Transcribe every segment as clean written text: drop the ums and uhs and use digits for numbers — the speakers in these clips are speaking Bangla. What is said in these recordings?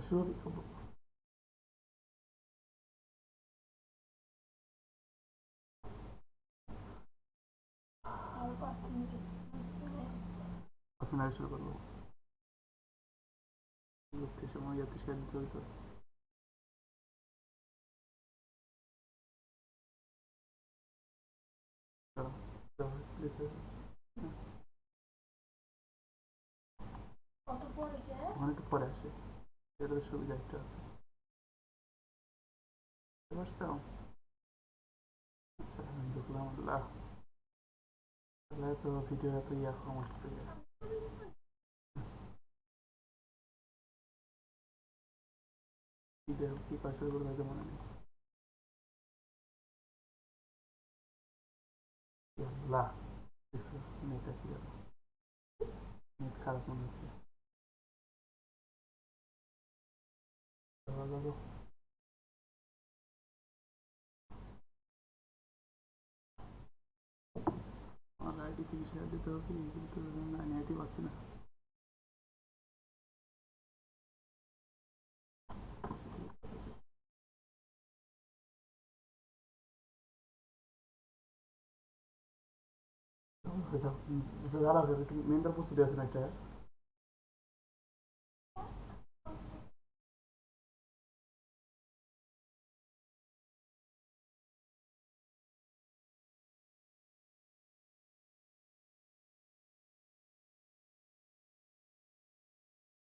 শুরু করবো। আপনারা শুরু করবো সময় যাতে শেয়ার দিতে হইতো। অনেকটা পরে আসে, এটা তো সুবিধা একটা আছে। বুঝতে পারছো? আচ্ছা, দেখলাম আল্লাহ, তাহলে তো ভিডিও এত ইয়া কম আসছে। কি দেখ কি পাশে করে হয়তো মনে নেই। আল্লাহ, দেখছো নেট আছে, নেট খারাপ মনে হচ্ছে। আমার আইডি থেকে শেয়ার দিতে হবে, কিন্তু নেটই পাচ্ছি না। দাঁড়াও, একটু মেন্টাল প্রস্তুতি আছে না একটা।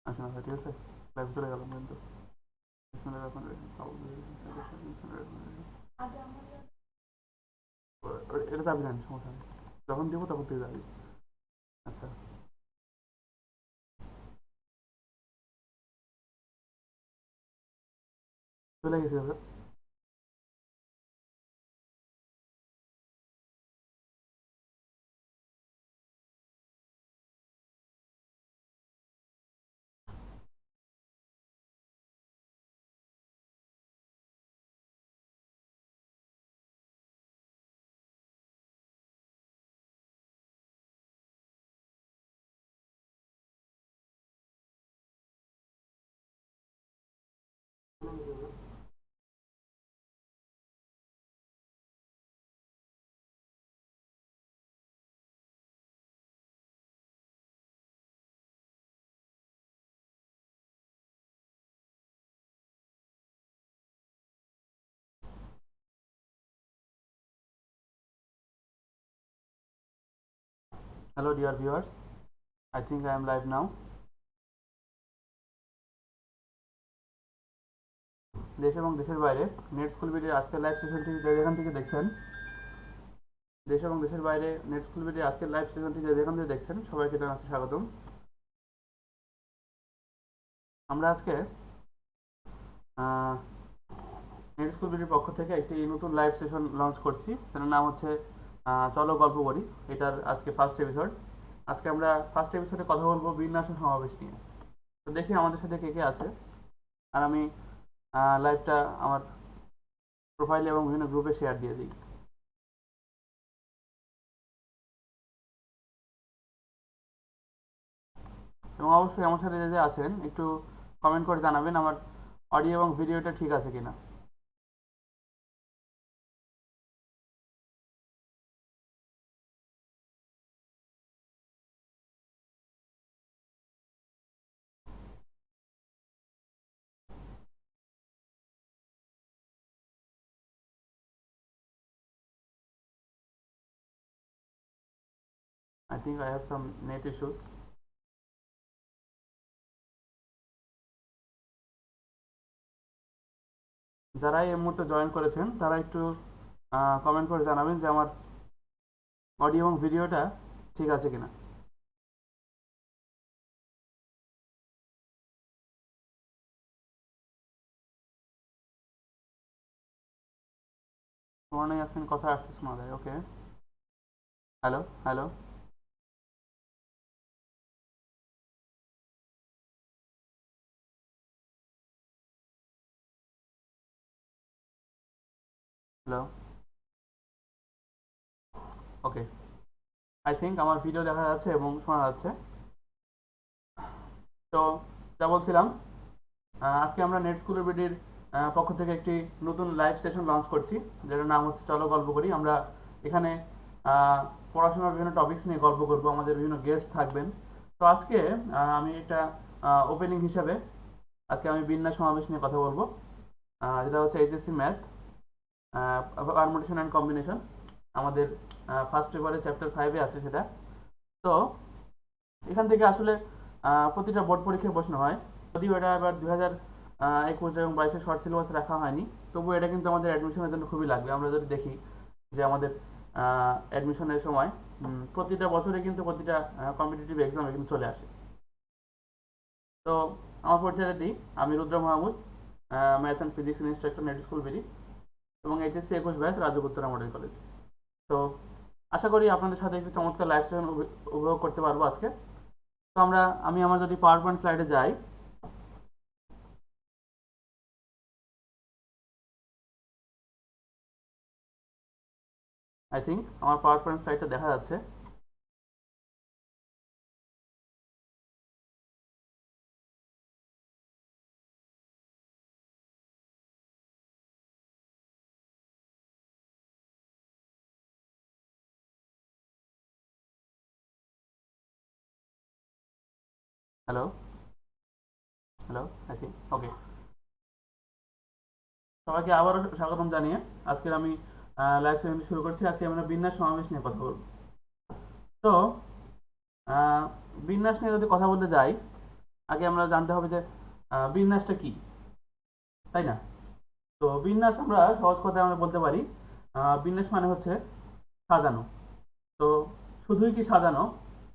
আচ্ছা না, ঠিক আছে, লাইভ চলে গেলাম কিন্তু। এটা যাবি না, সমস্যা নেই, যখন দেবো তখন তুই যাবি। আচ্ছা, চলে গেছি এবার। Hello dear viewers, I think I am live নাও। দেশ এবং দেশের বাইরে নেট স্কুল ভিডিওর আজকের লাইভ সেশনটি যে যেখান থেকে দেখছেন, দেশ এবং দেশের বাইরে নেট স্কুল ভিডিওর আজকের লাইভ সেশনটি যে যেখান থেকে দেখছেন, সবাইকে জানাচ্ছি স্বাগতম। আমরা আজকে নেট স্কুল ভিডিওর পক্ষ থেকে একটি নতুন লাইভ সেশন লঞ্চ করছি, তার নাম হচ্ছে চলো গল্প করি। এটার আজকে ফার্স্ট এপিসোড। আজকে আমরা ফার্স্ট এপিসোডে কথা বলবো বীরনাশন সমাবেশ নিয়ে। তো দেখি আমাদের সাথে কে কে আছে। আর আমি লাইভটা আমার প্রোফাইলে এবং বিভিন্ন গ্রুপে শেয়ার দিয়ে দিই। এবং অবশ্যই আমার সাথে যে যে আছেন একটু কমেন্ট করে জানাবেন আমার অডিও এবং ভিডিওটা ঠিক আছে কিনা। I think I have some net issues. যারা এই মুহূর্তে জয়েন করেছেন তারা একটু কমেন্ট করে জানাবেন যে আমার অডিও এবং ভিডিওটা ঠিক আছে কিনা। তোমার নাই আসমিন, কথা আসতে শোনা যায়। Okay, hello hello hello. Okay, I think আমার ভিডিও দেখা যাচ্ছে এবং শোনা যাচ্ছে। তো যা বলছিলাম, আজকে আমরা নেট স্কুলের বিডির পক্ষ থেকে একটি নতুন লাইভ সেশন লঞ্চ করছি, যেটার নাম হচ্ছে চলো গল্প করি। আমরা এখানে পড়াশোনার বিভিন্ন টপিকস নিয়ে গল্প করব, আমাদের বিভিন্ন গেস্ট থাকবেন। তো আজকে আমি একটা ওপেনিং হিসাবে আজকে আমি বিন্যাস সমাবেশ নিয়ে কথা বলবো, যেটা হচ্ছে HSC math permutation and combination. আমাদের ফার্স্ট পেপারে চ্যাপ্টার 5-এ আছে সেটা। তো এখান থেকে আসলে প্রতিটা বোর্ড পরীক্ষায় প্রশ্ন হয়, যদিও এটা এবার 2021 এবং 22-এর শর্ট সিলেবাসে রাখা হয়নি, তবুও এটা কিন্তু আমাদের অ্যাডমিশনের জন্য খুবই লাগবে। আমরা যদি দেখি যে আমাদের অ্যাডমিশনের সময় প্রতিটা বছরে কিন্তু প্রতিটা কম্পিটিটিভ এক্সামে কিন্তু চলে আসে। তো আমার পরিচয় দিই, আমি Rudra Mahmud, math and physics instructor, net school BD এবং এইচএসসি 21 ব্যাচ, রাজপুত্তরা মডেল কলেজ। তো আশা করি আপনাদের সাথে একটি চমৎকার লাইভ সেশন উপভোগ করতে পারবো আজকে। তো আমি আমার যদি পাওয়ার পয়েন্ট স্লাইডে যাই, আই থিঙ্ক আমার পাওয়ার পয়েন্ট স্লাইডটা দেখা যাচ্ছে। হ্যালো হ্যালো, আই থিঙ্ক ওকে। সবাইকে আবারও স্বাগতম জানিয়ে আজকের আমি লাইভ সেশনটি শুরু করছি। আজকে আমরা বিন্যাস সমাবেশ নিয়ে কথা বলব। তো বিন্যাস নিয়ে যদি কথা বলতে যাই, আগে আমরা জানতে হবে যে বিন্যাসটা কি, তাই না? তো বিন্যাস আমরা সহজ কথায় আমরা বলতে পারি, বিন্যাস মানে হচ্ছে সাজানো। তো শুধুই কি সাজানো?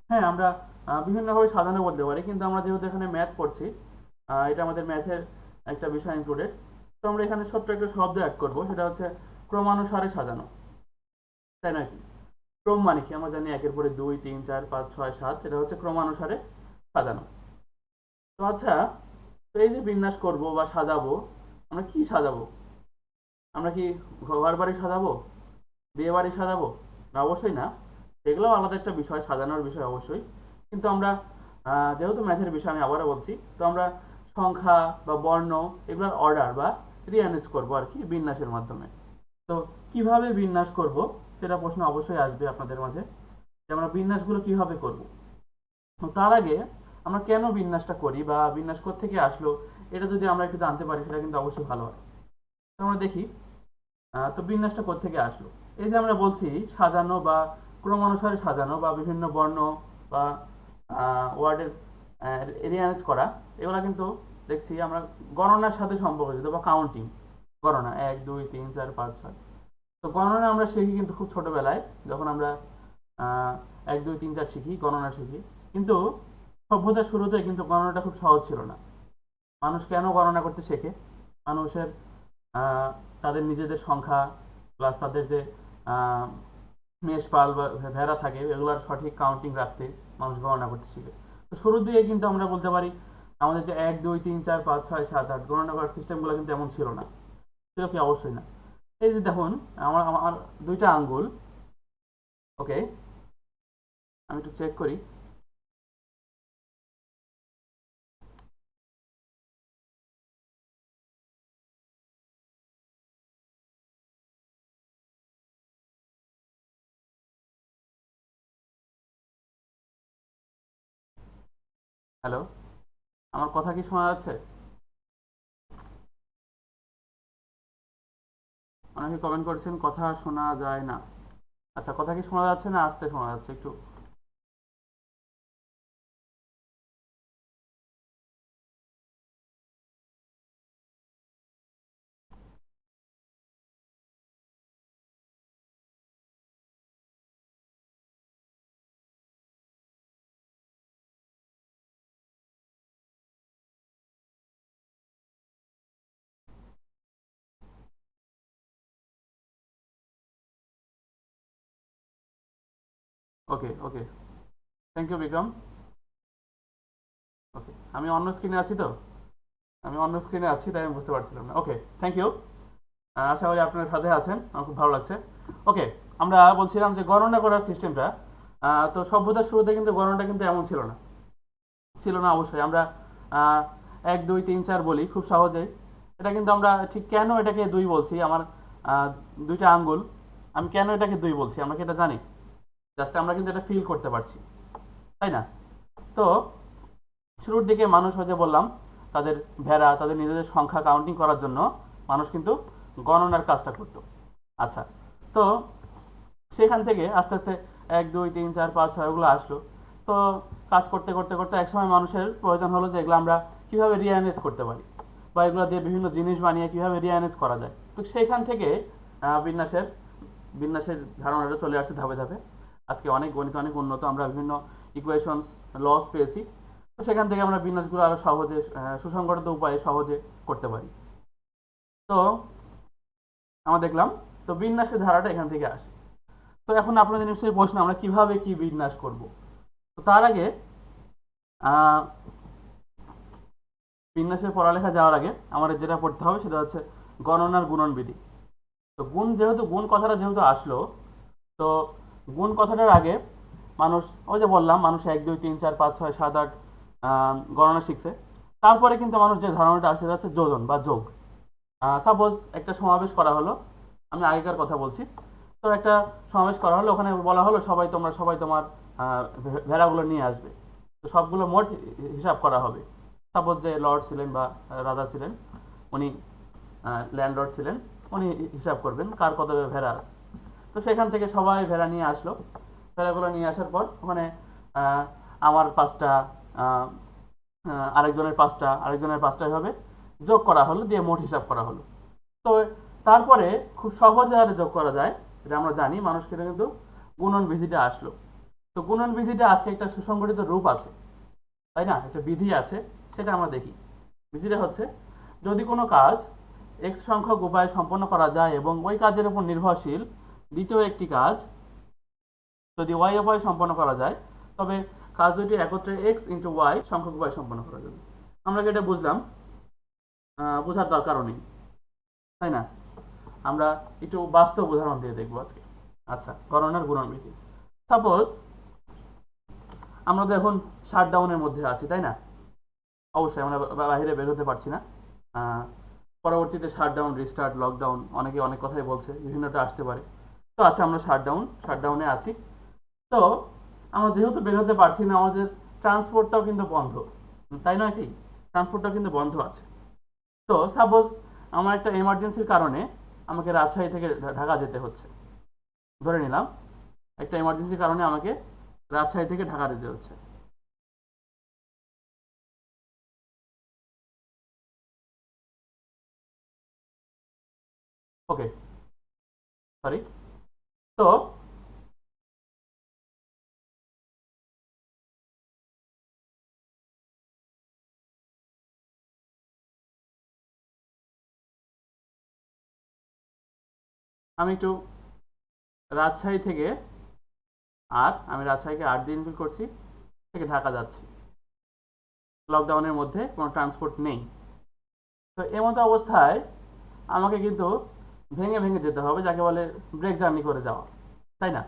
হ্যাঁ, আমরা বিভিন্নভাবে সাজানো বলতে পারি, কিন্তু আমরা যেহেতু এখানে ম্যাথ পড়ছি, এটা আমাদের ম্যাথের একটা বিষয় ইনক্লুডেড। তো আমরা এখানে ছোট্ট একটা শব্দ অ্যাড করবো, সেটা হচ্ছে ক্রমানুসারে সাজানো, তাই নাকি? ক্রম মানে কি? আমরা জানি 1-এর পরে 2, 3, 4, 5, 6, 7, এটা হচ্ছে ক্রমানুসারে সাজানো। তো আচ্ছা, তো এই যে বিন্যাস করব বা সাজাবো, আমরা কি সাজাবো? আমরা কি ঘর বাড়ি সাজাবো, বিয়ে বাড়ি সাজাবো? না, অবশ্যই না। এগুলো আলাদা একটা বিষয়, সাজানোর বিষয় অবশ্যই। কিন্তু আমরা যেহেতু ম্যাথের বিষয়, আমি আবারও বলছি, তো আমরা সংখ্যা বা বর্ণ এগুলোর অর্ডার বা রিঅ্যারেঞ্জ করবো আর কি বিন্যাসের মাধ্যমে। তো কিভাবে বিন্যাস করব সেটা প্রশ্ন অবশ্যই আসবে আপনাদের মাঝে, যে আমরা বিন্যাসগুলো কিভাবে করব। তো তার আগে আমরা কেন বিন্যাসটা করি বা বিন্যাস কোত্থেকে আসলো, এটা যদি আমরা একটু জানতে পারি সেটা কিন্তু অবশ্যই ভালো হয়। তো আমরা দেখি, তো বিন্যাসটা কোত্থেকে আসলো। এই যে আমরা বলছি সাজানো বা ক্রমানুসারে সাজানো বা বিভিন্ন বর্ণ বা ওয়ার্ডের রিঅ্যারেঞ্জ করা, এগুলো কিন্তু দেখছি আমরা গণনার সাথে সম্পর্কিত বা কাউন্টিং, গণনা 1, 2, 3, 4, 5, 6। তো গণনা আমরা শিখি কিন্তু খুব ছোটবেলায়, যখন আমরা 1, 2, 3, 4 শিখি, গণনা শিখি। কিন্তু সভ্যতার শুরুতে কিন্তু গণনাটা খুব সহজ ছিল না। মানুষ কেন গণনা করতে শেখে? মানুষের তাদের নিজেদের সংখ্যা প্লাস তাদের যে মেষ পাল বা ভেড়া থাকে, এগুলোর সঠিক কাউন্টিং রাখতে মানুষ গণনা করতে শিখে। তো শুরুর দিকে কিন্তু আমরা বলতে পারি আমাদের যে 1, 2, 3, 4, 5, 6, 7, 8 গণনা করার সিস্টেমগুলো কিন্তু এমন ছিল না। ছিল কি? অবশ্যই না। এই যে দেখুন, আমার আমার দুইটা আঙ্গুল, ওকে, আমি একটু চেক করি। হ্যালো, আমার কথা কি শোনা যাচ্ছে? অনেকে কমেন্ট করছেন কথা শোনা যায় না। আচ্ছা, কথা কি শোনা যাচ্ছে না আস্তে শোনা যাচ্ছে একটু? ওকে ওকে, থ্যাংক ইউ বিক্রম। ওকে, আমি অন্য স্ক্রিনে আছি, তো আমি অন্য স্ক্রিনে আছি, তাই আমি বুঝতে পারছিলাম না। ওকে, থ্যাংক ইউ। আশা করি আপনার সাথে আছেন, আমার খুব ভালো লাগছে। ওকে, আমরা বলছিলাম যে গণনা করার সিস্টেমটা, তো সভ্যতার শুরুতে কিন্তু গণনাটা কিন্তু এমন ছিল না, ছিল না অবশ্যই। আমরা 1 2 3 4 বলি খুব সহজে, এটা কিন্তু আমরা ঠিক কেন এটাকে 2 বলছি, আমার দুইটা আঙ্গুল, আমি কেন এটাকে 2 বলছি আমরা কি এটা জানি? জাস্ট আমরা কিন্তু এটা ফিল করতে পারছি, তাই না? তো শুরুর দিকে মানুষ হচ্ছে বললাম তাদের ভেড়া, তাদের নিজেদের সংখ্যা কাউন্টিং করার জন্য মানুষ কিন্তু গণনার কাজটা করতো। আচ্ছা, তো সেখান থেকে আস্তে আস্তে 1 2 3 4 5 6 ওগুলো আসলো। তো কাজ করতে করতে করতে একসময় মানুষের প্রয়োজন হলো যে এগুলো আমরা কীভাবে রিঅ্যারেঞ্জ করতে পারি, বা এগুলো দিয়ে বিভিন্ন জিনিস বানিয়ে কীভাবে রিঅ্যারেঞ্জ করা যায়। তো সেইখান থেকে বিন্যাসের বিন্যাসের ধারণাটা চলে আসছে ধাপে ধাপে। আজকে অনেক গণিত অনেক উন্নত, আমরা বিভিন্ন ইকুয়েশনস লস পেয়েছি। তো সেখান থেকে আমরা বিন্যাসগুলো আরও সহজে সুসংগঠিত উপায়ে সহজে করতে পারি। তো আমরা দেখলাম তো বিন্যাসের ধারাটা এখান থেকে আসে। তো এখন আপনাদের নিশ্চয়ই প্রশ্ন, আমরা কিভাবে কি বিন্যাস করব? তো তার আগে বিন্যাসের পড়ালেখা যাওয়ার আগে আমাদের যেটা পড়তে হবে সেটা হচ্ছে গণনার গুণনবিধি। তো গুণ কথাটা যেহেতু আসলো, তো গুণ কথাটার আগে মানুষ, ওই যে বললাম মানুষ 1 2 3 4 5 6 7 8 গণনা শিখছে। তারপরে কিন্তু মানুষ যে ধারণাটা আসে সেটা হচ্ছে যোজন বা যোগ। সাপোজ একটা সমাবেশ করা হলো, আমি আগেকার কথা বলছি। তো একটা সমাবেশ করা হলো, ওখানে বলা হলো সবাই তোমার ভেড়াগুলো নিয়ে আসবে। তো সবগুলো মোট হিসাব করা হবে। সাপোজ যে লর্ড ছিলেন বা রাজা ছিলেন, উনি ল্যান্ডলর্ড ছিলেন, উনি হিসাব করবেন কার কত ভেড়া আছে। তো সেখান থেকে সবাই ভেড়া নিয়ে আসলো। ভেড়াগুলো নিয়ে আসার পর ওখানে আমার 5টা, আরেকজনের 5টা এভাবে যোগ করা হলো, দিয়ে মোট হিসাব করা হলো। তো তারপরে খুব সহজে আর যোগ করা যায়, এটা আমরা জানি, মানুষকে কিন্তু গুণন বিধিটা আসলো। তো গুণন বিধিটা আজকে একটা সুসংগঠিত রূপ আছে, তাই না? একটা বিধি আছে, সেটা আমরা দেখি। বিধিটা হচ্ছে, যদি কোনো কাজ x সংখ্যক উপায়ে সম্পন্ন করা যায় এবং ওই কাজের উপর নির্ভরশীল দ্বিতীয় একটি কাজ যদি y উপায়ে সম্পন্ন করা যায়, তবে কাজ দুটি একত্রে x ইন্টু y সংখ্যক উপায়ে সম্পন্ন করা যাবে। আমরা কি এটা বুঝলাম? বোঝার দরকারও নেই, তাই না? আমরা একটু বাস্তব উদাহরণ দিয়ে দেখবো আজকে। আচ্ছা, গণনার গুণনবিধি। সাপোজ আমরা তো এখন শাটডাউনের মধ্যে আছি, তাই না? অবশ্যই আমরা বাইরে বের হতে পারছি না। পরবর্তীতে শাটডাউন, রিস্টার্ট, লকডাউন, অনেকে অনেক কথাই বলছে, বিভিন্নটা আসতে পারে। তো আচ্ছা, আমরা শাটডাউনে আছি। তো আমরা যেহেতু বের হতে পারছি না, আমাদের ট্রান্সপোর্টটাও কিন্তু বন্ধ, তাই নয় কি? ট্রান্সপোর্টটাও কিন্তু বন্ধ আছে। তো সাপোজ আমার একটা এমার্জেন্সির কারণে আমাকে রাজশাহী থেকে ঢাকা যেতে হচ্ছে। ধরে নিলাম একটা এমার্জেন্সির কারণে আমাকে রাজশাহী থেকে ঢাকা যেতে হচ্ছে। ওকে, সরি। তো আমি একটু রাজশাহী থেকে, আমি রাজশাহীকে 8 দিন ফিল করছি, থেকে ঢাকা যাচ্ছি। লকডাউনের মধ্যে কোনো ট্রান্সপোর্ট নেই। তো এমতো অবস্থায় আমাকে কিন্তু ভেঙে ভেঙে যেতে হবে, যাকে বলে ব্রেক জার্নি করে যাওয়া, তাই না?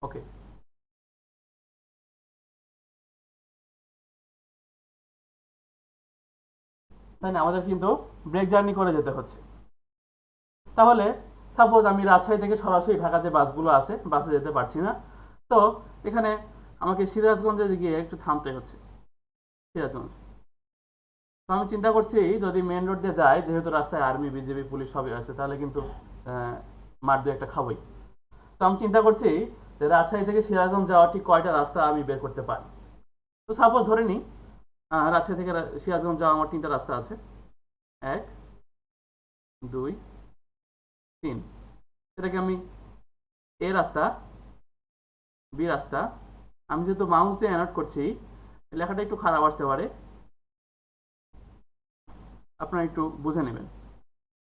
ওকে, তাই না, আমাদের কিন্তু ব্রেক জার্নি করে যেতে হচ্ছে। তাহলে সাপোজ আমি রাজশাহী থেকে সরাসরি ঢাকা যে বাসগুলো আছে, বাসে যেতে পারছি না। তো এখানে আমাকে সিরাজগঞ্জে গিয়ে একটু থামতে হচ্ছে, সিরাজগঞ্জ। তো আমি চিন্তা করছি যদি মেন রোড দিয়ে যাই, যেহেতু রাস্তায় আর্মি, বিজেপি, পুলিশ সবই আছে, তাহলে কিন্তু মার দু একটা খাবোই। তো আমি চিন্তা করছি যে রাজশাহী থেকে সিরাজগঞ্জ যাওয়ার ঠিক কয়টা রাস্তা আমি বের করতে পারি। তো সাপোজ ধরে নিই রাজশাহী থেকে সিরাজগঞ্জ যাওয়া আমার 3টা রাস্তা আছে, 1 2 3। সেটাকে আমি এ রাস্তা, বি রাস্তা, আমি যেহেতু মাউস দিয়ে অ্যানট করছি লেখাটা একটু খারাপ আসতে পারে, আপনারা একটু বুঝে নেবেন।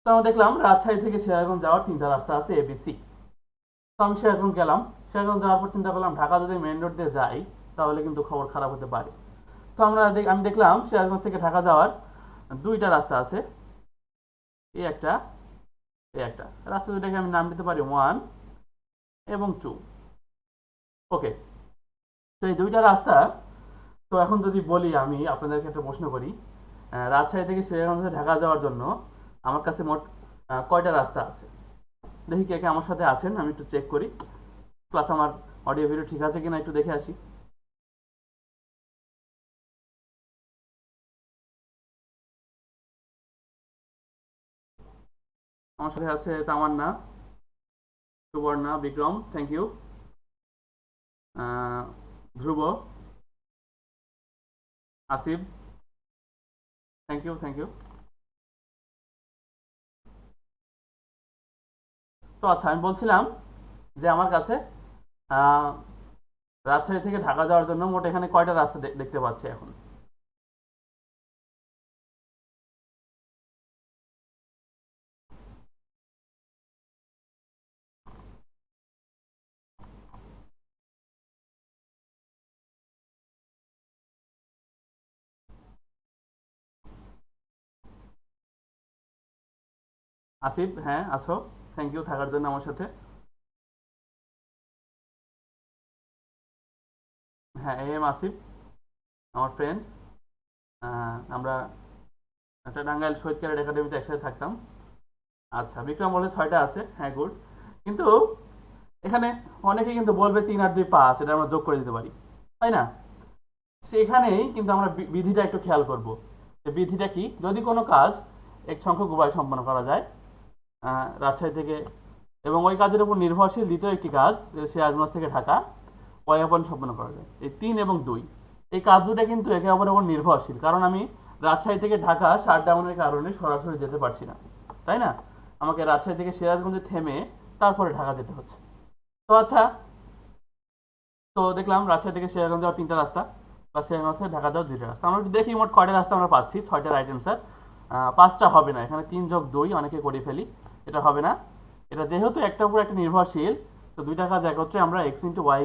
তো আমরা দেখলাম রাজশাহী থেকে সিরাজগঞ্জ যাওয়ার 3টা রাস্তা আছে, ABC। তো আমি সিরাজগঞ্জ গেলাম। সিরাজগঞ্জ যাওয়ার পর চিন্তা করলাম ঢাকা যদি মেন রোড দিয়ে যাই তাহলে কিন্তু খবর খারাপ হতে পারে। তো আমি দেখলাম সিরাজগঞ্জ থেকে ঢাকা যাওয়ার 2টা রাস্তা আছে, এই একটা, এই একটা রাস্তা, দুটাকে আমি নাম দিতে পারি 1 এবং 2। ওকে, তো এই দুইটা রাস্তা। তো এখন যদি বলি, আমি আপনাদেরকে একটা প্রশ্ন করি, রাজশাহী থেকে সিরাজগঞ্জে ঢাকা যাওয়ার জন্য আমার কাছে মোট কয়টা রাস্তা আছে? দেখি কে কে আমার সাথে আছেন, আমি একটু চেক করি, প্লাস আমার অডিও ভিডিও ঠিক আছে কিনা একটু দেখে আসি। আমার সাথে আছে Tamanna, Subarna, Bikram, thank you, Dhruba, Asif, thank you thank you. তো আচ্ছা, আমি বলছিলাম যে আমার কাছে আহ, রাজশাহী থেকে ঢাকা যাওয়ার জন্য মোট এখানে কয়টা রাস্তা দেখতে পাচ্ছি এখন? আসিফ, হ্যাঁ আছো, থ্যাংক ইউ থাকার জন্য আমার সাথে। হ্যাঁ, এম আসিফ আমার ফ্রেন্ড, আমরা একটা টাঙ্গাইল শহীদ ক্যাডেট একাডেমিতে একসাথে থাকতাম। আচ্ছা, বিক্রম বলে 6টা আছে, হ্যাঁ গুড। কিন্তু এখানে অনেকে কিন্তু বলবে 3 আর 2 5, এটা আমরা যোগ করে দিতে পারি, তাই না? সেখানেই কিন্তু আমরা বিধিটা একটু খেয়াল করব, যে বিধিটা কি, যদি কোনো কাজ এক সংখ্যক উপায় সম্পন্ন করা যায় রাজশাহী থেকে, এবং ওই কাজের উপর নির্ভরশীল দ্বিতীয় একটি কাজ সিরাজগঞ্জ থেকে ঢাকা পয়াপন সম্পন্ন করা যায়, এই 3 এবং 2 এই কাজ দুটা কিন্তু একে অপরের উপর নির্ভরশীল, কারণ আমি রাজশাহী থেকে ঢাকা শাটডাউনের কারণে সরাসরি যেতে পারছি না, তাই না? আমাকে রাজশাহী থেকে সিরাজগঞ্জে থেমে তারপরে ঢাকা যেতে হচ্ছে। তো আচ্ছা, তো দেখলাম রাজশাহী থেকে সিরাজগঞ্জ যাওয়ার 3টা রাস্তা, বা সিরাজগঞ্জ থেকে ঢাকা যাওয়ার 2টা রাস্তা। আমরা একটু দেখি মোট কয়টা রাস্তা আমরা পাচ্ছি। 6টা রাইট অ্যান্সার, 5টা হবে না, এখানে 3+2 অনেকে করে ফেলি, এটা হবে না। এটা যেহেতু একটা উপর একটা নির্ভরশীল, তো 2টা কাজ একত্রে আমরা x×y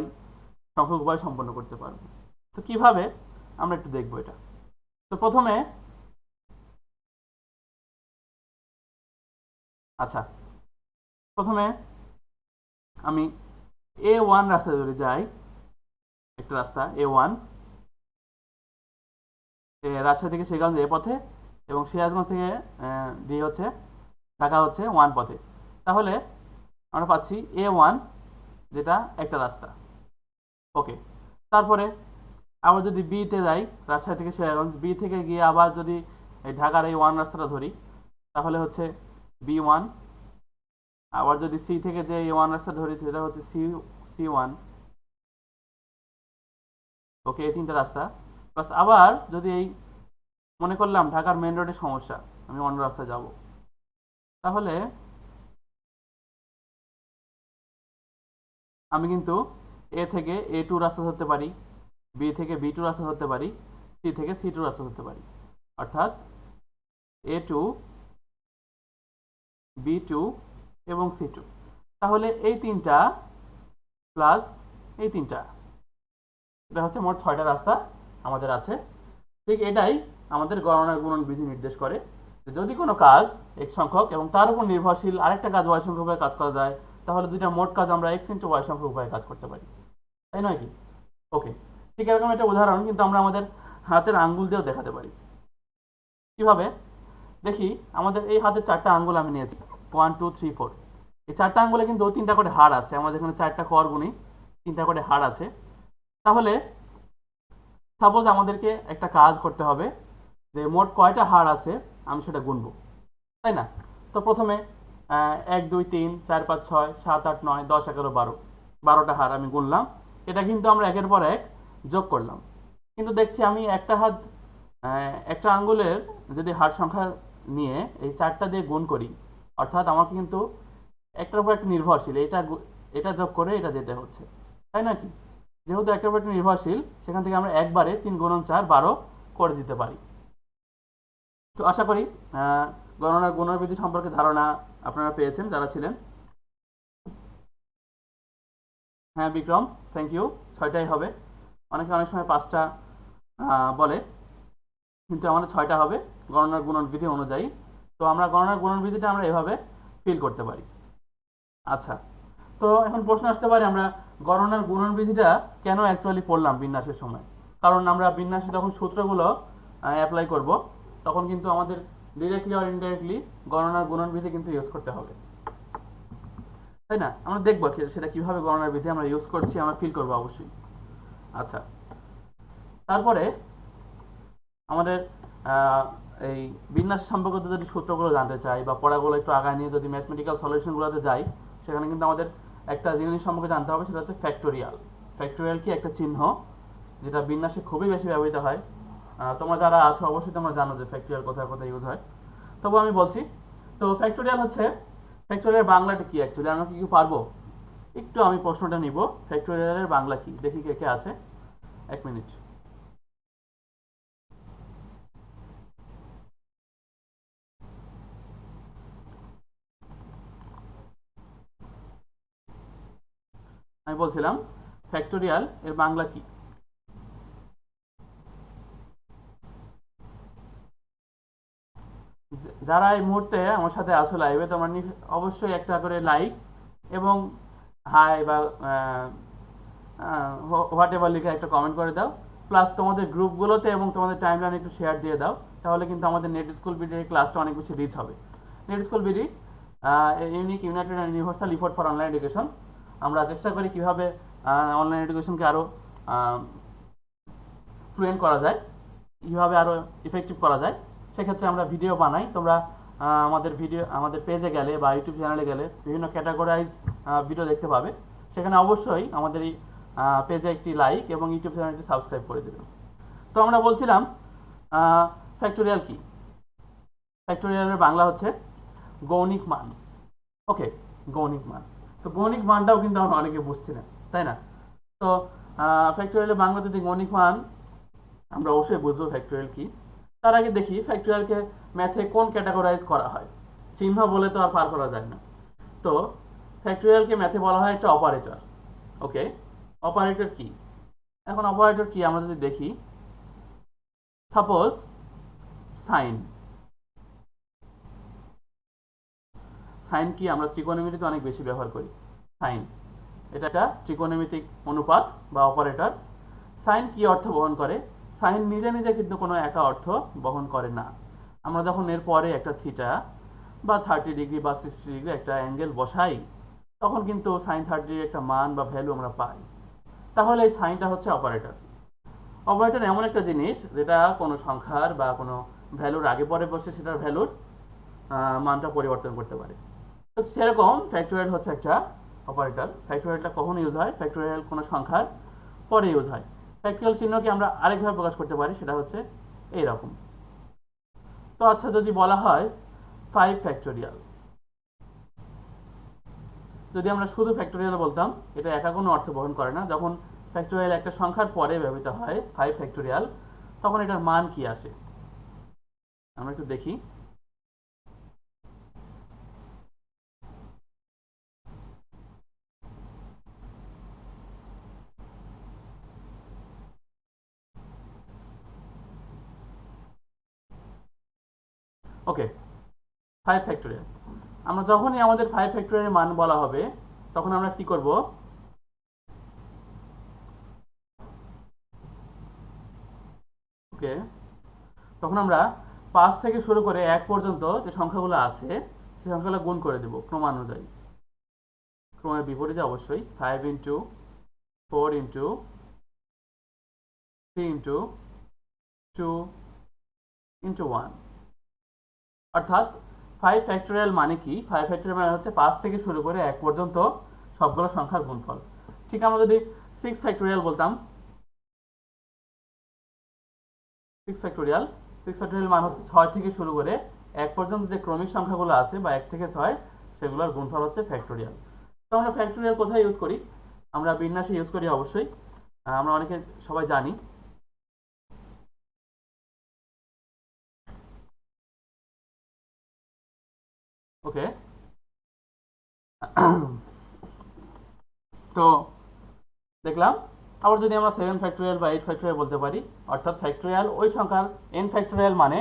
সংখ্যক উপায় সম্পন্ন করতে পারবো। তো কিভাবে, আমরা একটু দেখবো এটা। তো প্রথমে, আচ্ছা, প্রথমে আমি A1 রাস্তা ধরে যাই, একটা রাস্তা A1, রাজশাহী থেকে সিরাজগঞ্জ এ পথে, এবং সিরাজগঞ্জ থেকে ডি হচ্ছে ঢাকা হচ্ছে 1 পথে। তাহলে আমরা পাচ্ছি A1, যেটা একটা রাস্তা। ওকে, তারপরে আবার যদি বিতে যাই, রাজশাহী থেকে সিরাজগঞ্জ, বি থেকে গিয়ে আবার যদি এই ঢাকার এই 1 রাস্তাটা ধরি, তাহলে হচ্ছে B1। আবার যদি সি থেকে যে A1 রাস্তা ধরি, সেটা হচ্ছে C1। ওকে, এই 3টা রাস্তা, প্লাস আবার যদি এই মনে করলাম ঢাকার মেন রোডের সমস্যা, আমি অন্য রাস্তায় যাব, তাহলে আমি কিন্তু এ থেকে A2 রাস্তা ধরতে পারি, বি থেকে B2 রাস্তা ধরতে পারি, সি থেকে C2 রাস্তা ধরতে পারি, অর্থাৎ A2, B2 এবং C2। তাহলে এই 3টা প্লাস এই 3টা, এটা হচ্ছে মোট 6টা রাস্তা আমাদের আছে। ঠিক এটাই আমাদের গণনা গুণন বিধি নির্দেশ করে, যে যদি কোনো কাজ x সংখ্যক এবং তার উপর নির্ভরশীল আরেকটা কাজ y সংখ্যক উপায়ে কাজ করা যায়, তাহলে দুইটা মোট কাজ আমরা x×y সংখ্যক উপায়ে কাজ করতে পারি, তাই নয় কি? ওকে, ঠিক এরকম একটা উদাহরণ কিন্তু আমরা আমাদের হাতের আঙ্গুল দিয়েও দেখাতে পারি। কিভাবে দেখি, আমাদের এই হাতের 4টা আঙ্গুল আমি নিয়েছি, 1 2 3 4। এই 4টা আঙ্গুলে কিন্তু 3টা করে হাড় আছে, আমাদের এখানে 4টা কর গুণি 3টা করে হাড় আছে। তাহলে সাপোজ আমাদেরকে একটা কাজ করতে হবে, যে মোট কয়টা হাড় আছে আমি সেটা গুনবো, তাই না? তো প্রথমে 1 2 3 4 5 6 7 8 9 10 11 12, 12টা হাড় আমি গুনলাম। এটা কিন্তু আমরা একের পর এক যোগ করলাম, কিন্তু দেখছি আমি একটা হাত, একটা আঙ্গুলের যদি হাড় সংখ্যা নিয়ে এই 4টা দিয়ে গুণ করি, অর্থাৎ আমাকে কিন্তু একটার উপর একটা নির্ভরশীল, এটা যোগ করে এটা যেতে হচ্ছে, তাই নাকি? যেহেতু একটার উপর একটা নির্ভরশীল, সেখান থেকে আমরা একবারে 3 × 4 12 করে দিতে পারি। তো আশা করি গণনার গুণবিধি সম্পর্কে ধারণা আপনারা পেয়েছেন যারা ছিলেন। হ্যাঁ বিক্রম, থ্যাংক ইউ, 6টাই হবে। অনেকে অনেক সময় 5টা বলে, কিন্তু আমাদের 6টা হবে গণনার গুণন বিধি অনুযায়ী। তো আমরা গণনার গুণন বিধিটা আমরা এভাবে ফিল করতে পারি। আচ্ছা, তো এখন প্রশ্ন আসতে পারে আমরা গণনার গুণন বিধিটা কেন অ্যাকচুয়ালি পড়লাম বিন্যাসের সময়। কারণ আমরা বিন্যাসে যখন সূত্রগুলো অ্যাপ্লাই করব তখন কিন্তু আমাদের ডিরেক্টলি আর ইনডাইরেক্টলি গণনার গুণন বিধি কিন্তু ইউজ করতে হবে, তাই না? আমরা দেখবো সেটা কিভাবে গণনার বিধি আমরা ইউজ করছি, আমরা ফিল করবো অবশ্যই। আচ্ছা, তারপরে আমাদের এই বিন্যাস সম্পর্কিত যদি সূত্রগুলো জানতে চাই বা পড়াগুলো একটু আগায় নিয়ে যদি ম্যাথমেটিক্যাল সলিউশনগুলোতে যাই, সেখানে কিন্তু আমাদের একটা জিনিস সম্পর্কে জানতে হবে, সেটা হচ্ছে ফ্যাক্টোরিয়াল। ফ্যাক্টোরিয়াল কি একটা চিহ্ন যেটা বিন্যাসে খুবই বেশি ব্যবহৃত হয়। তোমরা যারা আছো অবশ্যই তোমরা জানো যে ফ্যাক্টোরিয়াল কোথায় কোথায় ইউজ হয়, তবু আমি বলছি। তো ফ্যাক্টোরিয়াল হচ্ছে, ফ্যাক্টোরিয়াল বাংলাটা কি অ্যাকচুয়ালি, আমরা কি পারবো? একটু আমি প্রশ্নটা নিব, ফ্যাক্টোরিয়ালের বাংলা কি, দেখি কে কে আছে। এক মিনিট। আমি বলছিলাম ফ্যাক্টোরিয়াল এর বাংলা কি। যারা এই মুহূর্তে আমার সাথে আছো লাইভে, তোমরা অবশ্যই একটা করে লাইক এবং হাই বা হোয়াট এভার লিখে একটা কমেন্ট করে দাও, প্লাস তোমাদের গ্রুপগুলোতে এবং তোমাদের টাইমলাইনে একটু শেয়ার দিয়ে দাও। তাহলে কিন্তু আমাদের নেট স্কুল বিডির ক্লাসটা অনেক বেশি রিচ হবে। Net school BD unique, united and universal effort for online education. আমরা চেষ্টা করি কীভাবে অনলাইন এডুকেশনকে আরও ফ্লুয়েন্ট করা যায়, কীভাবে আরও ইফেক্টিভ করা যায়। সেক্ষেত্রে আমরা ভিডিও বানাই। তোমরা আমাদের পেজে গেলে বা ইউটিউব চ্যানেলে গেলে বিভিন্ন ক্যাটাগরাইজ ভিডিও দেখতে পাবে। সেখানে অবশ্যই আমাদের এই পেজে একটি লাইক এবং ইউটিউব চ্যানেলটি সাবস্ক্রাইব করে দেবেন। তো আমরা বলছিলাম ফ্যাক্টোরিয়াল কি। ফ্যাক্টোরিয়ালের বাংলা হচ্ছে গৌণিক মান। ওকে, গৌণিক মান। তো গৌণিক মানটাও কিন্তু আমরা অনেকে বুঝছি না, তাই না? তো ফ্যাক্টোরিয়ালের বাংলা যদি গৌণিক মান, আমরা অবশ্যই বুঝবো ফ্যাক্টোরিয়াল কি। তার আগে দেখি ফ্যাক্টোরিয়ালকে ম্যাথে কোন ক্যাটাগরাইজ করা হয়। চিহ্ন বলে তো আর পার করা যায় না। তো ফ্যাক্টোরিয়ালকে ম্যাথে বলা হয় একটা অপারেটর। ওকে, অপারেটর কি? এখন অপারেটর কি আমরা যদি দেখি, সাপোজ সাইন। সাইন কি আমরা ত্রিকোণমিতিতে অনেক বেশি ব্যবহার করি। সাইন এটা একটা ত্রিকোণমিতিক অনুপাত বা অপারেটর। সাইন কি অর্থ বহন করে? সাইন নিজে নিজে কিন্তু কোনো একা অর্থ বহন করে না। আমরা যখন এর পরে একটা থিটা বা 30 ডিগ্রি বা 60 ডিগ্রি একটা অ্যাঙ্গেল বসাই, তখন কিন্তু সাইন 30 একটা মান বা ভ্যালু আমরা পাই। তাহলে এই সাইনটা হচ্ছে অপারেটর। অপারেটর এমন একটা জিনিস যেটা কোনো সংখ্যার বা কোনো ভ্যালুর আগে পরে বসে সেটার ভ্যালুর মানটা পরিবর্তন করতে পারে। তো সেরকম ফ্যাক্টোরিয়াল হচ্ছে একটা অপারেটর। ফ্যাক্টোরিয়ালটা কখন ইউজ হয়? ফ্যাক্টোরিয়াল কোনো সংখ্যার পরে ইউজ হয়। ফ্যাক্টোরিয়াল চিহ্নকে আমরা আরেকভাবে প্রকাশ করতে পারি, সেটা হচ্ছে এইরকম। তো আচ্ছা, যদি বলা হয় 5 ফ্যাক্টোরিয়াল, যদি আমরা শুধু ফ্যাক্টোরিয়াল বলতাম, এটা একা কোনো অর্থ বহন করে না। যখন ফ্যাক্টোরিয়াল একটা সংখ্যার পরে ব্যবহৃত হয় 5 ফ্যাক্টোরিয়াল, তখন এটার মান কি আসে আমরা একটু দেখি। ওকে, 5 ফ্যাক্টোরিয়াল। আমরা যখনই আমাদের 5 ফ্যাক্টোরিয়াল মান বলা হবে, তখন আমরা কি করব? ওকে, তখন আমরা 5 থেকে শুরু করে 1 পর্যন্ত যে সংখ্যাগুলো আছে সেই সংখ্যাগুলো গুণ করে দেব ক্রমানুযায়ী। ক্রমের বিপরীতে অবশ্যই। 5 ইন্টু 4 ইন্টু 3 ইন্টু 2 ইন্টু 1। অর্থাৎ 5 ফ্যাক্টোরিয়াল মানে কি? 5 ফ্যাক্টোরিয়াল মানে হচ্ছে 5 থেকে শুরু করে 1 পর্যন্ত সবগুলো সংখ্যার গুণফল। ঠিক আমরা যদি 6 ফ্যাক্টোরিয়াল বলতাম, 6 ফ্যাক্টোরিয়াল, 6 ফ্যাক্টোরিয়াল মান হচ্ছে 6 থেকে শুরু করে 1 পর্যন্ত যে ক্রমিক সংখ্যাগুলো আছে বা 1 থেকে 6, সেগুলোর গুণফল হচ্ছে ফ্যাক্টোরিয়াল। তো আমরা ফ্যাক্টোরিয়াল কোথায় ইউজ করি? আমরা বিন্যাসে ইউজ করি অবশ্যই। আমরা অনেকে সবাই জানি। ওকে, তো দেখলাম। আবার যদি আমরা 7 ফ্যাক্টোরিয়াল বা 8 ফ্যাক্টোরিয়াল বলতে পারি, অর্থাৎ ফ্যাক্টোরিয়াল ওই সংখ্যার n ফ্যাক্টোরিয়াল মানে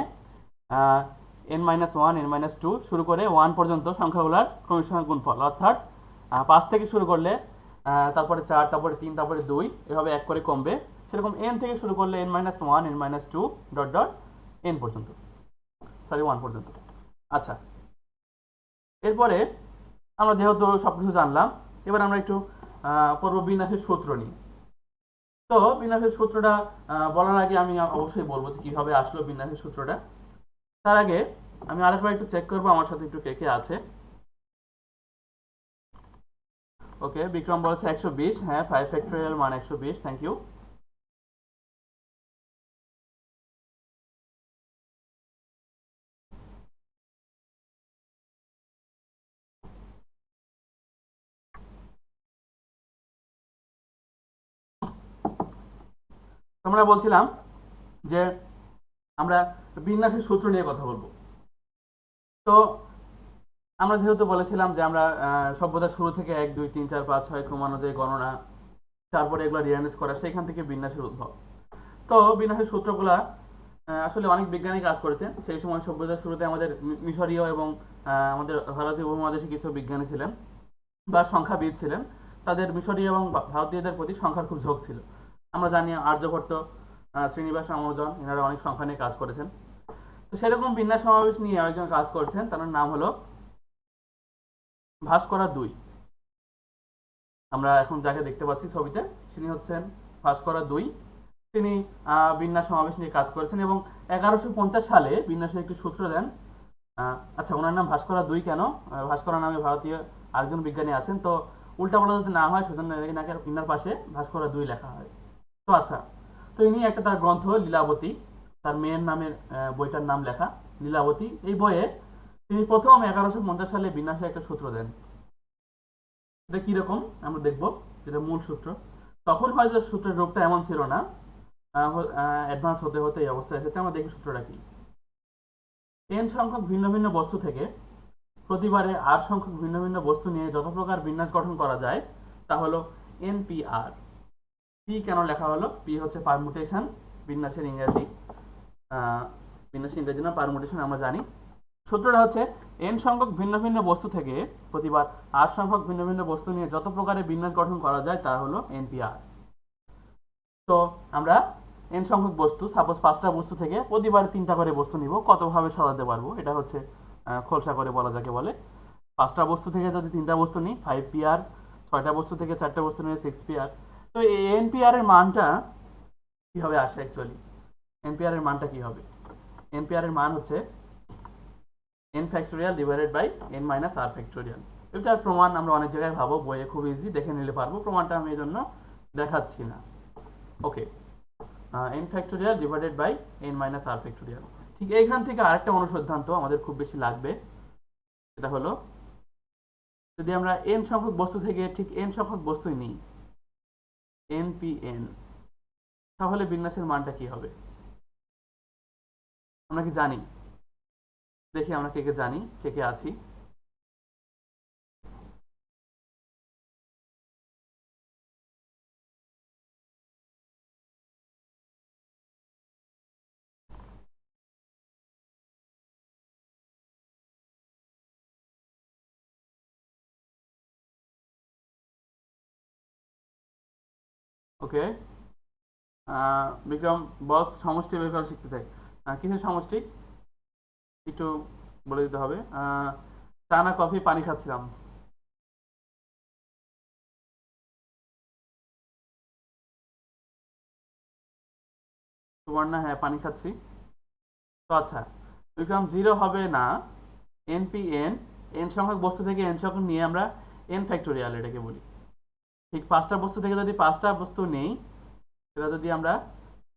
n-1 n-2 শুরু করে 1 পর্যন্ত সংখ্যাগুলোর ক্রমিক সংখ্যার গুণফল। অর্থাৎ 5 থেকে শুরু করলে তারপরে 4, তারপরে 3, তারপরে 2, এভাবে এক করে কমবে। সেরকম n থেকে শুরু করলে n-1, n-2 dot dot n পর্যন্ত, সরি 1 পর্যন্ত। আচ্ছা, এরপরে আমরা যেহেতু সবকিছু জানলাম, এবার আমরা একটু পড়ব বিন্যাসের সূত্র নিয়ে। তো বিন্যাসের সূত্রটা বলার আগে আমি অবশ্যই বলবো যে কিভাবে আসলো বিন্যাসের সূত্রটা। তার আগে আমি আরেকবার একটু চেক করবো আমার সাথে একটু কে কে আছে। ওকে, বিক্রম বলেছে 120, হ্যাঁ 5 ফ্যাক্টোরিয়াল মান 120, থ্যাংক ইউ। তোমরা বলছিলাম যে আমরা বিন্যাসের সূত্র নিয়ে কথা বলবো। তো আমরা যেহেতু বলেছিলাম যে আমরা সভ্যতার শুরু থেকে 1, 2, 3, 4, 5, 6 ক্রমানুযায়ী গণনা, তারপরে এগুলো রিয়ারেঞ্জ করা, সেখান থেকে বিন্যাসের উদ্ভব। তো বিন্যাসের সূত্রগুলা আসলে অনেক বিজ্ঞানী কাজ করেছেন। সেই সময় সভ্যতার শুরুতে আমাদের মিশরীয় এবং আমাদের ভারতীয় উপমহাদেশে কিছু বিজ্ঞানী ছিলেন বা সংখ্যাবিদ ছিলেন। তাদের মিশরীয় এবং ভারতীয়দের প্রতি সংখ্যার খুব ঝোঁক ছিল। আমরা জানি আর্যভট্ট, শ্রীনিবাস রামানুজন, এনারা অনেক সংখ্যা নিয়ে কাজ করেছেন। তো সেরকম বিন্যাস সমাবেশ নিয়ে একজন কাজ করছেন, তার নাম হলো ভাস্করা 2। আমরা এখন যাকে দেখতে পাচ্ছি ছবিতে, তিনি হচ্ছেন ভাস্করা 2। তিনি বিন্যাস সমাবেশ নিয়ে কাজ করেছেন এবং 1150 সালে বিন্যাসের একটি সূত্র দেন। আচ্ছা, ওনার নাম ভাস্করা 2 কেন? ভাস্করা নামে ভারতীয় আরেকজন বিজ্ঞানী আছেন, তো উল্টাপাল্টা যদি না হয় সেজন্য ইনার পাশে ভাস্করা 2 লেখা হয়। তো আচ্ছা, তো ইনি একটা তার গ্রন্থ লীলাবতী, তার মেয়ের নামের বইটার নাম লেখা লীলাবতী, এই বইয়ে তিনি প্রথম 1150 সালে বিন্যাসে একটা সূত্র দেন। এটা কিরকম আমরা দেখবো, যেটা মূল সূত্র। তখন হয়তো সূত্রের রূপটা এমন ছিল না, অ্যাডভান্স হতে হতে এই অবস্থা এসেছে। আমরা দেখি সূত্রটা কি। n সংখ্যক ভিন্ন ভিন্ন বস্তু থেকে প্রতিবারে r সংখ্যক ভিন্ন ভিন্ন বস্তু নিয়ে যত প্রকার বিন্যাস গঠন করা যায় তা হলো npr। p কেন লেখা হলো? p হচ্ছে পারমুটেশন, বিন্যাসের ইংরেজি। বিন্যাসের ইংরেজি না, পারমুটেশন আমরা জানি। সূত্রটা হচ্ছে n সংখ্যক ভিন্ন ভিন্ন বস্তু থেকে প্রতিবার r সংখ্যক ভিন্ন ভিন্ন বস্তু নিয়ে যত প্রকারের বিন্যাস গঠন করা যায় তা হলো npr। তো আমরা n সংখ্যক বস্তু, সাপোজ 5টা বস্তু থেকে প্রতিবার 3টা করে বস্তু নিব, কতভাবে সাজাতে পারবো এটা হচ্ছে খোলসা করে বলা যাকে বলে। 5টা বস্তু থেকে যদি 3টা বস্তু নিই 5pr, 6টা বস্তু থেকে 4টা বস্তু নিলে 6pr। তো এই npr এর মানটা কিভাবে আসে অ্যাকচুয়ালি? npr এর মানটা কি হবে? npr এর মান হচ্ছে n factorial divided by n minus r factorial. এটার প্রমাণ আমরা অনেক জায়গায় ভাবো, বইয়ে খুব ইজি দেখে নিলে পারবো। প্রমাণটা আমি এই জন্য দেখাচ্ছি না। Okay, n factorial divided by n minus r factorial. ঠিক এইখান থেকে আরেকটা অনুসিদ্ধান্ত আমাদের খুব বেশি লাগবে, সেটা হলো যদি আমরা n সংখ্যক বস্তু থেকে ঠিক n সংখ্যক বস্তুই নিই npn, তাহলে বিন্যাসের মানটা কি হবে আমরা কি জানি? দেখি আমরা কে কে জানি, কে কে আছি। ওকে, বিক্রম বস সমষ্টি বের করা শিখতে চাই। কিসের সমষ্টি একটু বলে দিতে হবে। চা না কফি? পানি খাচ্ছিলাম। সুবর্ণা, হ্যাঁ পানি খাচ্ছি। তো আচ্ছা, বিক্রম 0 হবে না, npn n সংখ্যক বস্তু থেকে n সংখ্যক নিয়ে আমরা n ফ্যাক্টোরিয়াল এটাকে বলি। ঠিক 5টা বস্তু থেকে যদি 5টা বস্তু নেই, সেটা যদি আমরা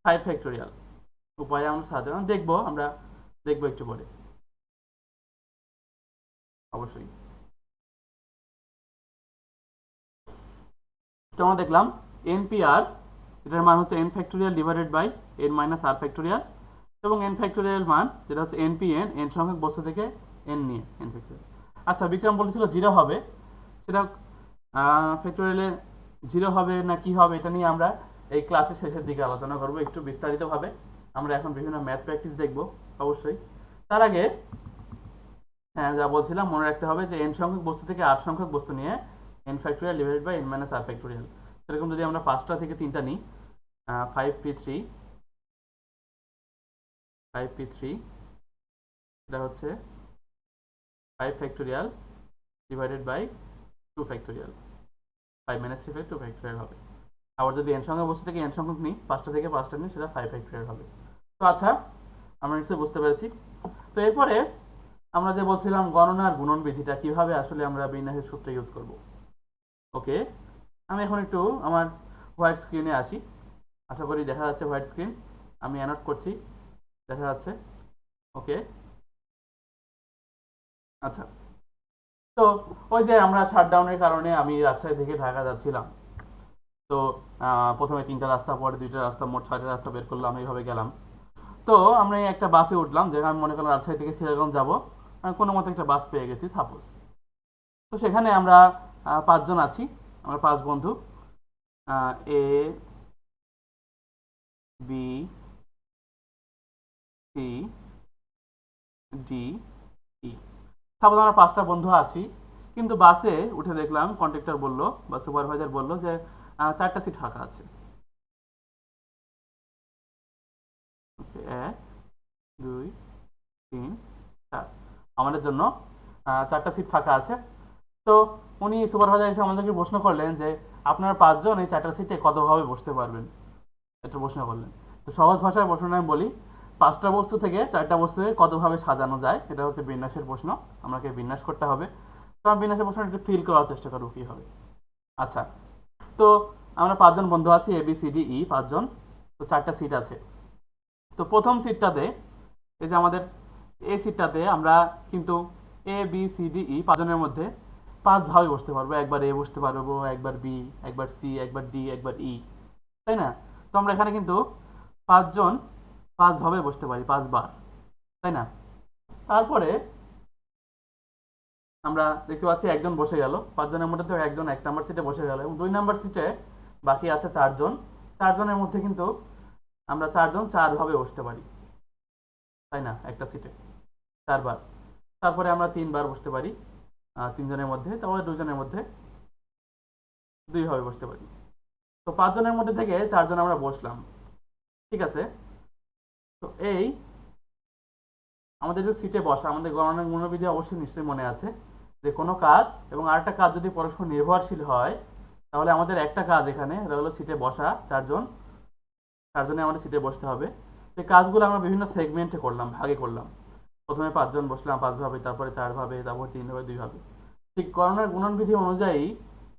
5 ফ্যাক্টোরিয়াল উপায়ে আমরা সাধারণ দেখবো, আমরা দেখবো একটু পরে অবশ্যই। তো আমরা দেখলাম npr, এটার মান হচ্ছে n factorial divided by n minus r factorial, এবং n ফ্যাক্টোরিয়াল মান যেটা হচ্ছে npn n সংখ্যক বস্তু থেকে n নিয়ে n ফ্যাক্টোরিয়াল। আচ্ছা, বিক্রম বলেছিল 0 হবে, সেটা ফ্যাক্টোরিয়ালে 0 হবে না কি হবে এটা নিয়ে আমরা এই ক্লাসের শেষের দিকে আলোচনা করব একটু বিস্তারিতভাবে। আমরা এখন বিভিন্ন ম্যাথ প্র্যাকটিস দেখব অবশ্যই। তার আগে হ্যাঁ, যা বলছিলাম মনে রাখতে হবে যে n সংখ্যক বস্তু থেকে r সংখ্যক বস্তু নিয়ে N factorial divided by N minus R factorial. সেরকম যদি আমরা 5টা থেকে 3টা নিই, 5p3 এটা হচ্ছে 5 factorial divided by 2 factorial, 5 minus 3 2 factorial হবে। আবার যদি এন সংখ্যক বস্তু থেকে এন সংখ্যক নিই, 5টা থেকে 5টা নিই, সেটা 5 ফ্যাক্টোরিয়াল হবে। তো আচ্ছা, আমরা নিশ্চয়ই বুঝতে পেরেছি। তো এরপরে আমরা যে বলছিলাম গণনার গুণন বিধিটা কিভাবে আসলে আমরা বিন্যাসের সূত্র ইউজ করব। ওকে, আমি এখন একটু আমার হোয়াইট স্ক্রিনে আসি। আশা করি দেখা যাচ্ছে হোয়াইট স্ক্রিন, আমি অ্যানোট করছি, দেখা যাচ্ছে। ওকে, আচ্ছা। তো ওই যে আমরা শাটডাউনের কারণে আমি রাজশাহী থেকে ঢাকা যাচ্ছিলাম। তো প্রথমে 3টা রাস্তা, পরে 2টা রাস্তা, মোট 6টা রাস্তা বের করলাম, এইভাবে গেলাম। তো আমরা একটা বাসে উঠলাম, যেখানে আমি মনে করলাম রাজশাহী থেকে সিরাজগঞ্জ যাবো, কোনো মতো একটা বাস পেয়ে গেছি সাপোজ। তো সেখানে আমরা 5 জন আছি, আমরা 5 বন্ধু, A B C D E. Suppose আমরা 5টা বন্ধু আছি, কিন্তু বাসে উঠে দেখলাম কন্ট্রাক্টর বললো বা সুপারভাইজার বললো যে 4টা সিট ফাঁকা আছে। 1 2 3 4, আমাদের জন্য 4টা সিট ফাঁকা আছে। তো উনি সুপারভাইজার এসে আমাদেরকে প্রশ্ন করলেন যে আপনারা 5 জন এই 4টা সিটে কতভাবে বসতে পারবেন, একটা প্রশ্ন করলেন। তো সহজ ভাষায় প্রশ্ন আমি বলি, 5টা বস্তু থেকে 4টা বস্তুকে কতভাবে সাজানো যায়, এটা হচ্ছে বিন্যাসের প্রশ্ন। আমাকে বিন্যাস করতে হবে। তো আমি বিন্যাসের প্রশ্ন একটু ফিল করার চেষ্টা করবো কি হবে। আচ্ছা, তো আমরা 5 জন বন্ধু আছি, এ বি সি ডি ই, 5 জন। তো 4টা সিট আছে। তো প্রথম সিটটাতে, এই যে আমাদের এ সিটটাতে, আমরা কিন্তু এ বি সি ডি ই 5 জনের মধ্যে 5ভাবে বসতে পারবো। একবার এ বসতে পারবো, একবার বি, একবার সি, একবার ডি, একবার ই, তাই না? তো আমরা এখানে কিন্তু 5 জন 5ভাবে বসতে পারি, 5বার, তাই না? তারপরে আমরা দেখতে পাচ্ছি একজন বসে গেল, 5 জনের মধ্যে তো একজন 1 নাম্বার সিটে বসে গেল, এবং 2 নাম্বার সিটে বাকি আছে 4 জন। 4 জনের মধ্যে কিন্তু আমরা 4 জন 4ভাবে বসতে পারি, তাই না? একটা সিটে 4বার। তারপরে আমরা 3বার বসতে পারি 3 জনের মধ্যে, তারপরে 2 জনের মধ্যে 2ভাবে বসতে পারি। তো 5 জনের মধ্যে থেকে 4 জন আমরা বসলাম, ঠিক আছে? তো এই আমাদের যে সিটে বসা, আমাদের গণনার গুণবিধি অবশ্যই নিশ্চয়ই মনে আছে যে কোনো কাজ এবং আরেকটা কাজ যদি পরস্পর নির্ভরশীল হয়, তাহলে আমাদের একটা কাজ এখানে, এটা হলো সিটে বসা 4 জন, 4 জনে আমাদের সিটে বসতে হবে। এই কাজগুলো আমরা বিভিন্ন সেগমেন্টে করলাম, ভাগে করলাম। প্রথমে 5 জন বসলাম 5ভাবে, তারপরে 4ভাবে, তারপর 3ভাবে, 2ভাবে। ঠিক গণনার গুণনবিধি অনুযায়ী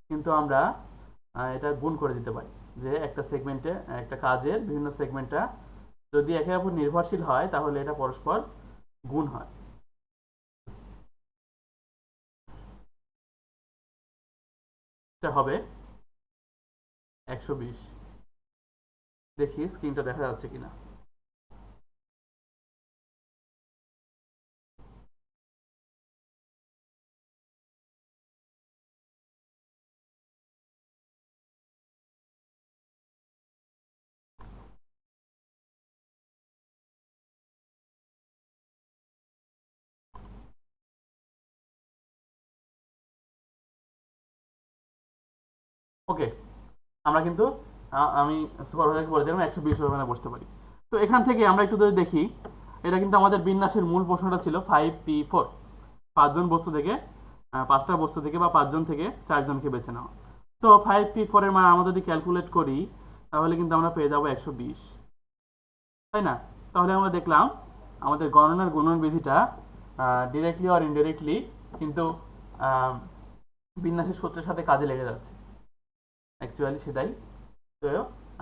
কিন্তু আমরা এটা গুণ করে দিতে পারি, যে একটা সেগমেন্টে, একটা কাজের বিভিন্ন সেগমেন্টটা যদি একে অপর নির্ভরশীল হয়, তাহলে এটা পরস্পর গুণ হয়। এটা হবে 120। দেখি স্ক্রিনটা দেখা যাচ্ছে কিনা। ওকে, আমরা কিন্তু আমি সুপারভাইজারকে বলে দিলাম 120 ওখানে বসতে পারি। তো এখান থেকে আমরা একটু যদি দেখি, এটা কিন্তু আমাদের বিন্যাসের মূল প্রশ্নটা ছিল 5p4, 5 জন বস্তু থেকে 5টা বস্তু থেকে বা 5 জন থেকে 4 জনকে বেছে নেওয়া। তো 5p4 এর মান আমরা যদি ক্যালকুলেট করি, তাহলে কিন্তু আমরা পেয়ে যাবো 120, তাই না? তাহলে আমরা দেখলাম আমাদের গণনার গুণন বিধিটা ডিরেক্টলি আর ইনডিরেক্টলি কিন্তু বিন্যাসের সূত্রের সাথে কাজে লেগে যাচ্ছে, অ্যাকচুয়ালি সেটাই। তো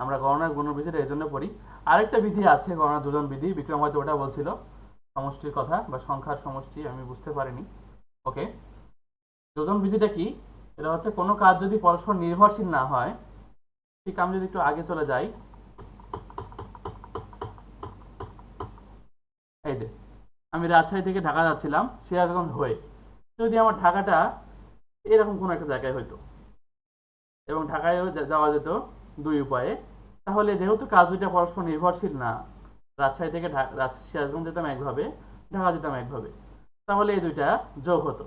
আমরা গণনার গুণন বিধিটা এর জন্য পড়ি। আরেকটা বিধি আছে, গণনার যোজন বিধি, বিক্রম হয়তো ওটা বলছিল, সমষ্টির কথা বা সংখ্যার সমষ্টি, আমি বুঝতে পারিনি। ওকে, যোজন বিধিটা কি? এটা হচ্ছে কোনো কাজ যদি পরস্পর নির্ভরশীল না হয়, ঠিক আমি যদি একটু আগে চলে যাই, এই যে আমি রাজশাহী থেকে ঢাকা যাচ্ছিলাম সিরাজগঞ্জ হয়ে, যদি আমার ঢাকাটা এরকম কোনো একটা জায়গায় হইতো এবং ঢাকায়ও যাওয়া যেত 2 উপায়ে, তাহলে যেহেতু কাজ দুইটা পরস্পর নির্ভরশীল না, রাজশাহী থেকে সিরাজগঞ্জ যেতাম একভাবে, ঢাকা যেতাম একভাবে, তাহলে এই দুইটা যোগ হতো।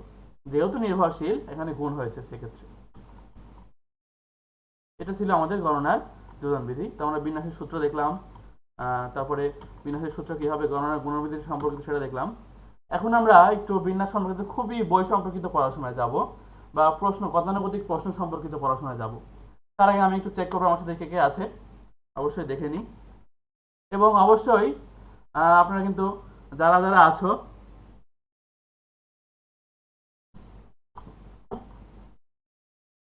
যেহেতু নির্ভরশীল, এখানে গুণ হয়েছে সেক্ষেত্রে। এটা ছিল আমাদের গণনার যোজন বিধি। তো আমরা বিন্যাসের সূত্র দেখলাম, তারপরে বিন্যাসের সূত্র কি হবে, গণনার গুণবিধি সম্পর্কিত সেটা দেখলাম। এখন আমরা একটু বিন্যাস সম্পর্কিত খুবই বই সম্পর্কিত পড়াশোনায় যাব, বা প্রশ্ন গতানুগতিক প্রশ্ন সম্পর্কিত পড়াশোনায় যাব। তার আগে আমি একটু চেক করবো আমার সাথে কে কে আছে, অবশ্যই দেখে নিই। এবং অবশ্যই আপনারা কিন্তু যারা যারা আছো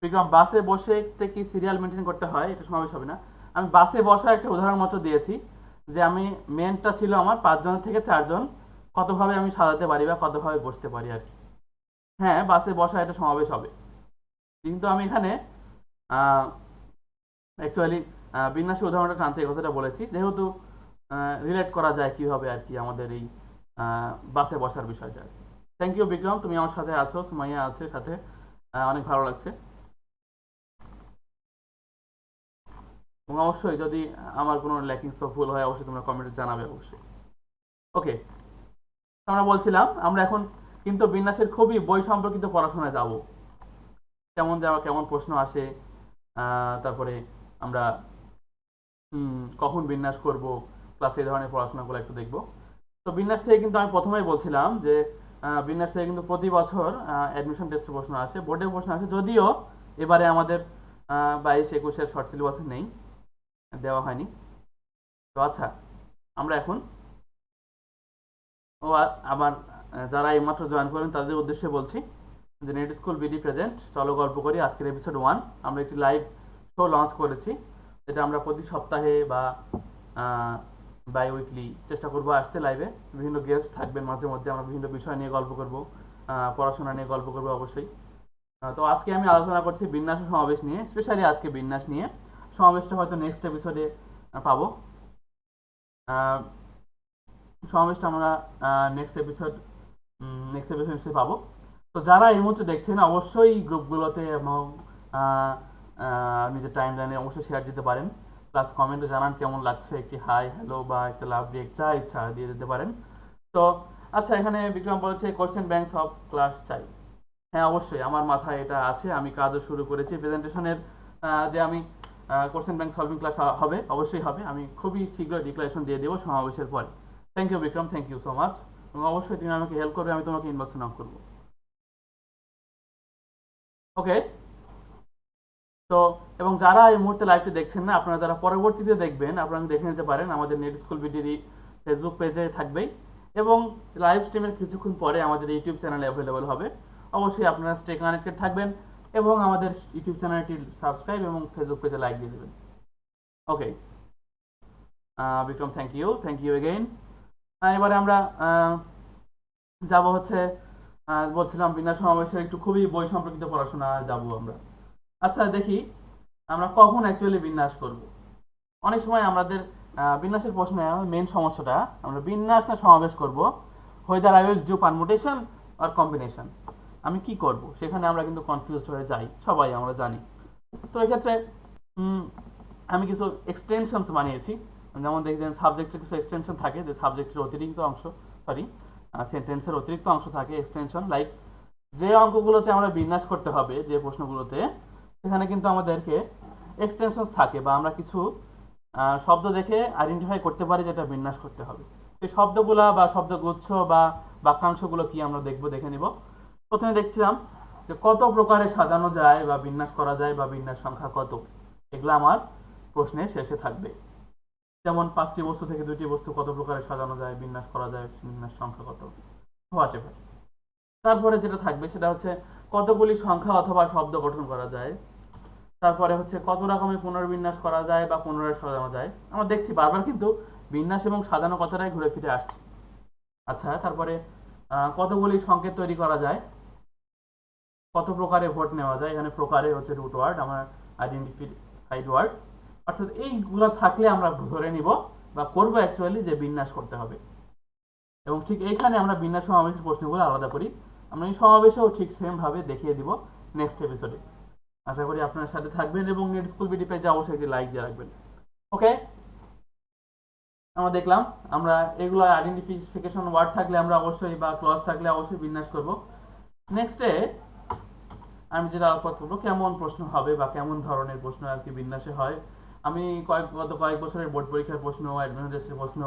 বিক্রম, বাসে বসে কি সিরিয়াল মেনটেন করতে হয়, এটা সমাবেশ হবে না। আমি বাসে বসা একটা উদাহরণ মাত্র দিয়েছি, যে আমি মেনটা ছিল আমার 5 জনের থেকে 4 জন, কতভাবে আমি সাজাতে পারি বা কতভাবে বসতে পারি আর কি। হ্যাঁ, বাসে বসা এটা সমাবেশ হবে, কিন্তু আমি এখানে অ্যাকচুয়ালি বিন্যাসের উদাহরণটা টানতে এই কথাটা বলেছি, যেহেতু রিলেট করা যায় কিভাবে আর কি আমাদের এই বাসে বসার বিষয়টা। থ্যাংক ইউ বিক্রম, তুমি আমার সাথে আছো, সুমাইয়া আছে সাথে, অনেক ভালো লাগছে। এবং অবশ্যই যদি আমার কোনো ল্যাকিংস বা ভুল হয় অবশ্যই তোমরা কমেন্টে জানাবে অবশ্যই। ওকে, আমরা বলছিলাম আমরা এখন কিন্তু বিন্যাসের খুবই বই সম্পর্কিত পড়াশোনায় যাব, কেমন যাওয়া কেমন প্রশ্ন আসে, তারপরে আমরা কখন বিন্যাস করব, ক্লাসে এই ধরনের পড়াশোনাগুলো একটু দেখব। তো বিন্যাস থেকে কিন্তু আমি প্রথমেই বলছিলাম যে বিন্যাস থেকে কিন্তু প্রতি বছর অ্যাডমিশন টেস্টের প্রশ্ন আসে, বোর্ডের প্রশ্ন আসে, যদিও এবারে আমাদের 22-21-এর শর্ট সিলেবাসে নেই, দেওয়া হয়নি। তো আচ্ছা, আমরা এখন আবার যারা এইমাত্র জয়েন করেন তাদের উদ্দেশ্যে বলছি যে নেট স্কুল বিডি প্রেজেন্ট চলো গল্প করি আজকের এপিসোড 1 আমরা একটি লাইভ শো লঞ্চ করেছি, যেটা আমরা প্রতি সপ্তাহে বা বাই উইকলি চেষ্টা করবো আসতে লাইভে। বিভিন্ন গেস্ট থাকবেন মাঝে মধ্যে, আমরা বিভিন্ন বিষয় নিয়ে গল্প করব, পড়াশোনা নিয়ে গল্প করবো অবশ্যই। তো আজকে আমি আলোচনা করছি বিন্যাস ও সমাবেশ নিয়ে, স্পেশালি আজকে বিন্যাস নিয়ে, সমাবেশটা হয়তো নেক্সট এপিসোডে পাবো। সমাবেশটা আমরা নেক্সট এপিসোড পাবো। তো যারা এই মুহূর্তে দেখছেন অবশ্যই গ্রুপগুলোতে এবং নিজের টাইম লাইনে অবশ্যই শেয়ার দিতে পারেন, প্লাস কমেন্টে জানান কেমন লাগছে, একটি হাই হ্যালো বা একটা লাভ রিয়েক্ট যা ইচ্ছা দিয়ে দিতে পারেন। তো আচ্ছা, এখানে বিক্রম বলেছে কোশ্চেন ব্যাংক সব ক্লাস চাই। হ্যাঁ, অবশ্যই আমার মাথায় এটা আছে, আমি কাজও শুরু করেছি প্রেজেন্টেশনের, যে আমি কোশ্চেন ব্যাংক সলভিং ক্লাস হবে, অবশ্যই হবে, আমি খুবই শীঘ্রই ডিক্লারেশন দিয়ে দেবো সমাবেশের পরে। Thank you Vikram, thank you so much, এবং অবশ্যই তুমি আমাকে হেল্প করবে, আমি তোমাকে ইনবক্সে নক করবো। ওকে, তো এবং যারা এই মুহূর্তে লাইভটি দেখছেন না, আপনারা যারা পরবর্তীতে দেখবেন আপনারা দেখে নিতে পারেন, আমাদের নেট স্কুল বিডির ফেসবুক পেজে থাকবেই, এবং লাইভ স্ট্রিমের কিছুক্ষণ পরে আমাদের ইউটিউব চ্যানেলে অ্যাভেলেবল হবে। অবশ্যই আপনারা স্টে কানেক্টেড থাকবেন এবং আমাদের ইউটিউব চ্যানেলটি সাবস্ক্রাইব এবং ফেসবুক পেজে লাইক দিয়ে দেবেন। ওকে বিক্রম, থ্যাংক ইউ এগেইন। এবারে আমরা যাব হচ্ছে, বলছিলাম বিন্যাস সমাবেশের একটু খুবই বই সম্পর্কিত পড়াশোনা যাব আমরা। আচ্ছা দেখি আমরা কখন অ্যাকচুয়ালি বিন্যাস করব। অনেক সময় আমাদের বিন্যাসের প্রশ্নে মেন সমস্যাটা, আমরা বিন্যাস না সমাবেশ করব, whether I will do permutation or combination, আমি কি করব, সেখানে আমরা কিন্তু কনফিউজড হয়ে যাই, সবাই আমরা জানি। তো এক্ষেত্রে আমি কিছু এক্সটেনশনস বানিয়েছি, যেমন দেখবেন সাবজেক্টের কিছু এক্সটেনশন থাকে, যে সাবজেক্টের অতিরিক্ত অংশ, সেন্টেন্সের অতিরিক্ত অংশ থাকে এক্সটেনশন, লাইক যে অঙ্কগুলোতে আমরা বিন্যাস করতে হবে, যে প্রশ্নগুলোতে, সেখানে কিন্তু আমাদেরকে এক্সটেনশনস থাকে, বা আমরা কিছু শব্দ দেখে আইডেন্টিফাই করতে পারি যেটা বিন্যাস করতে হবে। সেই শব্দগুলা বা শব্দগুচ্ছ বা বাক্যাংশগুলো কি আমরা দেখে নিব। প্রথমে দেখছিলাম যে কত প্রকারে সাজানো যায় বা বিন্যাস করা যায়, বা বিন্যাস সংখ্যা কত, এগুলো আমার প্রশ্নের শেষে থাকবে। যেমন 5টি বস্তু থেকে 2টি বস্তু কত প্রকারে সাজানো যায়, বিন্যাস করা যায়, বিন্যাস সংখ্যা কত, হোয়াটএভার। তারপরে যেটা থাকবে সেটা হচ্ছে কতগুলি সংখ্যা অথবা শব্দ গঠন করা যায়। তারপরে হচ্ছে কত রকমের পুনর্বিন্যাস করা যায় বা পুনরায় সাজানো যায়। আমরা দেখছি বারবার কিন্তু বিন্যাস এবং সাজানো কথাটাই ঘুরে ফিরে আসছে। আচ্ছা, তারপরে কতগুলি সংকেত তৈরি করা যায়, কত প্রকারে ভোট নেওয়া যায়, এখানে প্রকারে হচ্ছে রুট ওয়ার্ড, আমরা আইডেন্টিফাইড ওয়ার্ড, অর্থাৎ এইগুলো থাকলে আমরা ধরে নিব বা করবো অ্যাকচুয়ালি যে বিন্যাস করতে হবে। এবং ঠিক এইখানে আমরা বিন্যাস সমাবেশের প্রশ্নগুলো আলাদা করি, আমরা এই সমাবেশেও ঠিক সেম ভাবে দেখিয়ে দিব নেক্সট এপিসোডে। আশা করি আপনার সাথে থাকবেন এবং নেট স্কুল বিডি পেজে অবশ্যই একটি লাইক দিয়ে রাখবেন। ওকে, আমরা দেখলাম আমরা এগুলো আইডেন্টিফিকেশন ওয়ার্ড থাকলে আমরা অবশ্যই, বা ক্লজ থাকলে অবশ্যই বিন্যাস করব। নেক্সটে আমি যেটা আলোকপাত করবো কেমন প্রশ্ন হবে বা কেমন ধরনের প্রশ্ন আর কি বিন্যাসে হয়। আমি গত কয়েক বছরের বোর্ড পরীক্ষার প্রশ্ন, অ্যাডমিশন টেস্টের প্রশ্ন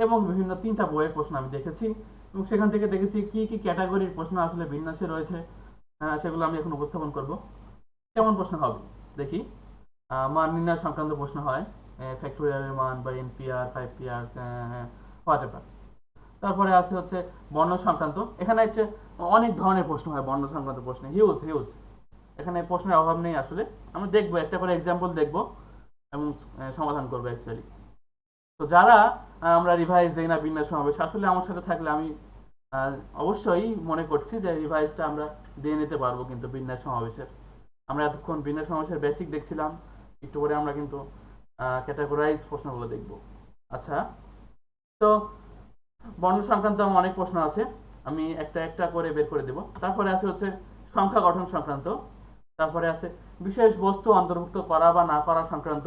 এবং বিভিন্ন 3টা বইয়ের প্রশ্ন আমি দেখেছি এবং সেখান থেকে দেখেছি কি কি ক্যাটাগরির প্রশ্ন আসলে বিন্যাসে রয়েছে। সেগুলো আমি এখন উপস্থাপন করব। কেমন প্রশ্ন হবে দেখি। মান নির্ণয় সংক্রান্ত প্রশ্ন হয়, ফ্যাক্টোরিয়ালের মান বা এনপিআর, 5 পিআর, হোয়াট এভার। তারপরে আছে হচ্ছে বর্ণ সংক্রান্ত, এখানে একটা অনেক ধরনের প্রশ্ন হয় বর্ণ সংক্রান্ত প্রশ্নে, হিউজ হিউজ। এখানে প্রশ্নের অভাব নেই আসলে। আমরা দেখবো একটা করে এক্সাম্পল দেখবো এবং সমাধান করবো অ্যাকচুয়ালি। তো যারা আমরা রিভাইজ দেই না বিন্যাস সমাবেশ, আসলে আমার সাথে থাকলে আমি অবশ্যই মনে করছি যে রিভাইজটা আমরা দিয়ে নিতে পারবো কিন্তু বিন্যাস সমাবেশের। আমরা এতক্ষণ বিন্যাস সমাবেশের বেসিক দেখছিলাম, একটু পরে আমরা কিন্তু ক্যাটাগরাইজ প্রশ্নগুলো দেখব। আচ্ছা, তো বর্ণ সংক্রান্ত অনেক প্রশ্ন আছে, আমি একটা একটা করে বের করে দেব। তারপরে আছে হচ্ছে সংখ্যা গঠন সংক্রান্ত, তারপরে আছে বিশেষ বস্তু অন্তর্ভুক্ত করা বা না করা সংক্রান্ত,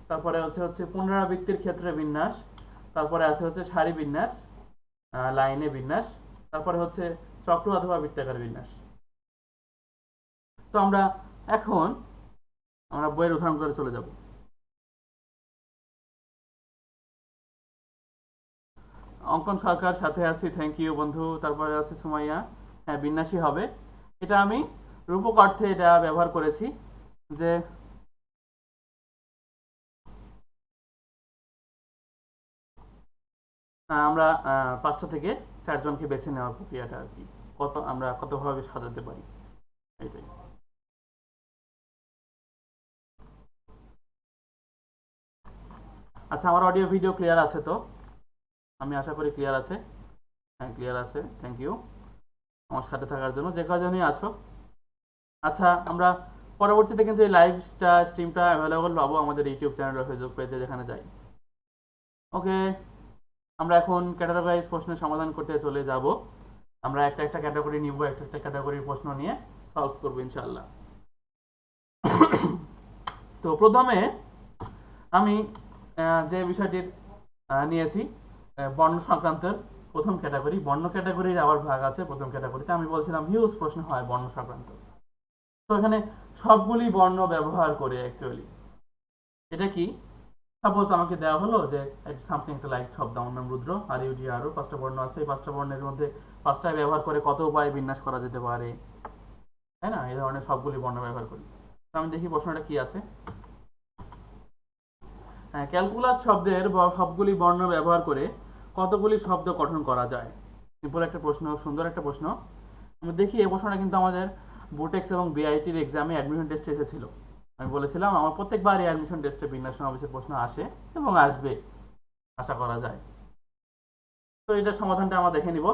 তারপরে হচ্ছে পুনরাবৃত্তির ক্ষেত্রে বিন্যাস, তারপরে আছে হচ্ছে সারি বিন্যাস, লাইনে বিন্যাস, তারপরে হচ্ছে চক্র অথবা বৃত্তাকার বিন্যাস। তো এখন আমরা বইয়ের উদাহরণ করে চলে যাব। অঙ্কন সরকার সাথে আছি, থ্যাংক ইউ বন্ধু। তারপরে আছে সুমাইয়া, হ্যাঁ বিন্যাসী হবে। এটা আমি রূপক অর্থে এটা ব্যবহার করেছি যে আমরা 5টা থেকে 4জনকে বেছে নেওয়ার প্রক্রিয়াটা আর কি, আমরা কতভাবে সাজাতে পারি এটাই। আচ্ছা, আমার অডিও ভিডিও ক্লিয়ার আছে তো? আমি আশা করি ক্লিয়ার আছে। হ্যাঁ ক্লিয়ার আছে, থ্যাংক ইউ আমার সাথে থাকার জন্য, যে কজনই আছো। আচ্ছা, আমরা পরবর্তীতে কিন্তু এই লাইভটা স্ট্রিমটা অ্যাভেলেবল পাবো আমাদের ইউটিউব চ্যানেল বা ফেসবুক পেজে, যেখানে যাই। ওকে, আমরা এখন ক্যাটাগরাইজ প্রশ্নের সমাধান করতে চলে যাব। আমরা একটা একটা ক্যাটাগরি নিব, একটা একটা ক্যাটাগরির প্রশ্ন নিয়ে সলভ করবো ইনশাআল্লাহ। তো প্রথমে আমি যে বিষয়টির নিয়েছি বর্ণ সংক্রান্তের প্রথম ক্যাটাগরি। বর্ণ ক্যাটাগরির আবার ভাগ আছে। প্রথম ক্যাটাগরিতে আমি বলছিলাম হিউজ প্রশ্ন হয় বর্ণ সংক্রান্ত। তো এখানে সবগুলি বর্ণ ব্যবহার করে অ্যাকচুয়ালি এটা কি, সাপোজ আমাকে দেওয়া হলো যে সামথিং একটা লাইক শব্দ, আমার নাম রুদ্র, আর ইউডি আরও 5টা বর্ণ আছে। এই 5টা বর্ণের মধ্যে 5টায় ব্যবহার করে কত উপায়ে বিন্যাস করা যেতে পারে, তাই না? এই ধরনের সবগুলি বর্ণ ব্যবহার করি। তো আমি দেখি প্রশ্নটা কি আছে। ক্যালকুলাস শব্দের সবগুলি বর্ণ ব্যবহার করে কতগুলি শব্দ গঠন করা যায়? সিম্পল একটা প্রশ্ন, সুন্দর একটা প্রশ্ন। আমরা দেখি এই প্রশ্নটা কিন্তু আমাদের বুটেক্স এবং বিআইটির এক্সামে অ্যাডমিশন টেস্টে এসেছিল। আমি বলেছিলাম আমার প্রত্যেকবার এই অ্যাডমিশন টেস্টে বিন্যাস সমাবেশের প্রশ্ন আসে এবং আসবে, আশা করা যায়। তো এটার সমাধানটা আমরা দেখে নিব।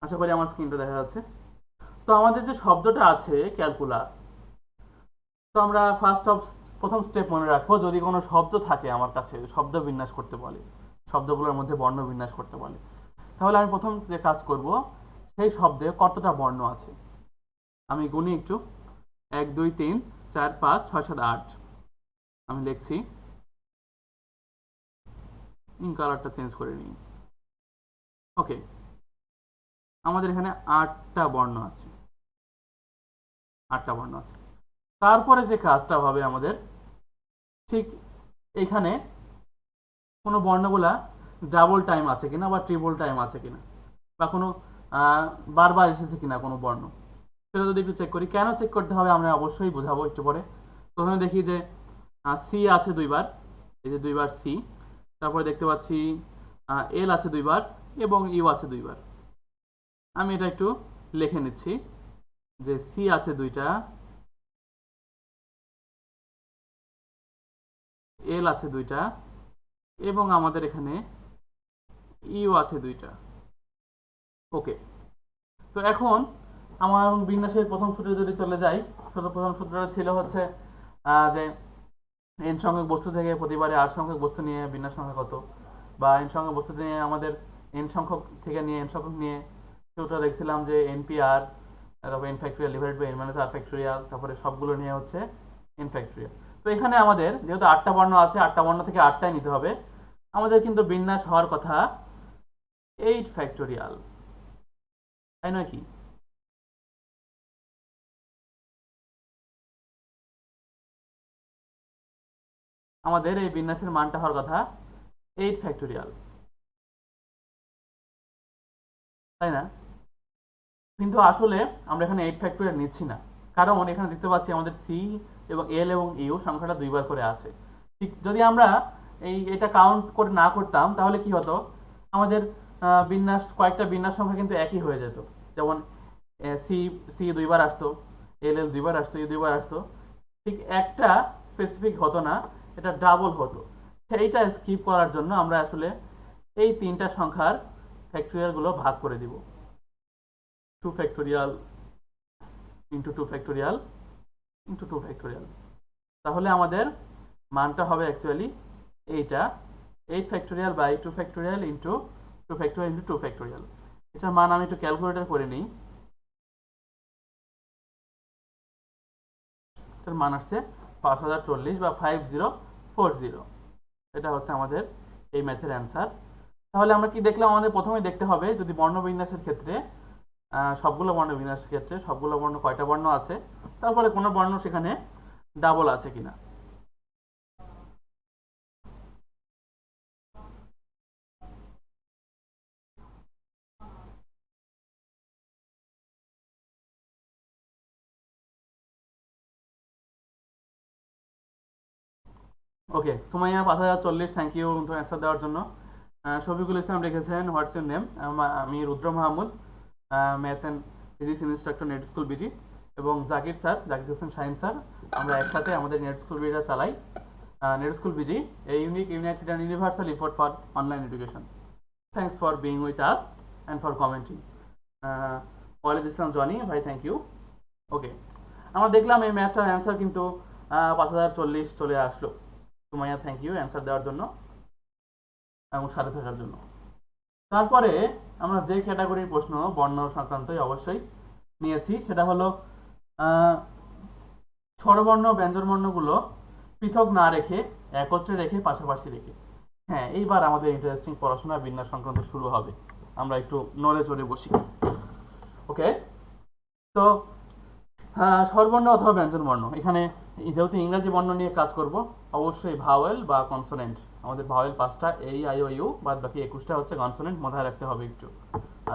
আশা করি আমার স্ক্রিনটা দেখা যাচ্ছে। তো আমাদের যে শব্দটা আছে ক্যালকুলাস, তো আমরা প্রথম স্টেপ মনে রাখবো, যদি কোনো শব্দ থাকে আমার কাছে, শব্দ বিন্যাস করতে বলে, শব্দগুলোর মধ্যে বর্ণ বিন্যাস করতে বলে, তাহলে আমি প্রথম যে কাজ করব, সেই শব্দে কতটা বর্ণ আছে আমি গুনি একটু। 1 2 3 4 5 6 7 8। আমি লিখছি, ইন কালারটা চেঞ্জ করে নিই। ওকে, আমাদের এখানে 8টা বর্ণ আছে। 8টা বর্ণ আছে। তারপরে যে কাজটা হবে আমাদের, ঠিক এখানে কোনো বর্ণগুলা ডাবল টাইম আছে কিনা বা ট্রিপল টাইম আছে কিনা, বা কোনো বারবার এসেছে কিনা কোনো বর্ণ, সেটা যদি একটু চেক করি। কেন চেক করতে হবে আমরা অবশ্যই বোঝাবো একটু পরে। প্রথমে দেখি যে সি আছে 2বার, এই যে 2বার সি। তারপরে দেখতে পাচ্ছি এল আছে 2বার এবং ইউ আছে 2বার। আমি এটা একটু লিখে নিচ্ছি যে সি আছে 2টা, এল আছে 2টা এবং আমাদের এখানে ইউ আছে 2টা। ওকে, তো এখন আমার বিন্যাসের প্রথম সূত্রে যদি চলে যাই, প্রথম সূত্রটা ছিল হচ্ছে যে এন সংখ্যক বস্তু থেকে প্রতিবারে আর সংখ্যক বস্তু নিয়ে বিন্যাস সংখ্যা কত, বা এন সংখ্যক বস্তু নিয়ে আমাদের এন সংখ্যক থেকে নিয়ে এন সংখ্যক নিয়ে সূত্রটা দেখছিলাম যে এনপিআর, তারপর N factorial divide by N minus R factorial, তারপরে সবগুলো নিয়ে হচ্ছে এন ফ্যাক্টরিয়াল। তো এখানে আমাদের যেহেতু 8টা বর্ণ আছে, 8টা বর্ণ থেকে 8টাই নিতে হবে। আমাদের কিন্তু বিন্যাস হওয়ার কথা 8 ফ্যাক্টরিয়াল, তাই নয় কি? আমাদের এই বিন্যাসের মানটা হওয়ার কথা 8 ফ্যাক্টোরিয়াল, তাই না? কিন্তু আসলে আমরা এখানে 8 ফ্যাক্টোরিয়াল নিচ্ছি না, কারণ এখানে দেখতে পাচ্ছি আমাদের সি এবং এল এবং ইউ সংখ্যাটা দুইবার করে আছে। ঠিক যদি আমরা এটা কাউন্ট করে না করতাম তাহলে কি হতো, আমাদের বিন্যাস কয়েকটা বিন্যাস সংখ্যা কিন্তু একই হয়ে যেত। যেমন সি সি দুইবার আসতো, এল এল দুইবার আসতো, ইউ দুইবার আসতো। ঠিক একটা স্পেসিফিক হতো না, এটা ডাবল হতো। সেইটা স্কিপ করার জন্য আমরা আসলে এই তিনটা সংখ্যার ফ্যাক্টোরিয়ালগুলো ভাগ করে দিব। 2 factorial into 2 factorial into 2 factorial, তাহলে আমাদের মানটা হবে অ্যাকচুয়ালি এইটা 8 factorial by 2 factorial into 2 factorial into 2 factorial. এটার মান আমি একটু ক্যালকুলেটর করে নিই। এটার মান আসছে 5040 বা 5040। এটা হচ্ছে আমাদের এই ম্যাথের অ্যান্সার। তাহলে আমরা কি দেখলাম, আমাদের প্রথমে দেখতে হবে যদি বর্ণবিন্যাসের ক্ষেত্রে সবগুলো বর্ণবিন্যাসের ক্ষেত্রে সবগুলো বর্ণ কয়টা বর্ণ আছে, তারপরে কোনো বর্ণ সেখানে ডাবল আছে কিনা। Okay, Sumaiya 5040, thank you answer দেওয়ার জন্য। শফিকুল ইসলাম লিখেছেন হোয়াটস ইউর নেম। আমি Rudra Mahmud, math and physics instructor net school BD. এবং জাকির স্যার, জাকির হোসেন শাহিন স্যার, আমরা একসাথে আমাদের নেট স্কুল বিটিটা চালাই। Net school BD, a unique, united and universal effort for online education. Thanks for being with us and for commenting. Walid Islam Jony ভাই, থ্যাংক ইউ। ওকে, আমরা দেখলাম এই ম্যাথটার অ্যান্সার কিন্তু 5040 চলে আসলো। সুমাইয়া, থ্যাংক ইউ অ্যান্সার দেওয়ার জন্য এবং সাথে থাকার জন্য। তারপরে আমরা যে ক্যাটাগরির প্রশ্ন বর্ণ সংক্রান্তই অবশ্যই নিয়েছি, সেটা হলো স্বরবর্ণ ব্যঞ্জনবর্ণগুলো পৃথক না রেখে একত্রে রেখে পাশাপাশি রেখে। হ্যাঁ, এইবার আমাদের ইন্টারেস্টিং পড়াশোনা বিন্যাস সংক্রান্ত শুরু হবে। আমরা একটু নড়ে চড়ে বসি। ওকে, তো স্বরবর্ণ অথবা ব্যঞ্জনবর্ণ, এখানে যেহেতু ইংরাজি বর্ণ নিয়ে কাজ করব, অবশ্যই ভাওয়েল বা কনসোনেন্ট। আমাদের ভাওয়েল 5টা, এই আই ও ইউ, বাদ বাকি 21টা হচ্ছে কনসোনেন্ট, মাথায় রাখতে হবে একটু।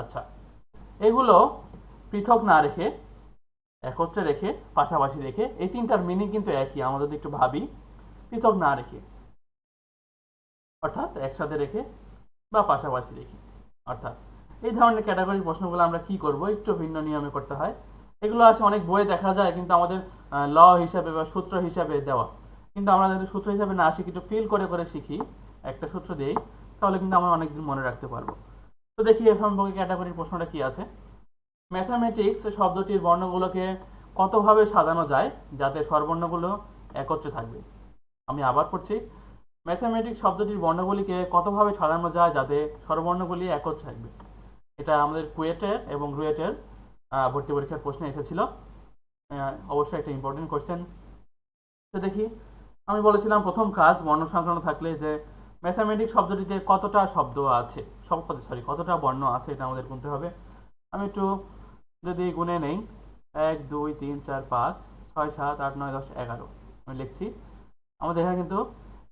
আচ্ছা, এগুলো পৃথক না রেখে একত্রে রেখে পাশাপাশি রেখে, এই তিনটার মিনিং কিন্তু একই। আমরা যদি একটু ভাবি, পৃথক না রেখে অর্থাৎ একসাথে রেখে বা পাশাপাশি রেখে, অর্থাৎ এই ধরনের ক্যাটাগরির প্রশ্নগুলো আমরা কি করব, একটু ভিন্ন নিয়মে করতে হয়। এগুলো আসে অনেক বইয়ে দেখা যায়, কিন্তু আমাদের ল হিসাবে বা সূত্র হিসাবে দেওয়া, কিন্তু আমরা যদি সূত্র হিসাবে না শিখি, একটু ফিল করে করে শিখি, একটা সূত্র দিয়েই, তাহলে কিন্তু আমরা অনেকদিন মনে রাখতে পারবো। তো দেখি এফএম বই ক্যাটাগরির প্রশ্নটা কি আছে। ম্যাথামেটিক্স শব্দটির বর্ণগুলোকে কতভাবে সাজানো যায় যাতে স্বরবর্ণগুলো একত্রে থাকবে। আমি আবার পড়ছি, ম্যাথামেটিক্স শব্দটির বর্ণগুলিকে কতভাবে সাজানো যায় যাতে স্বরবর্ণগুলি একত্রে থাকবে। এটা আমাদের কুয়েটের এবং রুয়েটের ভর্তি পরীক্ষার প্রশ্নে এসেছিল। অবশ্যই একটা ইম্পর্টেন্ট কোশ্চেন। তো দেখি, আমি বলেছিলাম প্রথম কাজ বর্ণ সংক্রান্ত থাকলে যে ম্যাথামেটিক্স শব্দটিতে কতটা শব্দ আছে, কতটা বর্ণ আছে, এটা আমাদের গুনতে হবে। আমি একটু যদি গুনে নেই, 1 2 3 4 5 6 7 8 9 10 11, আমি লিখছি। আমাদের এখানে কিন্তু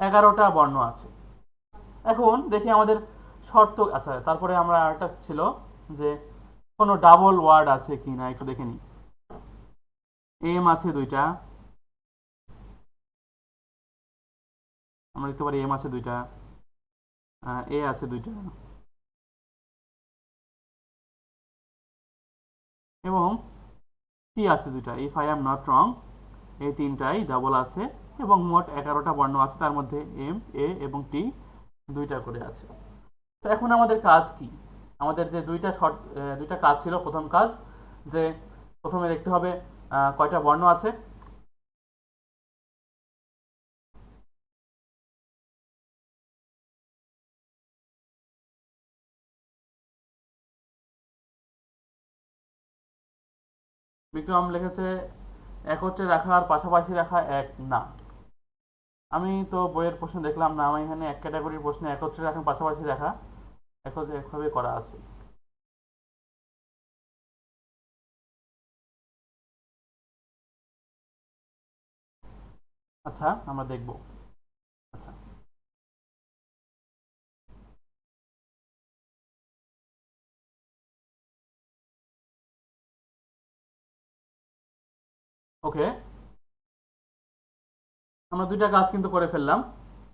11টা বর্ণ আছে। এখন দেখি আমাদের শর্ত, আচ্ছা তারপরে আমরা আরেকটা ছিল যে কোনো ডাবল ওয়ার্ড আছে কি না একটু দেখে নিই। এম আছে 2টা, আমরা দেখতে পারি এম আছে 2টা, এ আছে 2টা, এবং টি আছে 2টা, if I am not wrong. এই তিনটাই ডাবল আছে এবং মোট 11টা বর্ণ আছে, তার মধ্যে এম, এ এবং টি 2টা করে আছে। তো এখন আমাদের কাজ কি, আমাদের যে দুইটা কাজ ছিল। প্রথম কাজ যে প্রথমে দেখতে হবে কয়টা বর্ণ আছে। বিক্রম লিখেছে একত্রে রাখা আর পাশাপাশি রাখা এক না। আমি তো বইয়ের প্রশ্ন দেখলাম না, আমি এখানে এক ক্যাটাগরির প্রশ্নে একত্রে রাখা পাশাপাশি রাখা একভাবে করা আছে। আচ্ছা, আমরা দেখব। ওকে, আমরা দুইটা কাজ কিন্তু করে ফেললাম,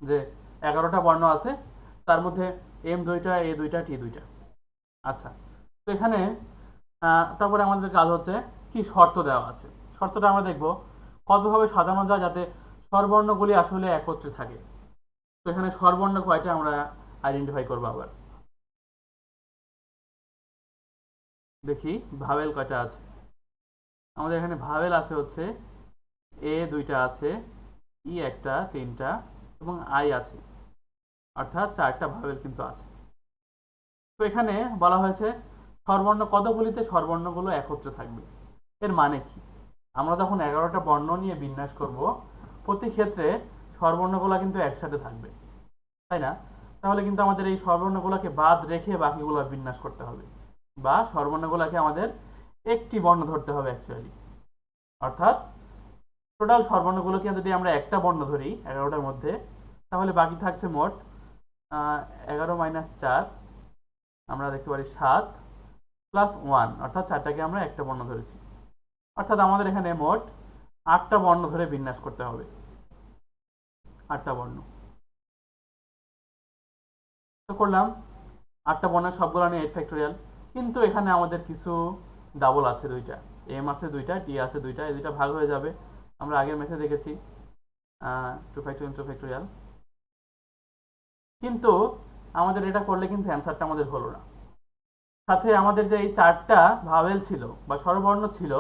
যে 11টা বর্ণ আছে, তার মধ্যে এম দুইটা, এ দুইটা, টি দুইটা। আচ্ছা, তো এখানে তারপরে আমাদের কাজ হচ্ছে কি শর্ত দেওয়া আছে। শর্তটা আমরা দেখব কতভাবে সাজানো যায় যাতে স্বরবর্ণগুলি আসলে একত্রে থাকে। তো এখানে স্বরবর্ণ কয়টা আমরা আইডেন্টিফাই করবো। আবার দেখি ভাওয়েল কয়টা আছে। আমাদের এখানে ভাওয়েল আছে হচ্ছে এ দুইটা আছে, ই একটা, তিনটা, এবং আই আছে, অর্থাৎ 4টা ভাওয়েল কিন্তু আছে। তো এখানে বলা হয়েছে স্বরবর্ণ কতগুলিতে স্বরবর্ণগুলো একত্রে থাকবে। এর মানে কি, আমরা যখন 11টা বর্ণ নিয়ে বিন্যাস করব, প্রতি ক্ষেত্রে স্বরবর্ণগুলো কিন্তু একসাথে থাকবে, তাই না? তাহলে কিন্তু আমাদের এই স্বরবর্ণগুলোকে বাদ রেখে বাকিগুলো বিন্যাস করতে হবে, বা স্বরবর্ণগুলোকে আমাদের একটি বর্ণ ধরতে হবে অ্যাকচুয়ালি। অর্থাৎ টোটাল স্বরবর্ণগুলোকে যদি আমরা একটা বর্ণ ধরি 11টার মধ্যে, তাহলে বাকি থাকছে মোট 11 - 4, আমরা দেখতে পারি 7 + 1, অর্থাৎ 4টাকে আমরা একটা বর্ণ ধরেছি। অর্থাৎ আমাদের এখানে মোট 8টা বর্ণ ধরে বিন্যাস করতে হবে, 8টা বর্ণ। তো করলাম 8টা বর্ণের সবগুলো নিয়ে 8 ফ্যাক্টোরিয়াল। কিন্তু এখানে আমাদের কিছু ডাবল আছে দুইটা, এম আছে দুইটা, টি আছে দুইটা, এই দুইটা ভাগ হয়ে যাবে। আমরা আগের ম্যাথে দেখেছি 2 ফ্যাক্টোরিয়াল 2 ফ্যাক্টোরিয়াল। কিন্তু আমাদের এটা করলে কিন্তু অ্যান্সারটা আমাদের হলো না। সাথে আমাদের যে এই 4টা ভাওয়েল ছিল বা স্বরবর্ণ ছিল,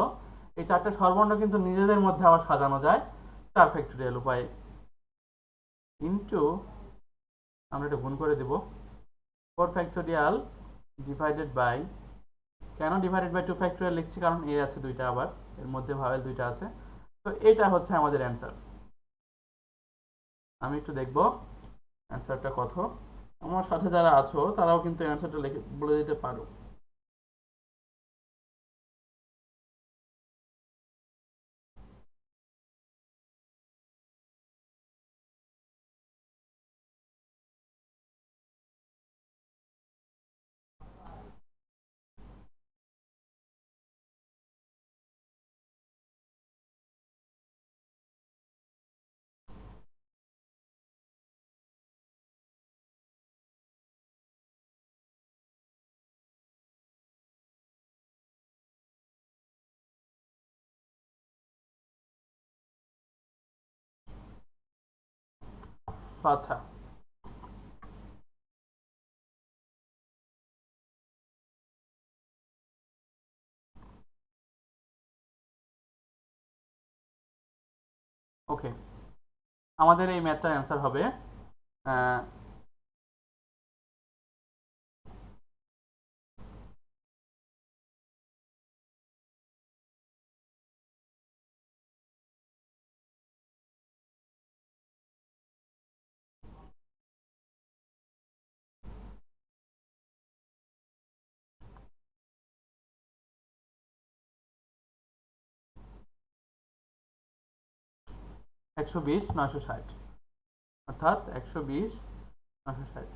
এই 4টা স্বরবর্ণ কিন্তু নিজেদের মধ্যে আবার সাজানো যায় 4 ফ্যাক্টোরিয়াল উপায়ে। ইনটু, আমরা এটা গুণ করে দেব, 4 ফ্যাক্টোরিয়াল ডিভাইডেড বাই, কেন ডিভাইডেড বাই 2 ফ্যাক্টোরিয়াল লিখছি, কারণ এ আছে দুইটা, আবার এর মধ্যে ভাওয়েল দুইটা আছে। তো এটা হচ্ছে আমাদের অ্যান্সার। আমি একটু দেখব অ্যান্সারটা কত। আমার সাথে যারা আছো তারাও কিন্তু অ্যান্সারটা লিখে বলে দিতে পারো। আচ্ছা, ওকে, আমাদের এই ম্যাথটার অ্যান্সার হবে 120 960, অর্থাৎ 120 960।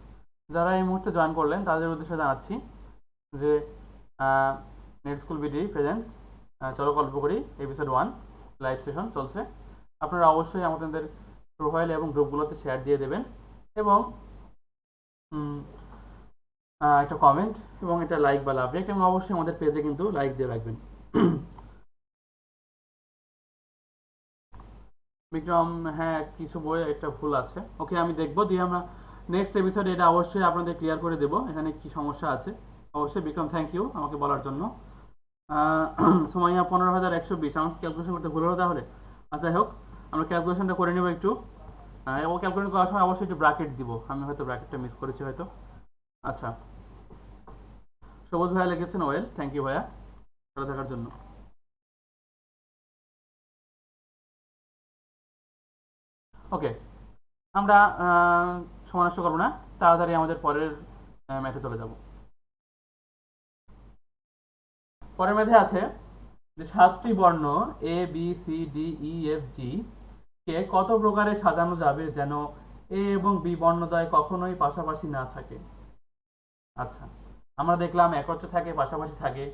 যারা এই মুহূর্তে জয়েন করলেন তাদের উদ্দেশ্যে জানাচ্ছি যে নেট স্কুল বিডি প্রেজেন্টস চলো গল্প করি এপিসোড 1 লাইভ সেশন চলছে। আপনারা অবশ্যই আমাদের প্রোফাইল এবং গ্রুপগুলোতে শেয়ার দিয়ে দেবেন, এবং একটা কমেন্ট এবং একটা লাইক বা লাভ রেট, এবং অবশ্যই আমাদের পেজে কিন্তু লাইক দিয়ে রাখবেন। বিক্রম, হ্যাঁ কিছু বইয়ে একটা ভুল আছে, ওকে আমি দেখবো, দিয়ে আমরা নেক্সট এপিসোডে এটা অবশ্যই আপনাদের ক্লিয়ার করে দেবো এখানে কি সমস্যা আছে। অবশ্যই বিক্রম, থ্যাংক ইউ আমাকে বলার জন্য। সোমাইয়া 15,120, আমাকে ক্যালকুলেশন করতে ভুল হলো তাহলে। আচ্ছা, যাই হোক, আমরা ক্যালকুলেশনটা করে নেবো একটু, এবং ক্যালকুলেশন করার সময় অবশ্যই একটু ব্র্যাকেট দিব, আমি হয়তো ব্র্যাকেটটা মিস করেছি হয়তো। আচ্ছা, সবুজ ভাইয়া লিখেছেন ওয়েল, থ্যাংক ইউ ভাইয়া ভালো থাকার জন্য। ওকে, আমরা সময় নষ্ট করবো না, তাড়াতাড়ি আমাদের পরের ম্যাথে চলে যাব। পরের ম্যাথে আছে যে 7টি বর্ণ A B C D E F G কে কত প্রকারে সাজানো যাবে যেন এ এবং বি বর্ণদ্বয় কখনোই পাশাপাশি না থাকে। আচ্ছা, আমরা দেখলাম একত্রে থাকে, পাশাপাশি থাকে।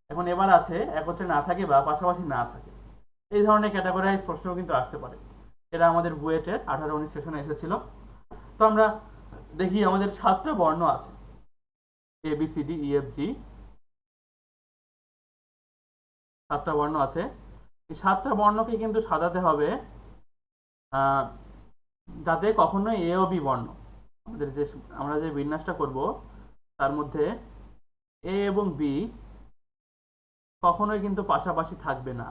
এখন এবার আছে একত্রে না থাকে বা পাশাপাশি না থাকে। এই ধরনের ক্যাটাগরাইজ প্রশ্ন কিন্তু আসতে পারে। এটা আমাদের বুয়েটের 18-19 সেশনে এসেছিল। তো আমরা দেখি আমাদের 7টা বর্ণ আছে, A B C D E F G, 7টা বর্ণ আছে। এই 7টা বর্ণকে কিন্তু সাজাতে হবে যাতে কখনোই এ ও বি বর্ণ, আমাদের যে আমরা যে বিন্যাসটা করব তার মধ্যে এ এবং বি কখনোই কিন্তু পাশাপাশি থাকবে না।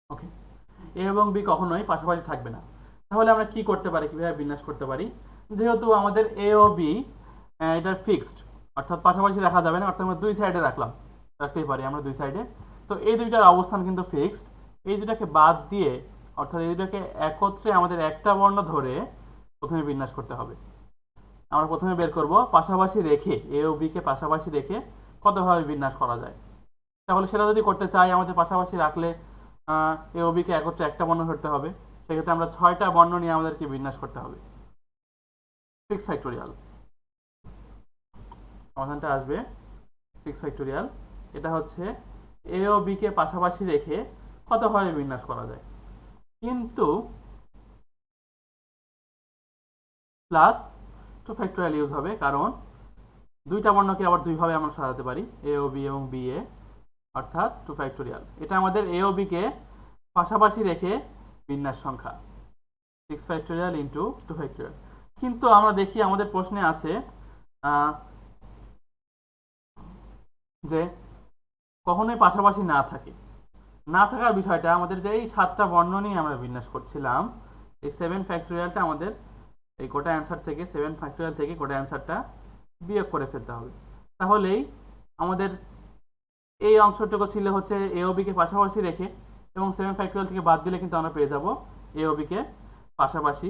ওকে, এ এবং বি কখনোই পাশাপাশি থাকবে না। তাহলে আমরা কি করতে পারি, কিভাবে বিন্যাস করতে পারি? যেহেতু আমাদের এ ও বি এটা ফিক্সড, অর্থাৎ পাশাপাশি রাখা যাবে না, অর্থাৎ আমরা দুই সাইডে রাখতেই পারি আমরা দুই সাইডে। তো এই দুইটার অবস্থান কিন্তু ফিক্সড। এই দুটাকে বাদ দিয়ে, অর্থাৎ এই দুটাকে একত্রে আমাদের একটা বর্ণ ধরে প্রথমে বিন্যাস করতে হবে। আমরা প্রথমে বের করব পাশাপাশি রেখে, এ ও বি কে পাশাপাশি রেখে কতভাবে বিন্যাস করা যায়। তাহলে সেটা যদি করতে চাই, আমাদের পাশাপাশি রাখলে এ ও বি কে একত্রে একটা বর্ণ ধরতে হবে। সেক্ষেত্রে আমরা 6টা বর্ণ নিয়ে আমাদেরকে বিন্যাস করতে হবে। 6 ফ্যাক্টোরিয়াল সমাধানটা আসবে 6 ফ্যাক্টোরিয়াল। এটা হচ্ছে এ ও বি কে পাশাপাশি রেখে কতভাবে বিন্যাস করা যায়, কিন্তু প্লাস 2 ফ্যাক্টোরিয়াল ইউজ হবে, কারণ দুইটা বর্ণকে আবার দুইভাবে আমরা সাজাতে পারি, এ ও বি এবং বি এ, অর্থাৎ 2 ফ্যাক্টোরিয়াল। এটা আমাদের এ ও বি কে পাশাপাশি রেখে বিন্যাস সংখ্যা 6 ফ্যাক্টোরিয়াল ইন্টু 2 ফ্যাক্টোরিয়াল। কিন্তু আমরা দেখি আমাদের প্রশ্নে আছে যে কখনোই পাশাপাশি না থাকে। না থাকার বিষয়টা আমাদের যে এই 7টা বর্ণ নিয়ে আমরা বিন্যাস করছিলাম, এই 7 ফ্যাক্টোরিয়ালটা আমাদের এই গোটা অ্যান্সার থেকে, 7 ফ্যাক্টোরিয়াল থেকে গোটা অ্যান্সারটা বিয়োগ করে ফেলতে হবে। তাহলেই আমাদের এই অংশটুকু ছিল হচ্ছে এ ও বি কে পাশাপাশি রেখে, এবং 7 ফ্যাক্টোরিয়াল থেকে বাদ দিলে কিন্তু আমরা পেয়ে যাব এ ও বি কে পাশাপাশি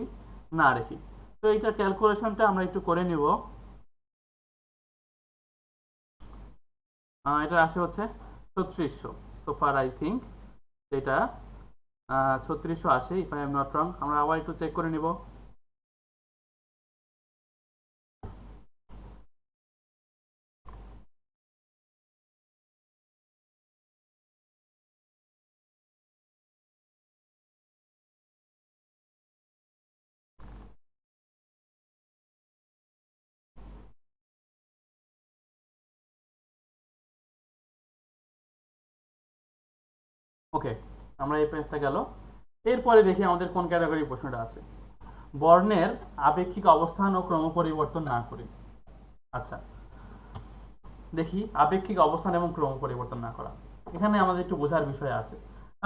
না রেখে। তো এইটার ক্যালকুলেশনটা আমরা একটু করে নিব। এটা আসে হচ্ছে 3600, সো ফার আই থিঙ্ক এটা 3600 আসে, if I am not wrong. আমরা আবার একটু চেক করে নিব। ওকে, আমরা এই পেজটা গেল। এরপরে দেখি আমাদের কোন ক্যাটাগরির প্রশ্নটা আছে, বর্ণের আপেক্ষিক অবস্থান ও ক্রম পরিবর্তন না করে। আচ্ছা, দেখি আপেক্ষিক অবস্থান এবং ক্রম পরিবর্তন না করা, এখানে আমাদের একটু বোঝার বিষয় আছে।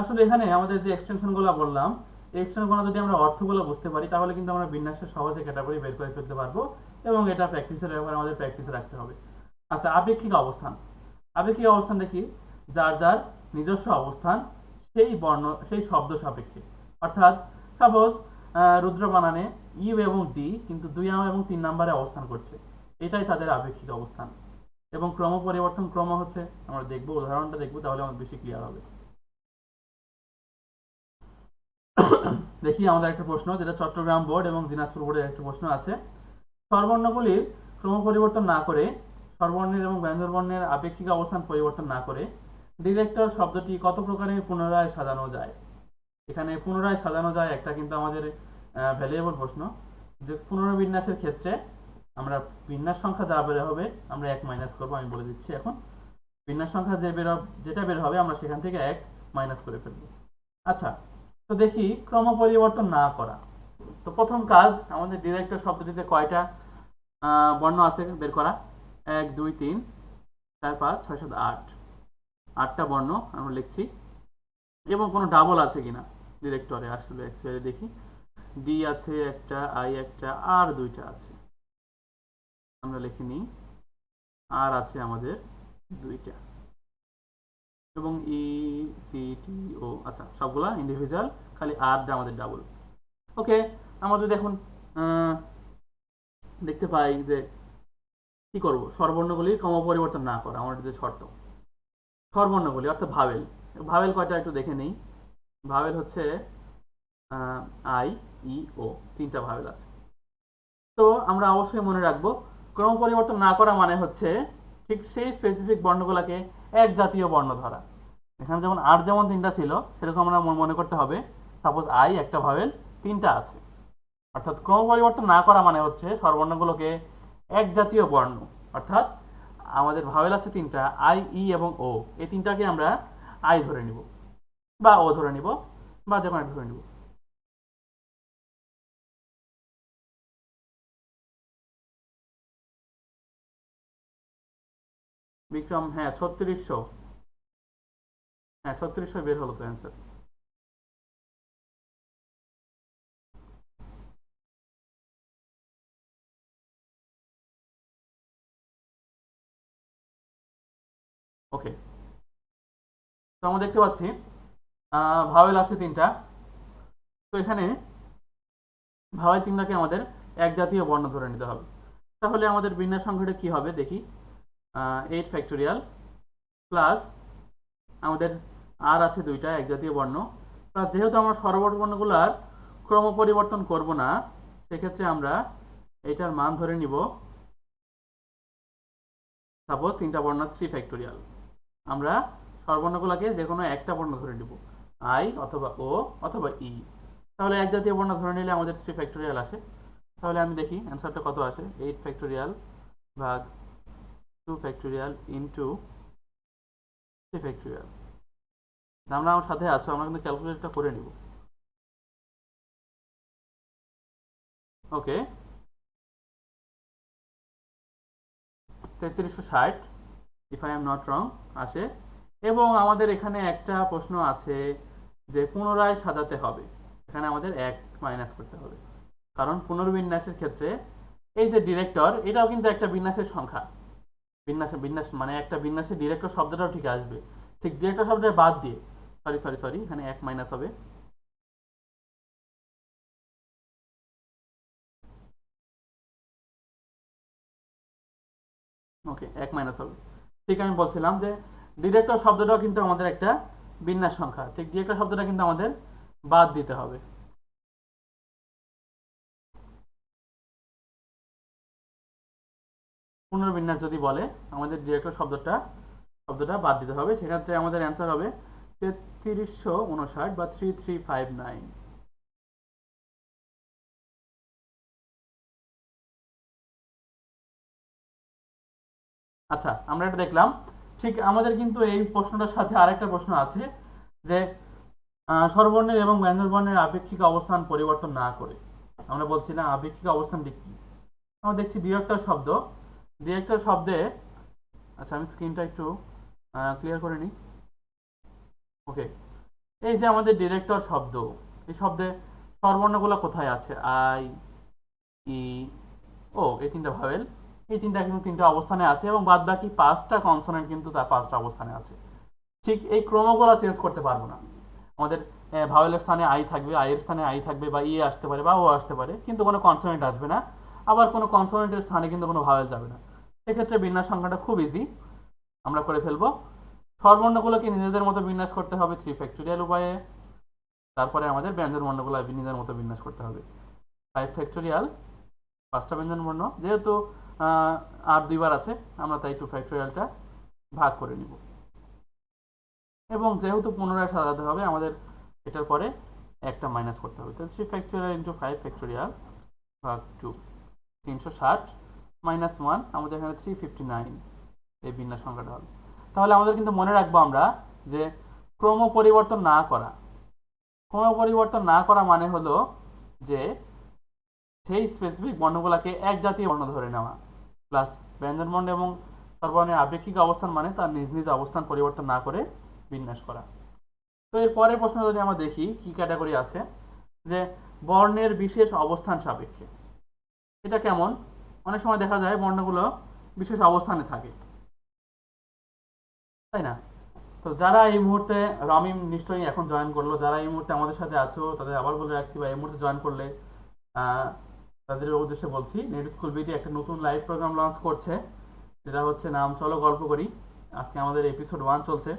আসলে এখানে আমাদের যে এক্সটেনশনগুলো বললাম, এই এক্সটেনশনগুলো যদি আমরা অর্থগুলো বুঝতে পারি, তাহলে কিন্তু আমরা বিন্যাসের সহজে ক্যাটাগরি বের করে ফেলতে পারবো, এবং এটা প্র্যাকটিসের ব্যাপারে আমাদের প্র্যাকটিসে রাখতে হবে। আচ্ছা, আপেক্ষিক অবস্থান। আপেক্ষিক অবস্থানটা কি? যার যার নিজস্ব অবস্থান সেই বর্ণ, সেই শব্দ সাপেক্ষে। অর্থাৎ সাপোজ রুদ্র বানানে ইউ এবং ডি কিন্তু 2 এবং 3 নম্বরে অবস্থান করছে, এটাই তাদের আপেক্ষিক অবস্থান। এবং ক্রম পরিবর্তন, ক্রম হচ্ছে, আমরা দেখবো উদাহরণটা দেখবো, তাহলে আমাদের বেশি ক্লিয়ার হবে। দেখি আমাদের একটা প্রশ্ন, যেটা চট্টগ্রাম বোর্ড এবং দিনাজপুর বোর্ডের একটা প্রশ্ন আছে। স্বরবর্ণগুলির ক্রম পরিবর্তন না করে, স্বরবর্ণের এবং ব্যঞ্জনবর্ণের আপেক্ষিক অবস্থান পরিবর্তন না করে ডিরেক্টর শব্দটি কত প্রকারে পুনরায় সাজানো যায়? এখানে পুনরায় সাজানো যায় একটা কিন্তু আমাদের ভ্যালুয়েবল প্রশ্ন, যে পুনর্বিন্যাসের ক্ষেত্রে আমরা বিন্যাস সংখ্যা যা বের হবে আমরা 1 মাইনাস করবো। আমি বলে দিচ্ছি এখন, বিন্যাস সংখ্যা যেটা বের হবে আমরা সেখান থেকে 1 মাইনাস করে ফেলবো। আচ্ছা, তো দেখি ক্রম পরিবর্তন না করা। তো প্রথম কাজ, আমাদের ডিরেক্টর শব্দটিতে কয়টা বর্ণ আছে বের করা। 1 2 3 4 5 6 7 8, 8টা বর্ণ আমরা লিখছি, এবং কোনো ডাবল আছে কিনা ডিরেক্টরে। আসলে অ্যাকচুয়ালি দেখি, ডি আছে একটা, আই একটা, আর দুইটা আছে, আমরা লিখে নিই। আর আছে আমাদের দুইটা, এবং ই সি টি ও, আচ্ছা সবগুলা ইন্ডিভিজুয়াল, খালি আরটা আমাদের ডাবল। ওকে, আমরা যদি এখন দেখতে পাই যে কি করব, স্বরবর্ণগুলির ক্রম পরিবর্তন না করা আমাদের যে শর্ত। স্বরবর্ণগুলি অর্থাৎ ভাবেল, ভাবেল কয়টা একটু দেখে নেই। ভাবেল হচ্ছে আই, ই, ও, তিনটা ভাবেল আছে। তো আমরা অবশ্যই মনে রাখবো ক্রম পরিবর্তন না করা মানে হচ্ছে ঠিক সেই স্পেসিফিক বর্ণগুলোকে এক জাতীয় বর্ণ ধরা। এখানে যেমন আর যেমন তিনটা ছিল সেরকম আমরা মনে করতে হবে সাপোজ আই একটা ভাবেল তিনটা আছে, অর্থাৎ ক্রম পরিবর্তন না করা মানে হচ্ছে স্বরবর্ণগুলোকে এক জাতীয় বর্ণ, অর্থাৎ আমাদের ভাবেল আছে তিনটা আই, ই এবং ও, এই তিনটাকে আমরা আই ধরে নিব বা ও ধরে নিব বা যে কোনো একটা ধরে নিব। বিক্রম, হ্যাঁ 3600, হ্যাঁ 3600 বের হলো তো অ্যান্সার। ওকে, তো আমরা দেখতে পাচ্ছি ভাওয়েল আছে তিনটা। তো এখানে ভাওয়েল তিনটাকে আমাদের এক জাতীয় বর্ণ ধরে নিতে হবে। তাহলে আমাদের বিন্যাস সংখ্যাটা কি হবে দেখি, 8 ফ্যাক্টোরিয়াল প্লাস আমাদের আর আছে দুইটা এক জাতীয় বর্ণ, প্লাস যেহেতু আমরা স্বরবর্ণ বর্ণগুলোর ক্রম পরিবর্তন করব না সেক্ষেত্রে আমরা এটার মান ধরে নিব সাপোজ তিনটা বর্ণ 3 ফ্যাক্টোরিয়াল। আমরা স্বরবর্ণগুলোকে যে কোনো একটা বর্ণ ধরে নিব, আই অথবা ও অথবা ই। তাহলে এক জাতীয় বর্ণ ধরে নিলে আমাদের 3 ফ্যাক্টোরিয়াল আসে। তাহলে আমি দেখি অ্যান্সারটা কত আসে, 8 ফ্যাক্টোরিয়াল ভাগ 2 ফ্যাক্টোরিয়াল ইন্টু 3 ফ্যাক্টোরিয়াল। আমরা আমার সাথে আছো, আমরা কিন্তু ক্যালকুলেটরটা করে নিব। ওকে, 3360 if I am not wrong আসে। এবং আমাদের এখানে একটা প্রশ্ন আছে যে পুনরায় সাজাতে হবে, এখানে আমাদের এক মাইনাস করতে হবে, কারণ পুনর্বিন্যাসের ক্ষেত্রে এই যে ডিরেক্টর এটাও কিন্তু একটা বিন্যাসের সংখ্যা। বিন্যাস মানে একটা বিন্যাসের ডিরেক্টর শব্দটাও ঠিক আসবে, ঠিক ডিরেক্টর শব্দটা বাদ দিয়ে, সরি সরি সরি এখানে এক মাইনাস হবে। ওকে, এক মাইনাস হবে। ঠিক আমি বলছিলাম যে ডিরেক্টর শব্দটাও কিন্তু আমাদের একটা বিন্যাস সংখ্যা, ঠিক ডিরেক্টর শব্দটা কিন্তু আমাদের বাদ দিতে হবে। পুনর্বিন্যাস যদি বলে আমাদের ডিরেক্টর শব্দটা বাদ দিতে হবে, সেক্ষেত্রে আমাদের অ্যান্সার হবে 3359 বা 3359। আচ্ছা, আমরা এটা দেখলাম। ঠিক আমাদের কিন্তু এই প্রশ্নটার সাথে আরেকটা প্রশ্ন আছে যে স্বরবর্ণের এবং ব্যঞ্জনবর্ণের আপেক্ষিক অবস্থান পরিবর্তন না করে, আমরা বলছি না আপেক্ষিক অবস্থানটি কি। আমরা দেখছি ডিরেক্টর শব্দ, ডিরেক্টর শব্দে, আচ্ছা আমি স্ক্রিনটা একটু ক্লিয়ার করে নিই। ওকে, এই যে আমাদের ডিরেক্টর শব্দ, এই শব্দে স্বরবর্ণগুলো কোথায় আছে, আই, ই, ও, এই তিনটা ভাওয়েল, এই তিনটা কিন্তু তিনটা অবস্থানে আছে এবং বাদ বাকি পাঁচটা কনসোনেন্ট কিন্তু তার পাঁচটা অবস্থানে আছে। ঠিক এই ক্রমগুলো চেঞ্জ করতে পারবো না। আমাদের ভাওয়েলের স্থানে আই থাকবে, আই এর স্থানে আই থাকবে, বা ই আসতে পারে বা ও আসতে পারে, কিন্তু কোনো কনসোনেন্ট আসবে না। আবার কোনো কনসোনেন্টের স্থানে কিন্তু কোনো ভাওয়েল যাবে না। সেক্ষেত্রে বিন্যাস সংখ্যাটা খুব ইজি, আমরা করে ফেলবো। স্বরবর্ণগুলোকে নিজেদের মতো বিন্যাস করতে হবে 3 ফ্যাক্টোরিয়াল উপায়ে, তারপরে আমাদের ব্যঞ্জন বর্ণগুলো নিজেদের মতো বিন্যাস করতে হবে 5 ফ্যাক্টোরিয়াল, পাঁচটা ব্যঞ্জন বর্ণ, যেহেতু আর দুইবার আছে আমরা তাই 2 ফ্যাক্টোরিয়ালটা ভাগ করে নিব। এবং যেহেতু পুনরায় সাজাতে হবে আমাদের এটার পরে একটা মাইনাস করতে হবে, তো 3 ফ্যাক্টোরিয়াল ইন্টু 5 ফ্যাক্টোরিয়াল ভাগ 2, 360 মাইনাস 1, আমাদের এখানে 359 এই বিন্যাস সংখ্যাটা হবে। তাহলে আমাদের কিন্তু মনে রাখবো আমরা যে ক্রম পরিবর্তন না করা, ক্রম পরিবর্তন না করা মানে হলো যে সেই স্পেসিফিক বর্ণগুলোকে এক জাতীয় বর্ণ ধরে নেওয়া, প্লাস ব্যঞ্জন বর্ণ এবং স্বরবর্ণের আপেক্ষিক অবস্থান মানে তার নিজ নিজ অবস্থান পরিবর্তন না করে বিন্যাস করা। তো এর পরের প্রশ্ন যদি আমরা দেখি কি ক্যাটাগরি আছে, যে বর্ণের বিশেষ অবস্থান সাপেক্ষে। এটা কেমন, অনেক সময় দেখা যায় বর্ণগুলো বিশেষ অবস্থানে থাকে, তাই না? তো যারা এই মুহূর্তে, রমিম নিশ্চয়ই এখন জয়েন করলো, যারা এই মুহূর্তে আমাদের সাথে আছো তাদের আবার বলে রাখছি, বা এই মুহূর্তে জয়েন করলে তাদের উদ্দেশ্যে বলছি, নেট স্কুল বিডি একটা নতুন লাইভ প্রোগ্রাম লঞ্চ করছে। যেটা হচ্ছে নাম চলো গল্প করি। আজকে আমাদের এপিসোড 1 চলছে।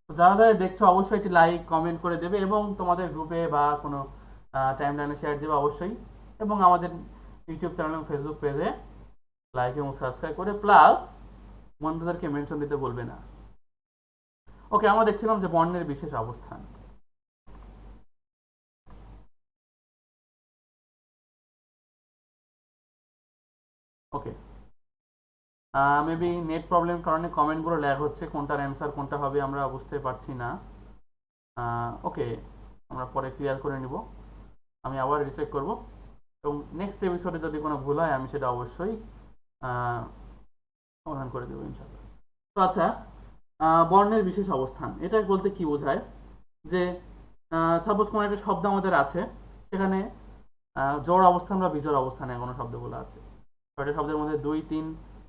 তো যারা যারা দেখছো অবশ্যই একটি লাইক কমেন্ট করে দেবে এবং তোমাদের গ্রুপে বা কোনো টাইম লাইনে শেয়ার দেবে অবশ্যই। এবং আমাদের ইউটিউব চ্যানেল এবং ফেসবুক পেজে লাইক এবং সাবস্ক্রাইব করে প্লাস বন্ধুদেরকে মেনশন দিতে বলবে না। ওকে, আমরা দেখছিলাম যে বর্ণের বিশেষ অবস্থান। ওকে, মেবি নেট প্রবলেম কারণে কমেন্টগুলো ল্যাগ হচ্ছে, কোনটার অ্যান্সার কোনটা হবে আমরা বুঝতে পারছি না। ওকে, আমরা পরে ক্লিয়ার করে নিব। আমি আবার রিচেক করব এবং নেক্সট এপিসোডে যদি কোনো ভুল হয় আমি সেটা অবশ্যই সমাধান করে দেবো ইনশাল্লাহ। তো আচ্ছা, বর্ণের বিশেষ অবস্থান এটা বলতে কি বোঝায়? যে সাপোজ কোনো একটা শব্দ আমাদের আছে, সেখানে জোড় অবস্থান বা বিজোড় অবস্থানে কোনো শব্দগুলো আছে। ছয়টা শব্দের মধ্যে 2, 3,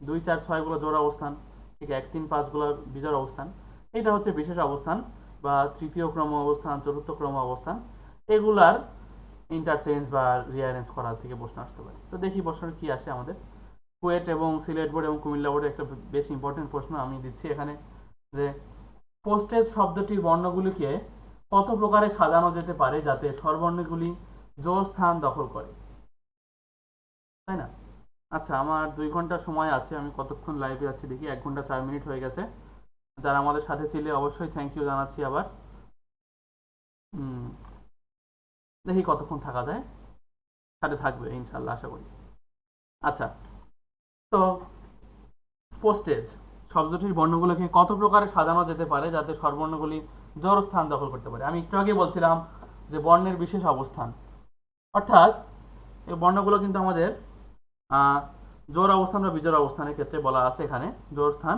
2, 4, 6 গুলো জোড় অবস্থান, ঠিক 1, 3, 5 গুলো বিজোড় অবস্থান। এটা হচ্ছে বিশেষ অবস্থান বা তৃতীয় ক্রম অবস্থান, চতুর্থ ক্রম অবস্থান। এগুলার ইন্টারচেঞ্জ বা রিঅ্যারেঞ্জ করার থেকে প্রশ্ন আসতে পারে। তো দেখি প্রশ্ন কি আসে আমাদের। কুয়েট এবং সিলেট বোর্ড এবং কুমিল্লা বোর্ডে একটা বেশ ইম্পর্টেন্ট প্রশ্ন আমি দিচ্ছি এখানে, যে পোস্টেজ শব্দটির বর্ণগুলিকে কত প্রকারে সাজানো যেতে পারে যাতে স্বরবর্ণগুলি জোড় স্থান দখল করে, তাই না? আচ্ছা, আমার 2 ঘন্টা সময় আছে, আমি কতক্ষণ লাইভে আছি দেখি। 1 ঘন্টা 4 মিনিট হয়ে গেছে। যারা আমাদের সাথে ছিলে অবশ্যই থ্যাংক ইউ জানাচ্ছি আবার। দেখি কতক্ষণ থাকা যায়, সাথে থাকবে ইনশাল্লাহ আশা করি। আচ্ছা, তো পোস্টেজ শব্দটির বর্ণগুলোকে কত প্রকারে সাজানো যেতে পারে যাতে স্বরবর্ণগুলি জোড় স্থান দখল করতে পারে? আমি একটু আগে বলছিলাম যে বর্ণের বিশেষ অবস্থান, অর্থাৎ এই বর্ণগুলো কিন্তু আমাদের জোড় অবস্থান বা বিজোড় অবস্থানের ক্ষেত্রে বলা আছে এখানে জোড় স্থান।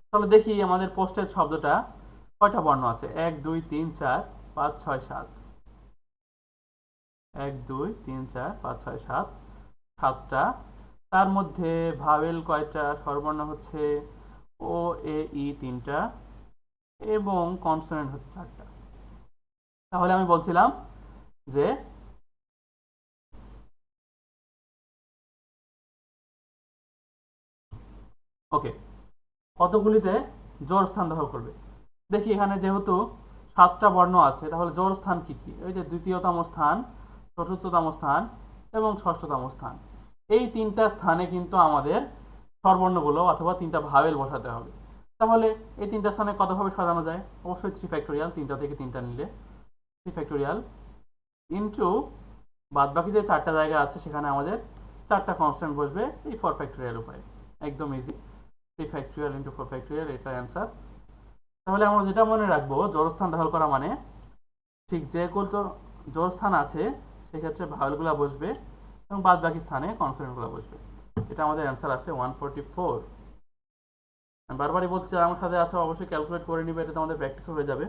তাহলে দেখি আমাদের পোস্টেজ শব্দটা কয়টা বর্ণ আছে। 1, 2, 3, 4, 5, 6, 7। 1, 2, 3, 4, 5, 6, 7, 7টা। তার মধ্যে ভাওয়েল কয়টা? স্বরবর্ণ হচ্ছে ও, এ, ই 3টা এবং কনসোনেন্ট হচ্ছে 4টা। তাহলে আমি বলছিলাম যে ওকে, কতগুলিতে জোড় স্থান দখল করবে। দেখি এখানে যেহেতু 7টা বর্ণ আছে, তাহলে জোড় স্থান কি কি? এই যে দ্বিতীয়তম স্থান, চতুর্থতম স্থান এবং ষষ্ঠতম স্থান। এই 3টা স্থানে কিন্তু আমাদের স্বরবর্ণগুলো অথবা 3টা ভাওয়েল বসাতে হবে। তাহলে এই 3টা স্থানে কতভাবে সাজানো যায়? অবশ্যই 3 ফ্যাক্টোরিয়াল, 3টা থেকে 3টা নিলে 3 ফ্যাক্টোরিয়াল ইন্টু বাদ বাকি যে 4টা জায়গা আছে সেখানে আমাদের 4টা কনস্ট্যান্ট বসবে এই 4 ফ্যাক্টোরিয়াল উপায়। একদম ইজি, 3 ফ্যাক্টোরিয়াল ইন্টু 4 ফ্যাক্টোরিয়াল, এটা অ্যান্সার। তাহলে আমরা যেটা মনে রাখবো, জড়স্থান দখল করা মানে ঠিক যে কত জড়স্থান আছে সেক্ষেত্রে ভাওয়েলগুলো বসবে এবং বাদ বাকি স্থানে কনসোনেন্টগুলো বসবে। এটা আমাদের অ্যান্সার আছে 144। আমি বারবারই বলছি, যারা আমার সাথে আসো অবশ্যই ক্যালকুলেট করে নিবে, এটা আমাদের প্র্যাকটিসও হয়ে যাবে।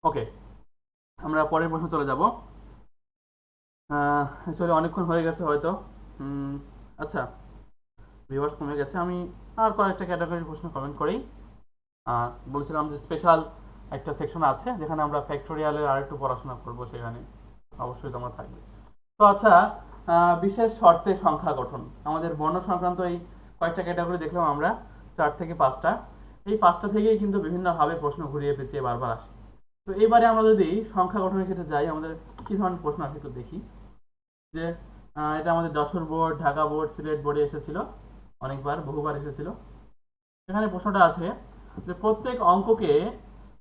ওকে, আমরা পরের প্রশ্ন চলে যাব। অ্যাকচুয়ালি অনেকক্ষণ হয়ে গেছে হয়তো। আচ্ছা, ভিউয়ার্স কমে গেছে, আমি আর কয়েকটা ক্যাটাগরির প্রশ্ন কমেন্ট করেই বলছিলাম যে স্পেশাল একটা সেকশন আছে যেখানে আমরা ফ্যাক্টোরিয়ালের আর একটু পড়াশোনা করব, সেখানে অবশ্যই তোমরা থাকবে। তো আচ্ছা, বিশেষ শর্তে সংখ্যা গঠন, আমাদের বর্ণ সংক্রান্ত এই কয়েকটা ক্যাটাগরি দেখলাম আমরা, 4 থেকে 5টা। এই 5টা থেকেই কিন্তু বিভিন্নভাবে প্রশ্ন ঘুরিয়ে পেঁচিয়ে বারবার আসে। তো এবারে আমরা যদি সংখ্যা গঠনের ক্ষেত্রে যাই, আমাদের কি ধরনের প্রশ্ন আসে একটু দেখি। যে এটা আমাদের যশোর বোর্ড, ঢাকা বোর্ড, সিলেট বোর্ডে এসেছিল অনেকবার, বহুবার এসেছিল। এখানে প্রশ্নটা আছে যে প্রত্যেক অঙ্ককে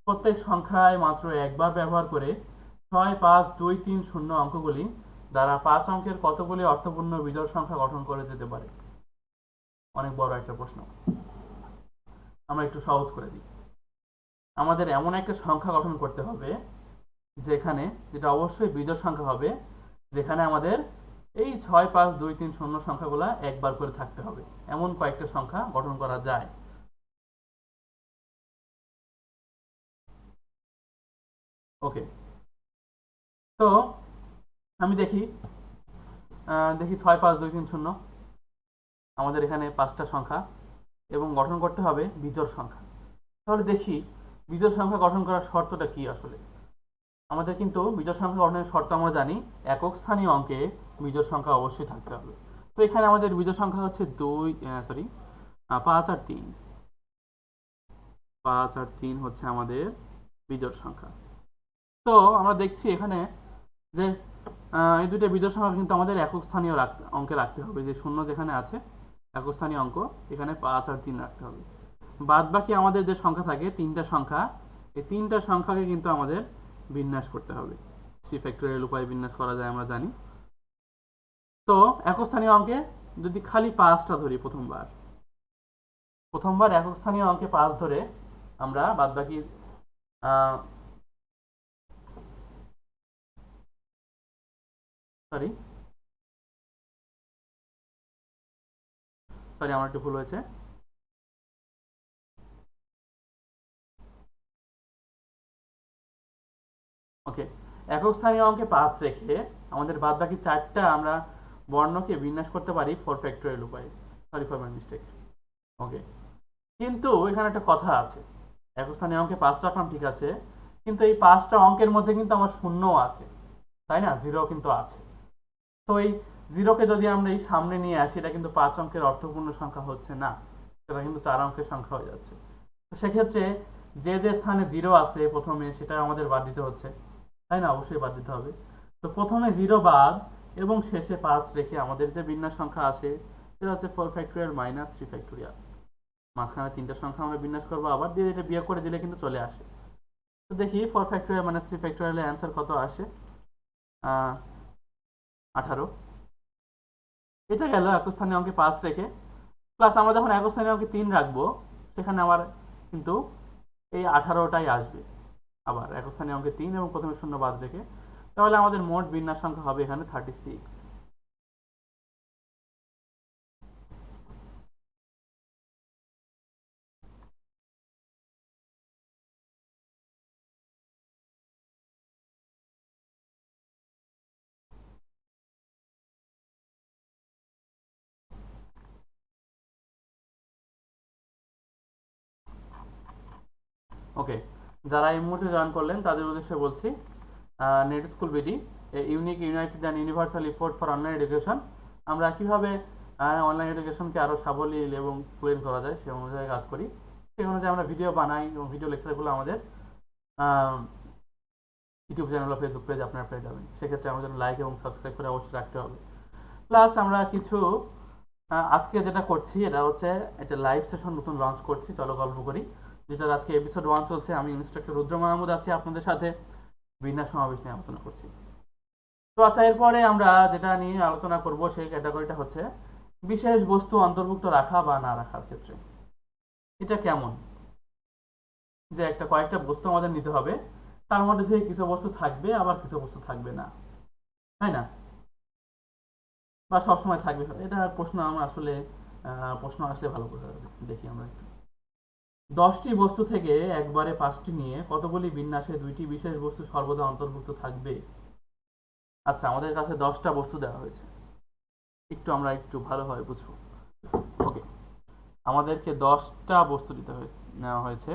প্রত্যেক সংখ্যায় মাত্র একবার ব্যবহার করে 6, 5, 2, 3, 0 অঙ্কগুলি দ্বারা 5 অঙ্কের কতগুলি অর্থপূর্ণ বিজোড় সংখ্যা গঠন করে যেতে পারে? অনেক বড় একটা প্রশ্ন, আমরা একটু সহজ করে দিই। আমাদের এমন একটা সংখ্যা গঠন করতে হবে যেখানে, যেটা অবশ্যই বিজোড় সংখ্যা হবে, যেখানে আমাদের এই 6, 5, 2, 3, 0 সংখ্যাগুলা একবার করে থাকতে হবে। এমন কয়েকটা সংখ্যা গঠন করা যায়। ওকে, তো আমি দেখি 6 5 2 3 0 আমাদের এখানে 5টা সংখ্যা এবং গঠন করতে হবে বিজোড় সংখ্যা। তাহলে দেখি বিজোড় সংখ্যা গঠন করার শর্তটা কি আসলে। আমাদের কিন্তু বিজোড় সংখ্যা গঠনের শর্ত আমরা জানি, একক স্থানীয় অঙ্কে বিজোড় সংখ্যা অবশ্যই থাকতে হবে। তো এখানে আমাদের বিজোড় সংখ্যা হচ্ছে 5 আর 3। 5 আর 3 হচ্ছে আমাদের বিজোড় সংখ্যা। তো আমরা দেখছি এখানে যে এই দুইটা বিজোড় সংখ্যা কিন্তু আমাদের একক স্থানীয় অঙ্কে রাখতে হবে। যে শূন্য যেখানে আছে একক স্থানীয় অঙ্ক, এখানে 5 আর 3 রাখতে হবে। বাদ বাকি আমাদের যে সংখ্যা থাকে 3টা সংখ্যা, এই 3টা সংখ্যাকে কিন্তু আমাদের বিন্যাস করতে হবে। 3 ফ্যাক্টোরিয়াল উপায়ে বিন্যাস করা যায় আমরা জানি। তো একক স্থানীয় অঙ্কে যদি খালি 5টা ধরি, প্রথমবার একক স্থানীয় অঙ্কে 5 ধরে আমরা বাদ বাকি সরি সরি আমার একটু ভুল হয়েছে। ওকে, একক স্থানীয় অঙ্কে 5 রেখে আমাদের বাদ বাকি 4টা আমরা বর্ণকে বিন্যাস করতে পারি 4 ফ্যাক্টোরিয়াল উপায়ে। Sorry for my mistake. Okay, কিন্তু এখানে একটা কথা আছে। একক স্থানীয় অঙ্কে 5 রাখলাম, ঠিক আছে, কিন্তু এই 5টা অঙ্কের মধ্যে কিন্তু আমার শূন্যও আছে, তাই না? জিরো কিন্তু আছে। তো এই জিরোকে যদি আমরা এই সামনে নিয়ে আসি, এটা কিন্তু 5 অঙ্কের অর্থপূর্ণ সংখ্যা হচ্ছে না, সেটা কিন্তু 4 অঙ্কের সংখ্যা হয়ে যাচ্ছে। তো সেক্ষেত্রে যে যে স্থানে জিরো আছে প্রথমে, সেটা আমাদের বাদ দিতে হচ্ছে, তাই না? অবশ্যই বাদ দিতে হবে। তো প্রথমে জিরো বাদ এবং শেষে 5 রেখে আমাদের যে বিন্যাস সংখ্যা আসে সেটা হচ্ছে 4 ফ্যাক্টোরিয়াল মাইনাস 3 ফ্যাক্টোরিয়াল। মাঝখানে 3টা সংখ্যা আমরা বিন্যাস করবো, আবার দিয়ে এটা বিয়োগ করে দিলে কিন্তু চলে আসে। তো দেখি 4 ফ্যাক্টোরিয়াল মাইনাস 3 ফ্যাক্টোরিয়ালের অ্যান্সার কত আসে। 18। এটা গেল একক স্থানীয় অঙ্কে 5 রেখে। প্লাস আমরা যখন একক স্থানীয় অঙ্কে 3 রাখবো, সেখানে আবার কিন্তু এই 18টাই আসবে। আবার একক স্থানীয় অঙ্কে 3 এবং প্রথমে শূন্য বাদ রেখে, তাহলে আমাদের মোট বিন্যাস সংখ্যা হবে এখানে 36। ওকে, যারা এই মুহূর্তে জয়েন করলেন তাদের উদ্দেশ্যে বলছি, net school BD, unique, united and universal effort for online education. আমরা কিভাবে অনলাইন এডুকেশনকে আরও সাবলীল এবং ফ্লুয়েন্ট করা যায় সে অনুযায়ী কাজ করি। সেই অনুযায়ী আমরা ভিডিও বানাই এবং ভিডিও লেকচারগুলো আমাদের ইউটিউব চ্যানেল বা ফেসবুক পেজ আপনারা পেয়ে যাবেন। সেক্ষেত্রে আমাদের লাইক এবং সাবস্ক্রাইব করে অবশ্যই রাখতে হবে। প্লাস আমরা কিছু আজকে যেটা করছি, এটা হচ্ছে একটা লাইভ সেশন নতুন লঞ্চ করছি, চলো গল্প করি, যেটার আজকে এপিসোড 1 চলছে। আমি ইনস্ট্রাক্টর রুদ্র মাহমুদ আছি আপনাদের সাথে, বিন্যাস সমাবেশ নিয়ে আলোচনা করছি। তো আচ্ছা, এরপরে আমরা যেটা নিয়ে আলোচনা করব সেই ক্যাটাগরিটা হচ্ছে বিশেষ বস্তু অন্তর্ভুক্ত রাখা বা না রাখার ক্ষেত্রে। এটা কেমন যে একটা কয়েকটা বস্তু আমাদের নিতে হবে, তার মধ্যে থেকে কিছু বস্তু থাকবে আবার কিছু বস্তু থাকবে না, তাই না? বা সবসময় থাকবে, এটা প্রশ্ন আমরা আসলে প্রশ্ন আসলে ভালো করে দেখি আমরা একটু। 10টি বস্তু থেকে একবারে 5টি নিয়ে কতগুলি বিন্যাসে 2টি বিশেষ বস্তু সর্বদা অন্তর্ভুক্ত থাকবে? আচ্ছা, আমাদের কাছে 10টা বস্তু দেওয়া হয়েছে, আমরা একটু ভালোভাবে বুঝবো। ওকে, আমাদেরকে 10টা বস্তু নেওয়া হয়েছে।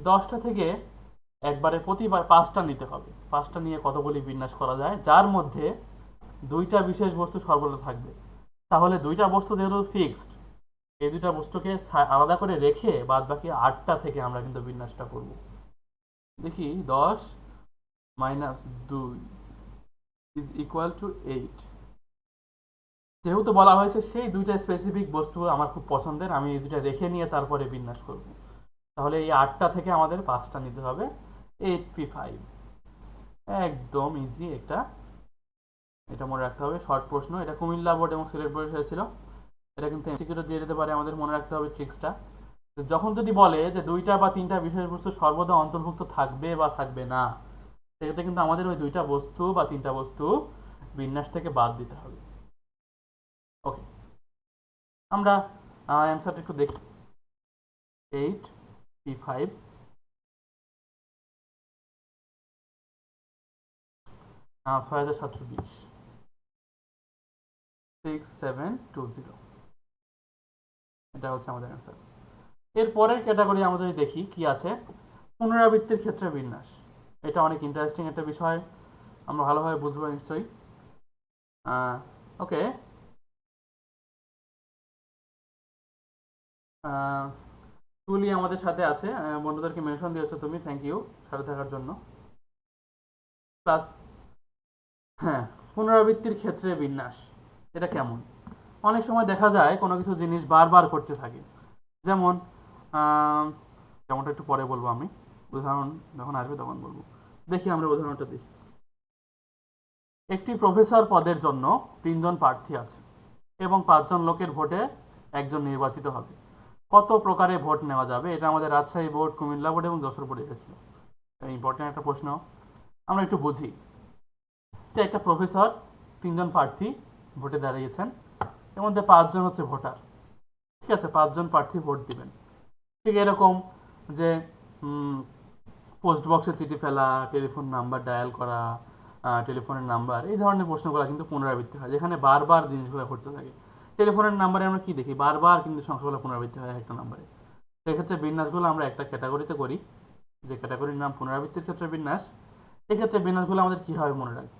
10টা থেকে একবারে প্রতিবার 5টা নিতে হবে। 5টা নিয়ে কতগুলি বিন্যাস করা যায়, যার মধ্যে 2টা বিশেষ বস্তু সর্বদা থাকবে। তাহলে 2টা বস্তু যেহেতু ফিক্সড, এই 2টা বস্তুকে আলাদা করে রেখে বাদ বাকি 8টা থেকে আমরা কিন্তু বিন্যাসটা করব। দেখি 10 মাইনাস 2 ইজ ইকুয়াল টু 8। যেহেতু বলা হয়েছে সেই 2টা স্পেসিফিক বস্তু আমার খুব পছন্দের, আমি এই 2টা রেখে নিয়ে তারপরে বিন্যাস করব। তাহলে এই 8টা থেকে আমাদের 5টা নিতে হবে। 8p5, একদম ইজি একটা, এটা মনে রাখতে হবে। শর্ট প্রশ্ন, এটা কুমিল্লা বোর্ড এবং সিলেট বোর্ডে এসেছিল। এটা কিন্তু এমসিকিউতে দিয়ে দিতে পারে, আমাদের মনে রাখতে হবে ট্রিক্সটা। যখন যদি বলে যে 2টা বা 3টা বিশেষ বস্তু সর্বদা অন্তর্ভুক্ত থাকবে বা থাকবে না, সেক্ষেত্রে কিন্তু আমাদের ওই 2টা বস্তু বা 3টা বস্তু বিন্যাস থেকে বাদ দিতে হবে। ওকে, আমরা অ্যান্সারটা একটু দেখি। 8p5 6720 6720 এটা হচ্ছে আমাদের অ্যান্সার। এর পরের ক্যাটাগরি আমরা যদি দেখি কি আছে, পুনরাবৃত্তির ক্ষেত্রে বিন্যাস। এটা অনেক ইন্টারেস্টিং একটা বিষয়, আমরা ভালোভাবে বুঝবো নিশ্চয়ই। ওকে, তুলি আমাদের সাথে আছে, বন্ধুদেরকে মেনশন দিয়েছো তুমি, থ্যাংক ইউ সাথে থাকার জন্য। প্লাস হ্যাঁ, পুনরাবৃত্তির ক্ষেত্রে বিন্যাস এটা কেমন? অনেক সময় দেখা যায় কোনো কিছু জিনিস বারবার করতে থাকে, যেমন যেমনটা একটু পরে বলবো আমি, উদাহরণ যখন আসবে তখন বলবো। দেখি আমরা উদাহরণটা দেখি। একটি প্রফেসর পদের জন্য 3জন প্রার্থী আছে এবং 5জন লোকের ভোটে একজন নির্বাচিত হবে। কত প্রকারে ভোট নেওয়া যাবে? এটা আমাদের রাজশাহী বোর্ড, কুমিল্লা বোর্ড এবং যশোর বোর্ডে এসেছিল। ইম্পর্টেন্ট একটা প্রশ্ন, আমরা একটু বুঝি। যে একটা প্রফেসর, 3জন প্রার্থী ভোটে দাঁড়িয়েছেন, এর মধ্যে 5জন হচ্ছে ভোটার। ঠিক আছে, 5জন প্রার্থী ভোট দিবেন। ঠিক এরকম যে পোস্ট বক্সে চিঠি ফেলা, টেলিফোন নাম্বার ডায়াল করা, টেলিফোনের নাম্বার, এই ধরনের প্রশ্নগুলো কিন্তু পুনরাবৃত্তি হয়, যেখানে বারবার জিনিসগুলো ঘটতে থাকে। টেলিফোনের নাম্বারে আমরা কি দেখি, বারবার কিন্তু সংখ্যাগুলো পুনরাবৃত্তি হয় একটা নাম্বারে। সেক্ষেত্রে বিন্যাসগুলো আমরা একটা ক্যাটাগরিতে করি, যে ক্যাটাগরির নাম পুনরাবৃত্তির ক্ষেত্রে বিন্যাস। এক্ষেত্রে বিন্যাসগুলো আমাদের কীভাবে মনে রাখবো?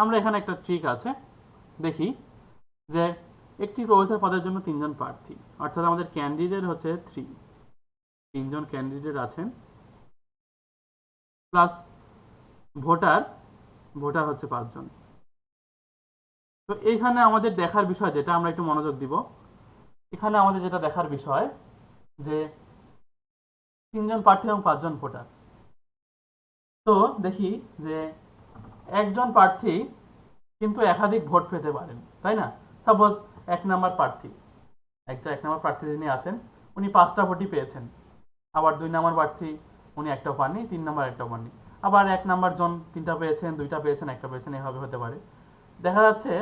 আমরা এখানে একটা ট্রিক আছে, দেখি যে একটি প্রফেসর পদের জন্য 3জন প্রার্থী, অর্থাৎ আমাদের ক্যান্ডিডেট হচ্ছে 3জন ক্যান্ডিডেট আছেন, প্লাস ভোটার, ভোটার হচ্ছে 5জন। তো এইখানে আমাদের দেখার বিষয় যেটা, আমরা একটু মনোযোগ দিব, এখানে আমাদের যেটা দেখার বিষয় যে 3জন প্রার্থী এবং 5জন ভোটার। তো দেখি যে একজন প্রার্থী কিন্তু একাধিক ভোট পেতে পারেন, তাই না? সাপোজ 1 নম্বর প্রার্থী, একটা 1 নম্বর প্রার্থী যিনি আছেন, উনি 5টা ভোটই পেয়েছেন। আবার 2 নম্বর প্রার্থী, উনি একটাও পাননি, 3 নম্বর একটাও পাননি। আবার 1 নম্বর জন 3টা পেয়েছেন, 2টা পেয়েছেন, একটা পেয়েছেন, এভাবে হতে পারে। দেখা যাচ্ছে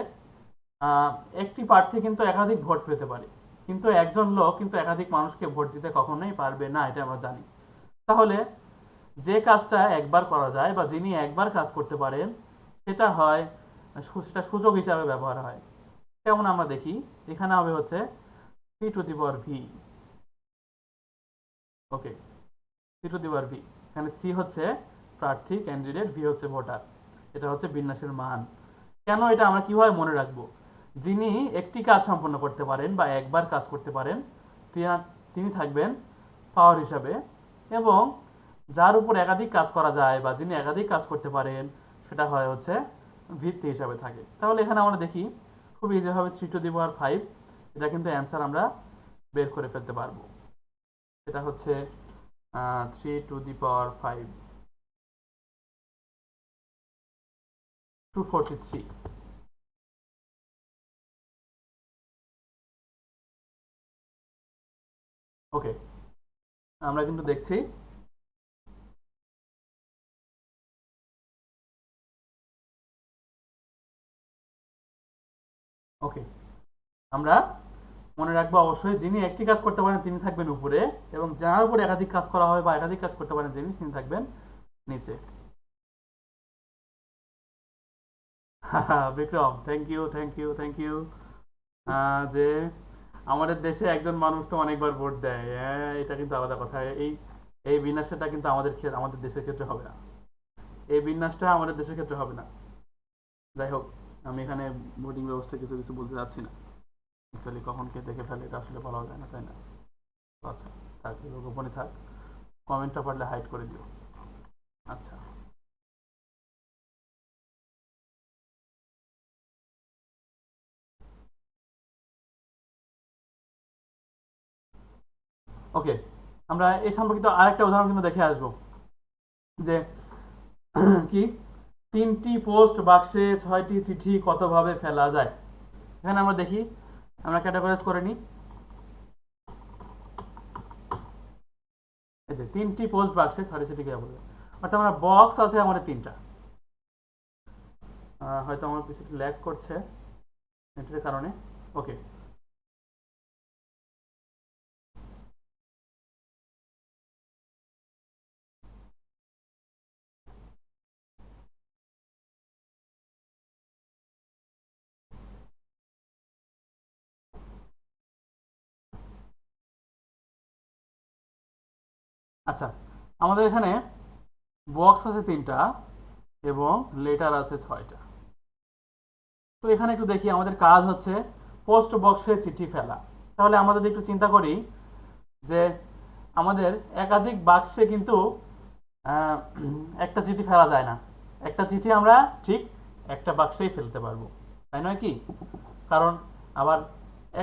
আহ, একটি প্রার্থী কিন্তু একাধিক ভোট পেতে পারে, কিন্তু একজন লোক কিন্তু একাধিক মানুষকে ভোট দিতে কখনোই পারবে না, এটা আমরা জানি। তাহলে যে কাজটা একবার করা যায় বা যিনি একবার কাজ করতে পারেন, সেটা হয়, সেটা সূচক হিসাবে ব্যবহার হয়। যেমন আমরা দেখি, এখানে হবে হচ্ছে c⁴ ওকে, c⁴ এখানে c হচ্ছে প্রার্থী ক্যান্ডিডেট, v হচ্ছে ভোটার। এটা হচ্ছে বিন্যাসের মান। কেন এটা আমরা কিভাবে মনে রাখবো? যিনি একটি কাজ সম্পন্ন করতে পারেন বা একবার কাজ করতে পারেন, তিনি থাকবেন পাওয়ার হিসাবে, এবং যার উপর একাধিক কাজ করা যায় বা যিনি একাধিক কাজ করতে পারেন, সেটা হয় হচ্ছে ভিত্তি হিসাবে থাকে। তাহলে এখানে আমরা দেখি খুব ইজিভাবে 3⁵ এটা কিন্তু অ্যান্সার আমরা বের করে ফেলতে পারবো। এটা হচ্ছে 3⁵ 243। ওকে, আমরা কিন্তু দেখছি ওকে, আমরা মনে রাখবো অবশ্যই, যিনি একটি কাজ করতে পারেন তিনি থাকবেন উপরে, এবং যার উপর একাধিক কাজ করা হয় বা একাধিক কাজ করতে পারেন যিনি, তিনি থাকবেন নিচে। Vikram, thank you, thank you, thank you. যে আমাদের দেশে একজন মানুষ তো অনেকবার ভোট দেয়, হ্যাঁ, এটা কিন্তু আলাদা কথা। এই এই বিন্যাসটা কিন্তু আমাদের দেশের ক্ষেত্রে হবে না, এই বিন্যাসটা আমাদের দেশের ক্ষেত্রে হবে না। যাই হোক, আমি এখানে ভোটিং ব্যবস্থা কিছু কিছু বলতে চাচ্ছি না, অ্যাকচুয়ালি কখন কে দেখে ফেলে এটা আসলে বলা যায় না, তাই না? আচ্ছা, থাক, এগুলো গোপনে থাক, কমেন্টটা পারলে হাইড করে দিও। আচ্ছা, ওকে, আমরা এই সম্পর্কিত আরেকটা উদাহরণ কিন্তু দেখে আসবো, যে কি 3টি পোস্ট বাক্সে 6টি চিঠি কতভাবে ফেলা যায়। এখানে আমরা দেখি, আমরা ক্যাটাগরাইজ করে নিই। এই যে 3টি পোস্ট বাক্সে 6টি চিঠি কে বলবে, অর্থাৎ আমরা বক্স আছে আমাদের 3টা। হয়তো আমার কিছু ল্যাগ করছে নেটের কারণে। ওকে, আচ্ছা, আমাদের এখানে বক্স আছে 3টা এবং লেটার আছে 6টা। তো এখানে একটু দেখি, আমাদের কাজ হচ্ছে পোস্ট বক্সে চিঠি ফেলা। তাহলে আমাদের একটু চিন্তা করি যে আমাদের একাধিক বাক্সে কিন্তু আহ, একটা চিঠি ফেলা যায় না। একটা চিঠি আমরা ঠিক একটা বাক্সেই ফেলতে পারবো, তাই নয় কি? কারণ আবার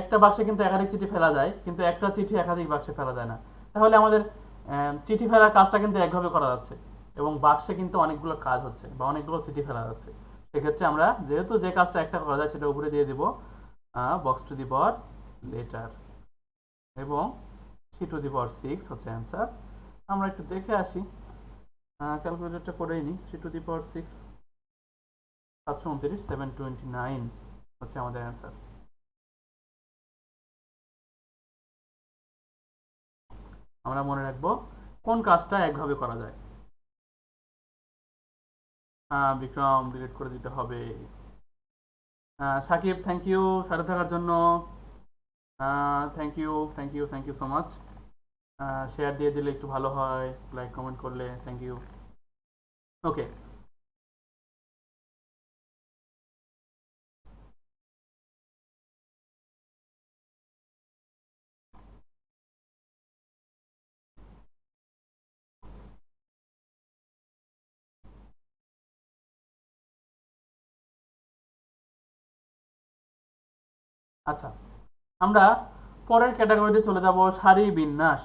একটা বাক্সে কিন্তু একাধিক চিঠি ফেলা যায়, কিন্তু একটা চিঠি একাধিক বাক্সে ফেলা যায় না। তাহলে আমাদের চিঠি ফেলার কাজটা কিন্তু একভাবে করা যাচ্ছে, এবং বাক্সে কিন্তু অনেকগুলো কাজ হচ্ছে বা অনেকগুলো চিঠি ফেলা যাচ্ছে। সেক্ষেত্রে আমরা যেহেতু যে কাজটা একটা করা যায় সেটা উপরে দিয়ে দিব box to the power letter, এবং 3 to the power 6 হচ্ছে অ্যান্সার। আমরা একটু দেখে আসি, ক্যালকুলেটরটা করেই নি। 3 to the power 6 729, 729 হচ্ছে আমাদের অ্যান্সার। আমরা মনে রাখবো কোন কাজটা একভাবে করা যায়। বিক্রম ডিলিট করে দিতে হবে। সাকিব, থ্যাংক ইউ সাথে থাকার জন্য। Thank you, thank you, thank you so much. Share দিয়ে দিলে একটু ভালো হয়, লাইক কমেন্ট করলে। Thank you. ওকে, আচ্ছা, আমরা পরের ক্যাটাগরিতে চলে যাব, সারি বিন্যাস।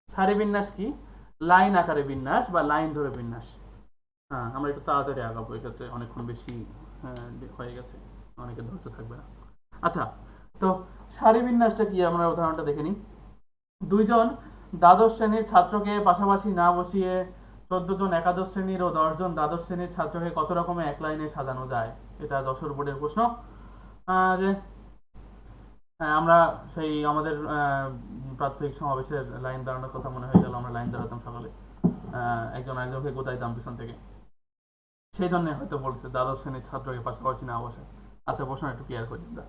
সারি বিন্যাস কি? লাইন আকারে বিন্যাস বা লাইন ধরে বিন্যাস। হ্যাঁ, আমরা একটু তাড়াতাড়ি আগাবো, এক্ষেত্রে অনেকক্ষণ বেশি হয়ে গেছে, অনেকের ধৈর্য থাকবে না। আচ্ছা, তো সারি বিন্যাসটা কি আমরা উদাহরণটা দেখে নিই। দুইজন দ্বাদশ শ্রেণীর ছাত্রকে পাশাপাশি না বসিয়ে 14 জন একাদশ শ্রেণীর ও 10 জন দ্বাদশ শ্রেণীর ছাত্রকে কত রকমে এক লাইনে সাজানো যায়? এটা যশোর বোর্ডের প্রশ্ন। যে আমরা সেই আমাদের প্রাত্যহিক সমাবেশের লাইন দাঁড়ানোর কথা মনে হয়ে গেল। আমরা লাইন দাঁড়াতাম সকালে, একজন আরেকজনকে গোতাইতাম পিছন থেকে। সেই জন্য হয়তো বলছে দ্বাদশ শ্রেণীর ছাত্রকে পাশাপাশি না বসে। আচ্ছা, প্রশ্ন একটু ক্লিয়ার করি আমরা,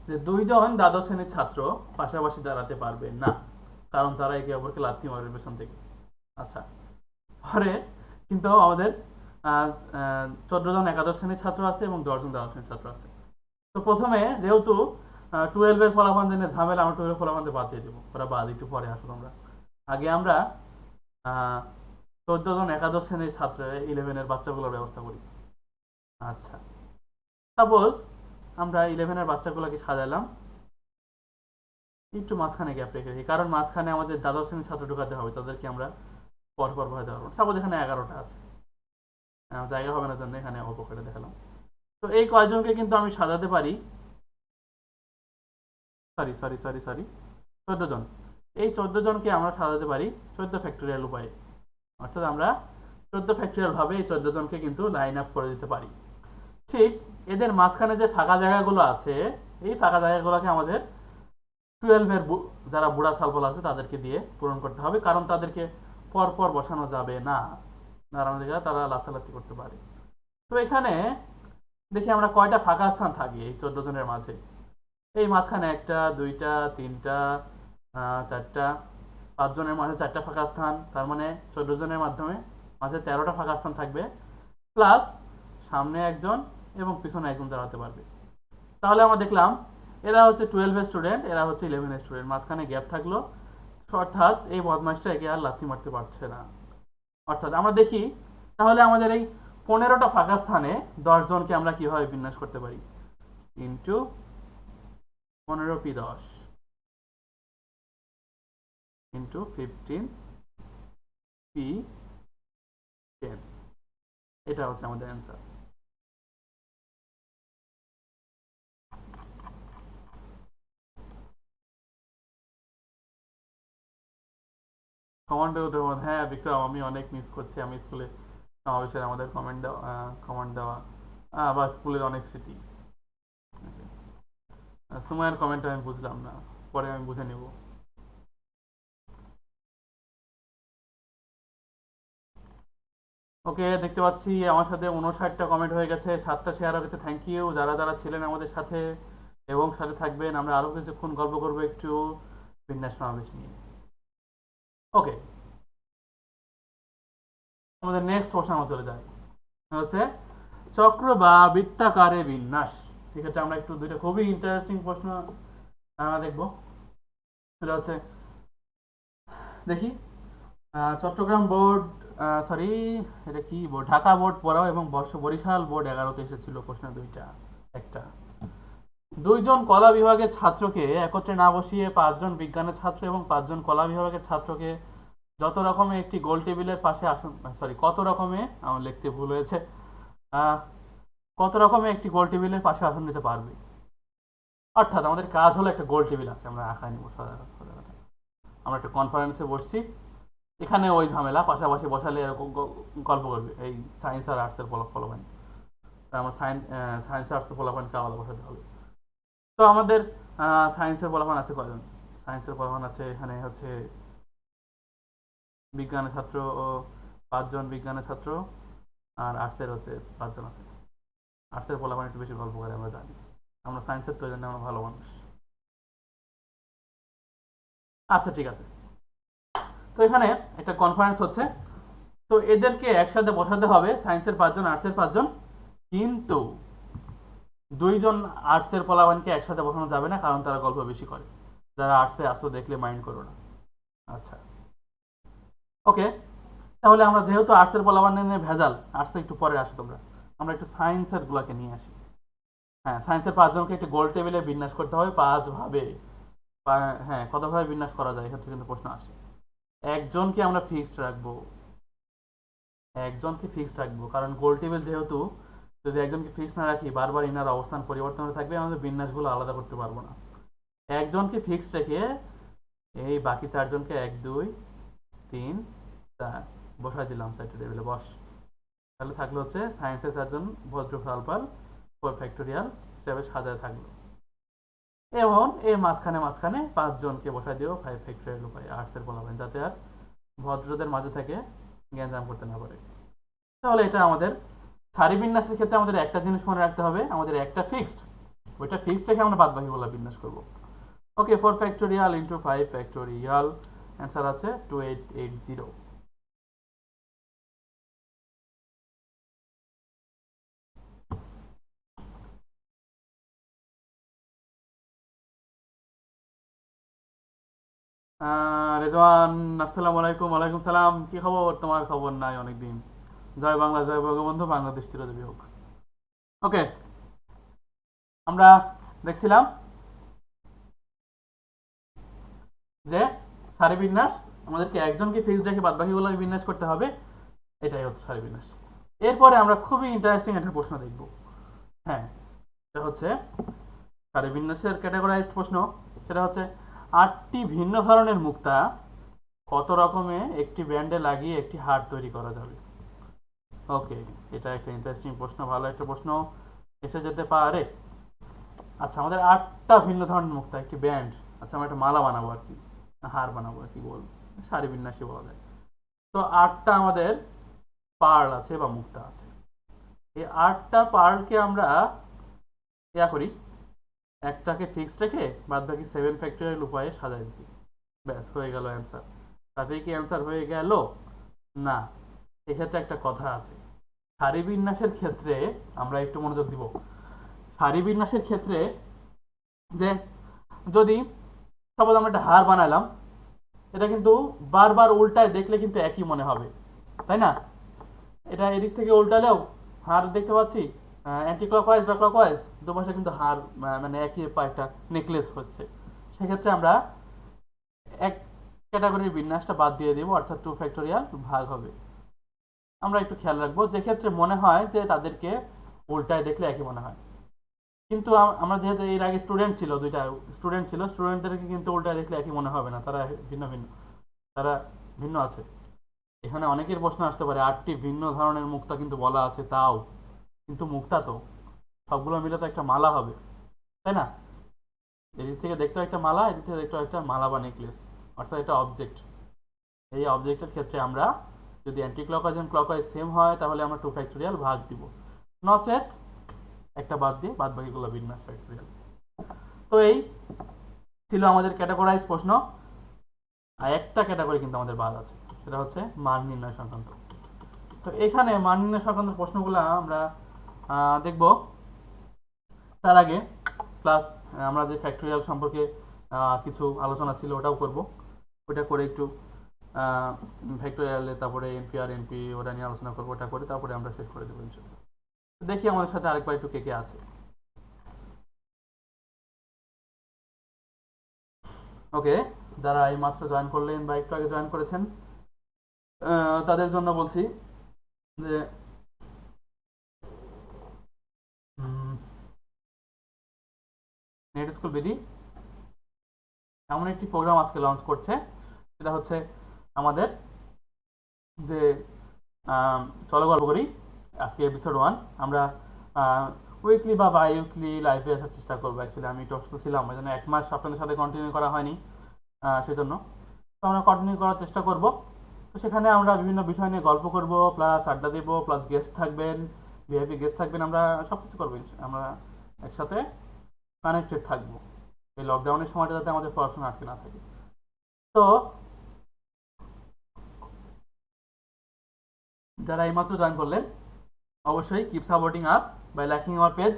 যে 2 জন দ্বাদশ শ্রেণীর ছাত্র পাশাপাশি দাঁড়াতে পারবে না, কারণ তারা একে অপরকে লাথি মারবে পেছন থেকে। আচ্ছা, পরে কিন্তু আমাদের 14 জন একাদশ শ্রেণীর ছাত্র আছে এবং 10 জন দ্বাদশ শ্রেণীর ছাত্র আছে। তো প্রথমে যেহেতু 12-এর ফলাফল জেনে ঝামেলা, আমরা 12-এর ফলাফল বাদ দিয়ে দেবো, ওরা বাদ একটু পরে আসো তোমরা। আগে আমরা 14 জন একাদশ শ্রেণীর ছাত্র 11-এর বাচ্চাগুলোর ব্যবস্থা করি। আচ্ছা, সাপোজ আমরা 11-এর বাচ্চাগুলোকে সাজালাম, একটু মাঝখানে গ্যাপ রেখে দিই, কারণ মাঝখানে আমাদের দ্বাদশ শ্রেণীর ছাত্র ঢুকাতে হবে, তাদেরকে আমরা পরপর ভরাতে পারবো। সাপোজ এখানে 11টা আছে, জায়গা হবে না জন্য এখানে অল্প করে দেখালাম। তো এই কয়জনকে কিন্তু আমি সাজাতে পারি, সরি সরি সরি সরি 14 জন। এই 14 জনকে আমরা সাজাতে পারি 14 ফ্যাক্টরিয়াল উপায়ে, অর্থাৎ আমরা 14 ফ্যাক্টরিয়াল ভাবে এই 14 জনকে কিন্তু লাইন আপ করে দিতে পারি। ঠিক এদের মাঝখানে যে ফাঁকা জায়গাগুলো আছে, এই ফাঁকা জায়গাগুলোকে আমাদের 12-এর যারা বুড়া সালফল আছে তাদেরকে দিয়ে পূরণ করতে হবে, কারণ তাদেরকে পরপর বসানো যাবে না, দাঁড়ানো জায়গায় তারা লাথালাথি করতে পারে। তো এখানে দেখি আমরা কয়টা ফাঁকা স্থান থাকে এই 14 জনের মাঝে। এই মাঝখানে 1টা 2টা 3টা 4টা, 5 জনের মাঝে 4টা ফাঁকা স্থান, তার মানে 14 জনের মাধ্যমে মাঝে 13টা ফাঁকা স্থান থাকবে, প্লাস সামনে একজন এবং পিছনে একজন দাঁড়াতে পারবে। তাহলে আমরা দেখলাম এরা হচ্ছে 12-এর স্টুডেন্ট, এরা হচ্ছে 11-এর স্টুডেন্ট, মাঝখানে গ্যাপ থাকলো, অর্থাৎ এই বদমাইশটা একে আর লাথি মারতে পারছে না। অর্থাৎ আমরা দেখি তাহলে আমাদের এই 15টা ফাঁকা স্থানে 10 জনকে আমরা কিভাবে বিন্যাস করতে পারি। ইন্টু 15p10 ইন্টু 15p10, এটা হচ্ছে আমাদের অ্যান্সার। কমান্ডে ওদের মধ্যে, হ্যাঁ বিক্রম, আমি অনেক মিস করছি। আমি স্কুলে সমাবেশের আমাদের কমেন্ট দেওয়া বা স্কুলের অনেক স্মৃতি। সুমাইয়ের কমেন্ট আমি বুঝলাম না, পরে আমি বুঝে নিব। ওকে, দেখতে পাচ্ছি আমার সাথে 59টা কমেন্ট হয়ে গেছে, 7টা শেয়ার হয়ে গেছে। থ্যাংক ইউ যারা যারা ছিলেন আমাদের সাথে এবং সাথে থাকবেন। আমরা আরও কিছুক্ষণ গল্প করবো একটু বিন্যাস সমাবেশ নিয়ে। ওকে, আমাদের নেক্সট প্রশ্ন আমরা চলে যাই, হচ্ছে চক্র বা বৃত্তাকারে বিন্যাস। ঠিক আছে, আমরা একটু দুইটা খুবই ইন্টারেস্টিং প্রশ্ন দেখবো। এটা হচ্ছে, দেখি, চট্টগ্রাম বোর্ড, সরি, এটা কি বোর্ড, ঢাকা বোর্ড পড়াও এবং বরিশাল বোর্ড 11তে এসেছিল প্রশ্ন দুইটা। একটা, দুইজন কলা বিভাগের ছাত্রকে একত্রে না বসিয়ে 5জন বিজ্ঞানের ছাত্র এবং 5জন কলা বিভাগের ছাত্রকে যত রকমে একটি গোল টেবিলের পাশে আসন, সরি, কত রকমে, আমার লিখতে ভুল হয়েছে, কত রকমে একটি গোল টেবিলের পাশে আসন নিতে পারবে। অর্থাৎ আমাদের কাজ হলো, একটা গোল টেবিল আছে, আমরা আঁকায় নিব সোজা কথা। আমরা একটা কনফারেন্সে বসছি, এখানে ওই ঝামেলা, পাশাপাশি বসালে এরকম গল্প করবে এই সায়েন্স আর আর্টসের ফলাফল। আমার সায়েন্স আর্টসের ফলাফলকে আলাদা বসাতে হবে। তো আমাদের সায়েন্সের ফলাফল আছে কয়জন? সায়েন্সের ফলাফল আছে এখানে হচ্ছে বিজ্ঞানের ছাত্র ও 5জন বিজ্ঞানের ছাত্র, আর আর্টসের হচ্ছে 5জন আছে। আর্টসের ফলাফল একটু বেশি গল্প করে, আমরা জানি। আমরা সায়েন্সের তো জানি, আমরা ভালো মানুষ। আচ্ছা, ঠিক আছে। তো এখানে একটা কনফারেন্স হচ্ছে, তো এদেরকে একসাথে বসাতে হবে, সায়েন্সের 5জন, আর্টসের 5জন। কিন্তু দুইজন আর্টসের পোলাপানকে একসাথে বসানো যাবে না, কারণ তারা গল্প বেশি করে। যারা আর্টসে আসো দেখলে মাইন্ড করো না। আচ্ছা, ওকে, তাহলে আমরা যেহেতু আর্টসের পোলাপান নিয়ে ভেজাল, আর্টসে একটু পরে আসো তোমরা, আমরা একটু সায়েন্সের গুলাকে নিয়ে আসি। হ্যাঁ, সায়েন্সের 5জনকে একটি গোল টেবিলে বিন্যাস করতে হবে 5 ভাবে। হ্যাঁ, কতভাবে বিন্যাস করা যায় এক্ষেত্রে কিন্তু প্রশ্ন আসে। একজনকে আমরা ফিক্সড রাখবো, একজনকে ফিক্সড রাখবো, কারণ গোল টেবিল যেহেতু, যদি একজনকে ফিক্সড না রাখি বারবার ইনার অবস্থান পরিবর্তন হতে থাকবে, আমাদের বিন্যাসগুলো আলাদা করতে পারবো না। একজনকে ফিক্সড রেখে এই বাকি 4জনকে 1 2 3 4 বসাই দিলাম সাইড টেবিলে, বস। তাহলে থাকলো হচ্ছে সায়েন্সের 4জন ভদ্র ফলাফল 4 ফ্যাক্টোরিয়াল হিসাবে সাজায় থাকলো, এবং এই মাঝখানে মাঝখানে 5জনকে বসাই দিও 5 ফ্যাক্টোরিয়াল উপায় আর্টসের বলাবেন, যাতে আর ভদ্রদের মাঝে থেকে জ্ঞানজাম করতে না পারে। তাহলে এটা আমাদের সারি বিন্যাসের ক্ষেত্রে আমাদের একটা জিনিস মনে রাখতে হবে, আমাদের একটা ফিক্সড, ওইটা ফিক্সড রেখে আমরা বাদ বাকিগুলো বিন্যাস করবো। ওকে, 4 ফ্যাক্টোরিয়াল ইন্টু 5 ফ্যাক্টোরিয়াল, অ্যান্সার আছে 2880। রেজওয়ান, আসসালামু আলাইকুম। ওয়ালাইকুম সালাম, কি খবর? তোমার খবর নাই অনেকদিন। জয় বাংলা, জয় বঙ্গবন্ধু, বাংলাদেশ চিরজীবী হোক। ওকে, আমরা দেখছিলাম যে সারি বিন্যাস আমাদেরকে একজনকে ফিক্সড রেখে বাদ বাকিগুলো বিন্যাস করতে হবে, এটাই হচ্ছে সারি বিন্যাস। এরপরে আমরা খুবই ইন্টারেস্টিং একটা প্রশ্ন দেখব। হ্যাঁ, এটা হচ্ছে সারি বিন্যাসের ক্যাটাগরাইজড প্রশ্ন। সেটা হচ্ছে 8টি ভিন্ন ধরনের মুক্তা কত রকমে একটি ব্যান্ডে লাগিয়ে একটি হার তৈরি করা যাবে। ওকে, এটা একটা ইন্টারেস্টিং প্রশ্ন, ভালো একটা প্রশ্ন এসে যেতে পারে। আচ্ছা, আমাদের 8টা ভিন্ন ধরনের মুক্তা, একটি ব্যান্ড, আচ্ছা আমরা একটা মালা বানাবো আর কি, হার বানাবো আর কি, বলবো সারি বিন্যাসই বলা যায়। তো 8টা আমাদের পার্ল আছে বা মুক্তা আছে। এই 8টা পার্লকে আমরা ইয়া করি, একটাকে ফিক্সড রেখে বাদ বাকি 7 ফ্যাক্টোরিয়াল উপায়ে সাজাই দিই, ব্যাস হয়ে গেল অ্যান্সার। তাতেই কি অ্যান্সার হয়ে গেল? না, এক্ষেত্রে একটা কথা আছে। সারি বিন্যাসের ক্ষেত্রে আমরা একটু মনোযোগ দিব। সারি বিন্যাসের ক্ষেত্রে যে, যদি সাপোজ আমরা একটা হার বানালাম, এটা কিন্তু বারবার উল্টায় দেখলে কিন্তু একই মনে হবে, তাই না? এটা এদিক থেকে উল্টালেও হার দেখতে পাচ্ছি, অ্যান্টি ক্লকওয়াইজ বা ক্লকওয়াইজ দুপাশে কিন্তু হার, মানে একই একটা নেকলেস হচ্ছে। সেক্ষেত্রে আমরা এক ক্যাটাগরির বিন্যাসটা বাদ দিয়ে দিব, অর্থাৎ 2 ফ্যাক্টোরিয়াল ভাগ হবে। আমরা একটু খেয়াল রাখবো, যে ক্ষেত্রে মনে হয় যে তাদেরকে উল্টায় দেখলে একই মনে হয়। কিন্তু আমরা যেহেতু এর আগে স্টুডেন্ট ছিল, দুইটা স্টুডেন্ট ছিল, স্টুডেন্টদেরকে কিন্তু উল্টায় দেখলে একই মনে হবে না, তারা ভিন্ন ভিন্ন, তারা ভিন্ন আছে। এখানে অনেকের প্রশ্ন আসতে পারে, 8টি ভিন্ন ধরনের মুক্তা কিন্তু বলা আছে, তাও কিন্তু মুক্তা তো সবগুলো মিলে তো একটা মালা হবে, তাই না? এদিক থেকে দেখতে একটা মালা, এদিক থেকে দেখতে একটা মালা বা নেকলেস, অর্থাৎ একটা অবজেক্ট। এই অবজেক্টের ক্ষেত্রে আমরা যদি অ্যান্টি ক্লকওয়াইজ এবং ক্লকওয়াইজ সেম হয়, তাহলে আমরা 2 ফ্যাক্টোরিয়াল ভাগ দিব, নচেত একটা বাদ দিয়ে বাদ বাকিগুলো বিন্যাস ফ্যাক্টোরিয়াল। তো এই ছিল আমাদের ক্যাটাগরাইজ প্রশ্ন। আর একটা ক্যাটাগরি কিন্তু আমাদের বাদ আছে, সেটা হচ্ছে মান নির্ণয় সংক্রান্ত। তো এখানে মান নির্ণয় সংক্রান্ত প্রশ্নগুলো আমরা দেখব। তার আগে প্লাস আমরা যে ফ্যাক্টরিয়াল সম্পর্কে কিছু আলোচনা ছিল ওটাও করব। ওটা করে একটু ফ্যাক্টরিয়ালে তারপরে এনপিআর এনপি ওটা নিয়ে আলোচনা করবো, ওটা করে তারপরে আমরা শেষ করে দেবো ইনশাল্লাহ। দেখি আমাদের সাথে আরেকবার একটু কে কে আছে। ওকে, যারা এই মাত্র জয়েন করলেন বা একটু আগে জয়েন করেছেন তাদের জন্য বলছি যে নেট স্কুল বিডি এমন একটি প্রোগ্রাম আজকে লঞ্চ করছে, সেটা হচ্ছে আমাদের যে চলো গল্প করি আজকে এপিসোড 1। আমরা উইকলি বা বাই উইকলি লাইভে আসার চেষ্টা করবো। অ্যাকচুয়ালি আমি একটু অসুস্থ ছিলাম, ওই জন্য 1 মাস আপনাদের সাথে কন্টিনিউ করা হয়নি, সেজন্য। তো আমরা কন্টিনিউ করার চেষ্টা করব। তো সেখানে আমরা বিভিন্ন বিষয় নিয়ে গল্প করব, প্লাস আড্ডা দেব, প্লাস গেস্ট থাকবেন, ভিআইপি গেস্ট থাকবেন, আমরা সব কিছু করবো। আমরা একসাথে কানেক্টেড থাকবো এই লকডাউনের সময়টা, যাতে আমাদের পড়াশোনা আটকে না থাকে। তো যারা এইমাত্র জয়েন করলেন অবশ্যই keep supporting us by liking our page,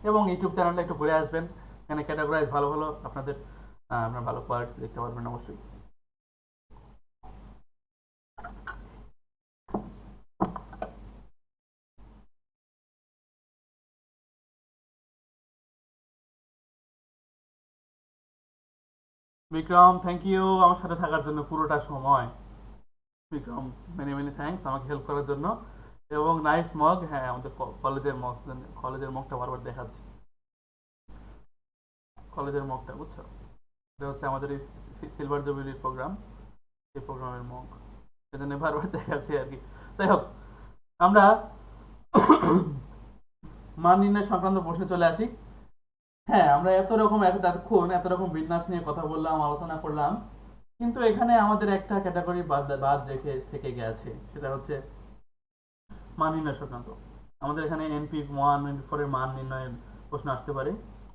এবং ইউটিউব চ্যানেলটা একটু ঘুরে আসবেন। এখানে ক্যাটাগরাইজ ভালো ভালো আপনাদের আপনার ভালো কোয়ালিটি দেখতে পারবেন অবশ্যই। বিক্রম, থ্যাংক ইউ আমার সাথে থাকার জন্য পুরোটা সময়। বিক্রম, মেনি মেনি থ্যাঙ্কস আমাকে হেল্প করার জন্য। এবং নাইস মগ, হ্যাঁ আমাদের কলেজের মগ, কলেজের মগটা বারবার দেখাচ্ছি, কলেজের মগটা বুঝছো, এটা হচ্ছে আমাদের এই সিলভার জুবিলির প্রোগ্রাম, এই প্রোগ্রামের মগ, সেজন্য বারবার দেখাচ্ছি আর কি। যাই হোক, আমরা মান নির্ণয় সংক্রান্ত প্রশ্নে চলে আসি। হ্যাঁ, আমরা এতক্ষণ এত রকম বিন্যাস নিয়ে কথা বললাম, আলোচনা করলাম, কিন্তু এখানে আমাদের একটা ক্যাটাগরি বাদ বাদ রেখে থেকে গেছে, সেটা হচ্ছে মান নির্ণয় সংক্রান্ত। আমাদের এখানে NP1 NP4 এর মান নির্ণয়ের প্রশ্ন আসতে পারে।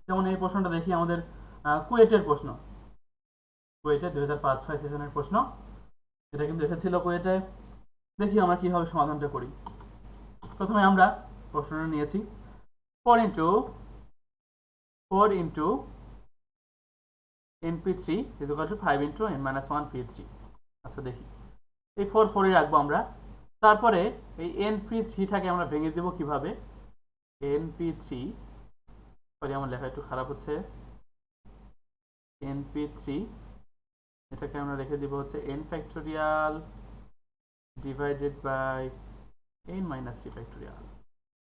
যেমন এই প্রশ্নটা দেখি, আমাদের কুয়েটের প্রশ্ন, কুয়েটে 2005-06 সেশনের প্রশ্ন, এটা কিন্তু এসেছিল কুয়েটে। দেখি আমরা কিভাবে সমাধানটা করি। প্রথমে আমরা প্রশ্নটা নিয়েছি 4 into NP3 is equal to 5 into n-1 P3। আচ্ছা দেখি, এই 4 রাখবো আমরা। তারপরে এই NP3টাকে আমরা ভেঙে দেবো কিভাবে। NP3, সরি আমার লেখা একটু খারাপ হচ্ছে, NP3 এটাকে আমরা রেখে দিব হচ্ছে n factorial divided by n-3 factorial.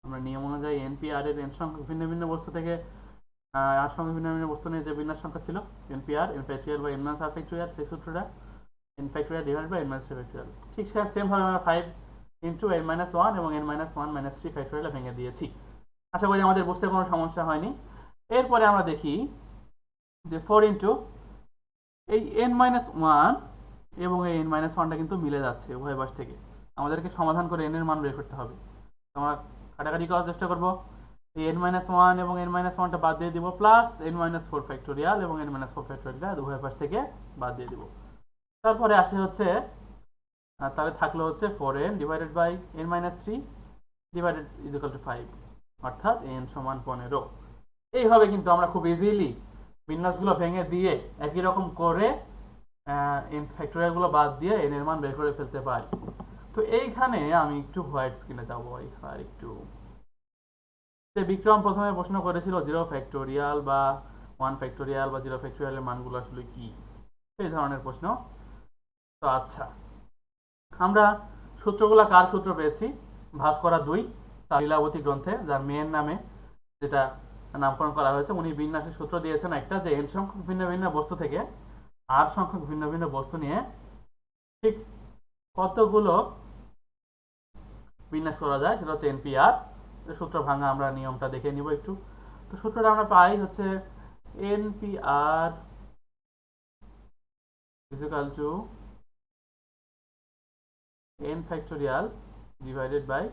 আমরা নিয়ম অনুযায়ী NPR এর n সংখ্যক ভিন্ন ভিন্ন বস্তু থেকে আর সংখ্যক ভিন্ন ভিন্ন বস্তু নিয়ে যে বিন্যাস সংখ্যা ছিল NPR n factorial by n-r factorial, সেই সূত্রটা n factorial divided by n-3 factorial. ঠিক সেম ভাবে আমরা 5 ইন্টু n-1 এবং n-1 - 3 ফ্যাক্টোরিয়াল ভেঙে দিয়েছি। আশা করি আমাদের বুঝতে কোনো সমস্যা হয়নি। এরপরে আমরা দেখি যে 4 ইন্টু এই n-1 এবং এই n-1টা কিন্তু মিলে যাচ্ছে উভয় পাশ থেকে। আমাদেরকে সমাধান করে n এর মান বের করতে হবে। আমরা কাটাকাটি করার চেষ্টা করব। এই n-1 এবং n-1টা বাদ দিয়ে দিব, প্লাস n-4 ফ্যাক্টোরিয়াল এবং n-4 ফ্যাক্টোরিয়াল উভয় পাশ থেকে বাদ দিয়ে দিব। তারপরে আসে হচ্ছে তাহলে থাকলো হচ্ছে 4n divided by n-3 divided is equal to 5, অর্থাৎ n সমান 15। এইভাবে কিন্তু আমরা খুব ইজিলি বিন্যাসগুলো ভেঙে দিয়ে একই রকম করে n ফ্যাক্টোরিয়ালগুলো বাদ দিয়ে n এর মান বের করে ফেলতে পারি। তো এইখানে আমি একটু হোয়াইট স্ক্রিনে যাবো আর একটু। বিক্রম প্রথমে প্রশ্ন করেছিল 0 ফ্যাক্টোরিয়াল বা 1 ফ্যাক্টোরিয়াল বা 0 ফ্যাক্টোরিয়ালের মানগুলো আসলে কি, এই ধরনের প্রশ্ন। তো আচ্ছা, আমরা সূত্রগুলো কার সূত্র পেয়েছি, ভাস্করা 2 তার লীলাবতী গ্রন্থে, যার মেয়ের নামে যেটা নামকরণ করা হয়েছে, উনি বিন্যাসের সূত্র দিয়েছেন একটা, যে n সংখ্যক ভিন্ন ভিন্ন বস্তু থেকে r সংখ্যক ভিন্ন ভিন্ন বস্তু নিয়ে ঠিক কতগুলো বিন্যাস করা যায়, সেটা হচ্ছে NPR। সূত্র ভাঙা আমরা নিয়মটা দেখে নিব একটু। তো সূত্রটা আমরা পাই হচ্ছে NPR is equal to n factorial divided by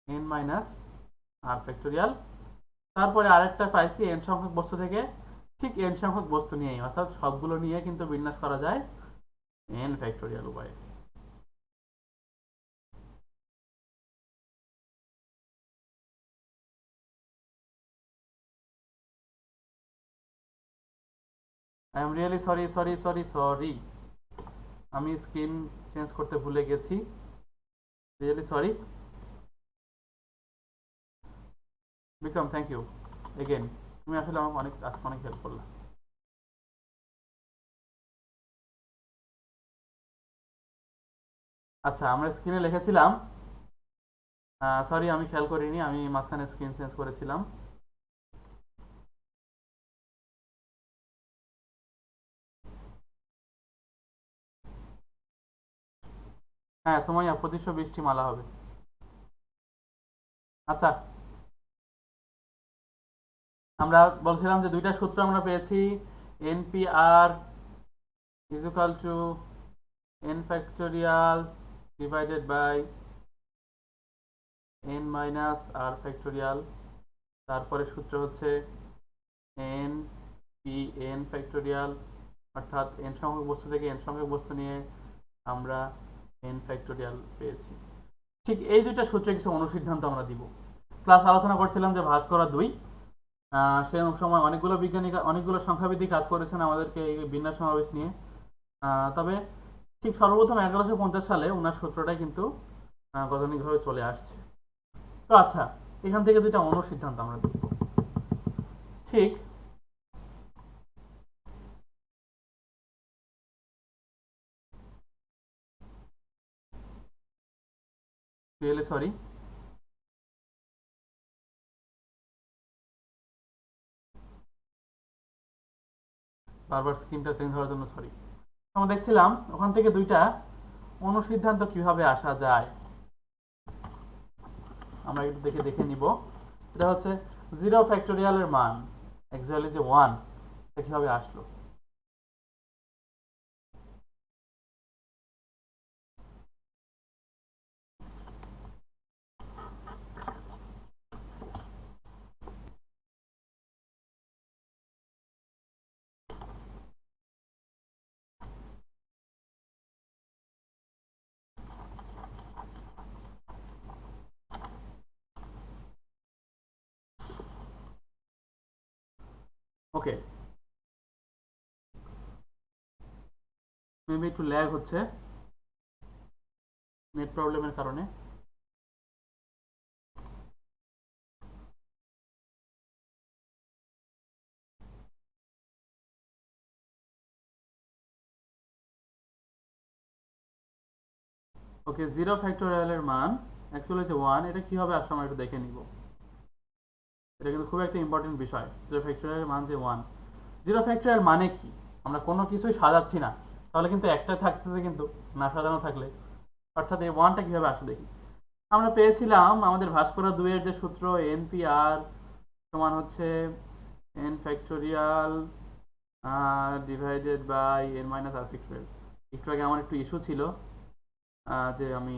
n minus r factorial। তারপরে আরেকটা পাইছি n সংখ্যক বস্তু থেকে ঠিক n সংখ্যক বস্তু নিয়েই, অর্থাৎ সবগুলো নিয়ে কিন্তু বিন্যাস করা যায় n ফ্যাক্টোরিয়াল উপায়ে। I am really sorry sorry sorry sorry, আমি স্ক্রিন চেঞ্জ করতে ভুলে গেছি, really sorry. Vikram thank you again, তুমি আসলে আমাকে আজকে অনেক হেল্প করলা। আচ্ছা, আমরা স্ক্রিনে লিখেছিলাম, সরি আমি খেয়াল করিনি, আমি মাঝখানে স্ক্রিন চেঞ্জ করেছিলাম। হ্যাঁ সময়া 2520টি মালা হবে। আচ্ছা, আমরা বলছিলাম যে দুইটা সূত্র আমরা পেয়েছি, npr is equal to n factorial divided by n minus r factorial, তারপরে সূত্র হচ্ছে n p n factorial, অর্থাৎ n সংখ্যক বস্তু থেকে n সংখ্যক বস্তু নিয়ে আমরা n factorial পেয়েছি। ঠিক এই দুইটা সূত্রে কিছু অনুসিদ্ধান্ত আমরা দিব। প্লাস আলোচনা করছিলাম যে ভাস্কর 2 সে সময় অনেকগুলো বিজ্ঞানী অনেকগুলো সংখ্যাবিদই কাজ করেছেন আমাদেরকে এই বিন্যাস সমাবেশ নিয়ে। তবে ঠিক সর্বপ্রথম 1150 সালে ওনার সূত্রটাই কিন্তু গতানুগতিকভাবে চলে আসছে। তো আচ্ছা, এখান থেকে দুইটা অনুসিদ্ধান্ত আমরা দিব। ঠিক রিয়েলি সরি, বারবার স্ক্রিনটা চেঞ্জ হওয়ার জন্য সরি। আমরা দেখছিলাম ওখান থেকে দুইটা অনুসিদ্ধান্ত কিভাবে আসা যায়, আমরা একটু দেখে নিব। এটা হচ্ছে 0 ফ্যাক্টোরিয়ালের মান অ্যাকচুয়ালি যে 1, এটা কিভাবে আসলো। ওকে, মেবি একটু ল্যাগ হচ্ছে নেট প্রবলেমের কারণে। ওকে, 0 ফ্যাক্টোরিয়ালের মান অ্যাকচুয়ালি যে 1, এটা কিভাবে আসলে আমরা একটু দেখে নিব। এটা কিন্তু খুব একটা ইম্পর্টেন্ট বিষয়। 0 ফ্যাক্টোরিয়ালের মান যে 1, 0 ফ্যাক্টোরিয়াল মানে কি, আমরা কোনো কিছুই সাজাচ্ছি না, তাহলে কিন্তু একটা থাকতেছে কিন্তু না সাজানো থাকলে, অর্থাৎ এই 1টা কিভাবে আসে দেখি। আমরা পেয়েছিলাম আমাদের ভাস্কর 2 এর যে সূত্র npr সমান হচ্ছে n factorial divided by n minus r factorial. একটু আগে আমার একটু ইস্যু ছিল, যে আমি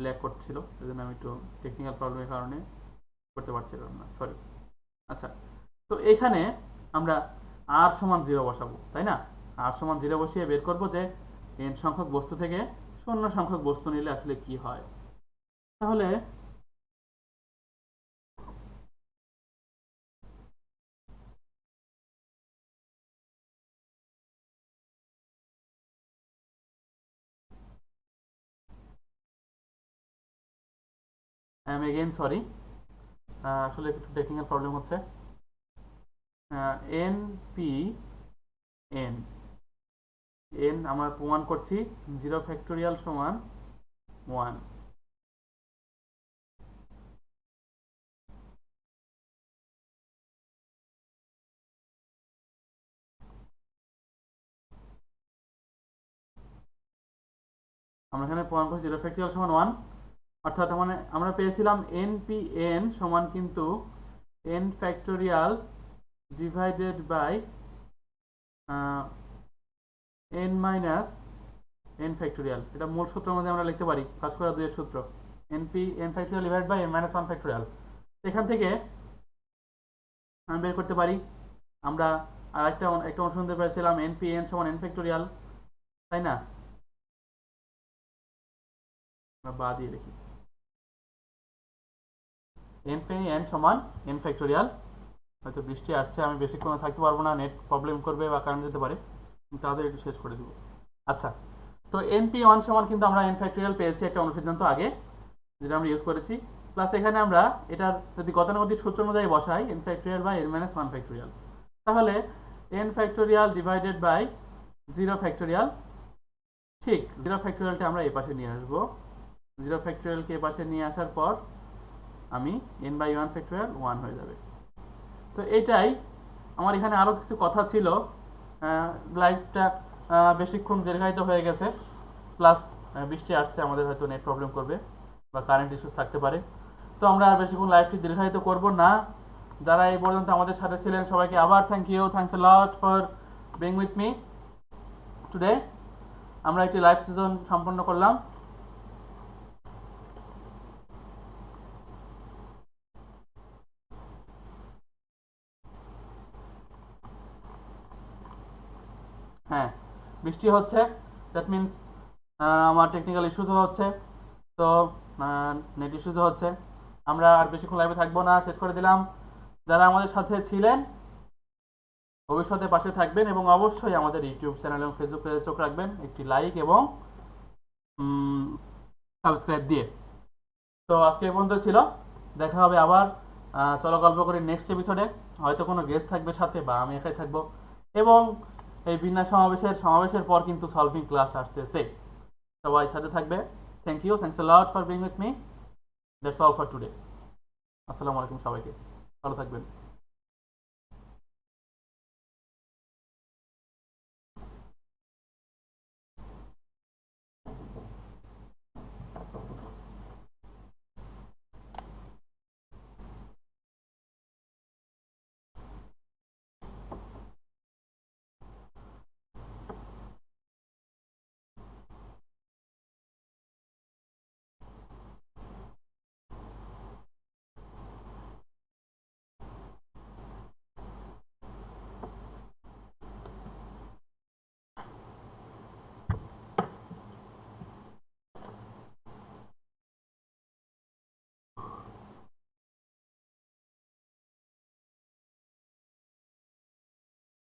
ল্যাগ করছিল, সেজন্য আমি একটু টেকনিক্যাল প্রবলেমের কারণে করতে পারছিলাম না, সরি। আচ্ছা, তো এখানে আমরা r সমান 0 বসাবো, তাই না? r সমান 0 বসিয়ে বের করব যে n সংখ্যক বস্তু থেকে শূন্য সংখ্যক বস্তু নিলে আসলে কি হয়। তাহলে আই এম এগেইন সরি, আসলে একটু টেকনিক্যাল প্রবলেম হচ্ছে। এন পি এন এন আমরা প্রমাণ করছি 0 ফ্যাক্টোরিয়াল সমান 1। আমরা এখানে প্রমাণ করছি 0 ফ্যাক্টোরিয়াল সমান 1, অর্থাৎ মানে আমরা পেয়েছিলাম এন পি এন সমান কিন্তু n factorial divided by n minus n factorial. এটা মূল সূত্রের মধ্যে আমরা লিখতে পারি, ভাস্কর 2 এর সূত্র n factorial divide by n minus 1 factorial. এখান থেকে আমি বের করতে পারি আমরা আরেকটা একটা অনুসন্ধান পেয়েছিলাম npn সমান n ফ্যাক্টোরিয়াল, তাই না? আমরা বা দিয়ে লিখি npn সমান n ফ্যাক্টোরিয়াল। হয়তো বৃষ্টি আসছে, আমি বেশিক্ষণ থাকতে পারবো না, নেট প্রবলেম করবে বা কারেন্ট যেতে পারে, তাদের একটু শেষ করে দিব। আচ্ছা, তো np1 সমান কিন্তু আমরা n ফ্যাক্টোরিয়াল পেয়েছি একটা অনুসিদ্ধান্ত আগে, যেটা আমরা ইউজ করেছি। প্লাস এখানে আমরা এটার যদি গতানুগতিক সূত্র অনুযায়ী বসাই n factorial by n minus 1 factorial, তাহলে n factorial divided by 0 factorial. ঠিক 0 ফ্যাক্টোরিয়ালটা আমরা এই পাশে নিয়ে আসবো। 0 ফ্যাক্টোরিয়ালকে এ পাশে নিয়ে আসার পর আমি n বাই 1 ফ্যাক্টোরিয়াল 1 হয়ে যাবে। তো এটাই আমার এখানে আরও কিছু কথা ছিল। লাইভটা বেশিক্ষণ দীর্ঘায়িত হয়ে গেছে, প্লাস বৃষ্টি আসছে, আমাদের হয়তো নেট প্রবলেম করবে বা কারেন্ট ইস্যুস থাকতে পারে। তো আমরা আর বেশিক্ষণ লাইভটি দীর্ঘায়িত করব না। যারা এই পর্যন্ত আমাদের সাথে ছিলেন সবাইকে আবার thanks a lot for being with me today. আমরা একটি লাইভ সেশন সম্পন্ন করলাম। হ্যাঁ, বৃষ্টি হচ্ছে, দ্যাট মিনস আমার টেকনিক্যাল ইস্যুসও হচ্ছে, তো নেট ইস্যুসও হচ্ছে। আমরা আর বেশিক্ষণ লাইভে থাকবো না, শেষ করে দিলাম। যারা আমাদের সাথে ছিলেন ভবিষ্যতে পাশে থাকবেন এবং অবশ্যই আমাদের ইউটিউব চ্যানেল এবং ফেসবুক পেজে চোখ রাখবেন একটি লাইক এবং সাবস্ক্রাইব দিয়ে। তো আজকে এই পর্যন্ত ছিল, দেখা হবে আবার চলো গল্প করি নেক্সট এপিসোডে। হয়তো কোনো গেস্ট থাকবে সাথে বা আমি একাই থাকবো, এবং এই বিন্যাস সমাবেশের পর কিন্তু সলভিং ক্লাস আসতেছে। সবাই সাথে থাকবে। Thanks a lot for being with me. That's all for today. আসসালামু আলাইকুম সবাইকে, ভালো থাকবেন।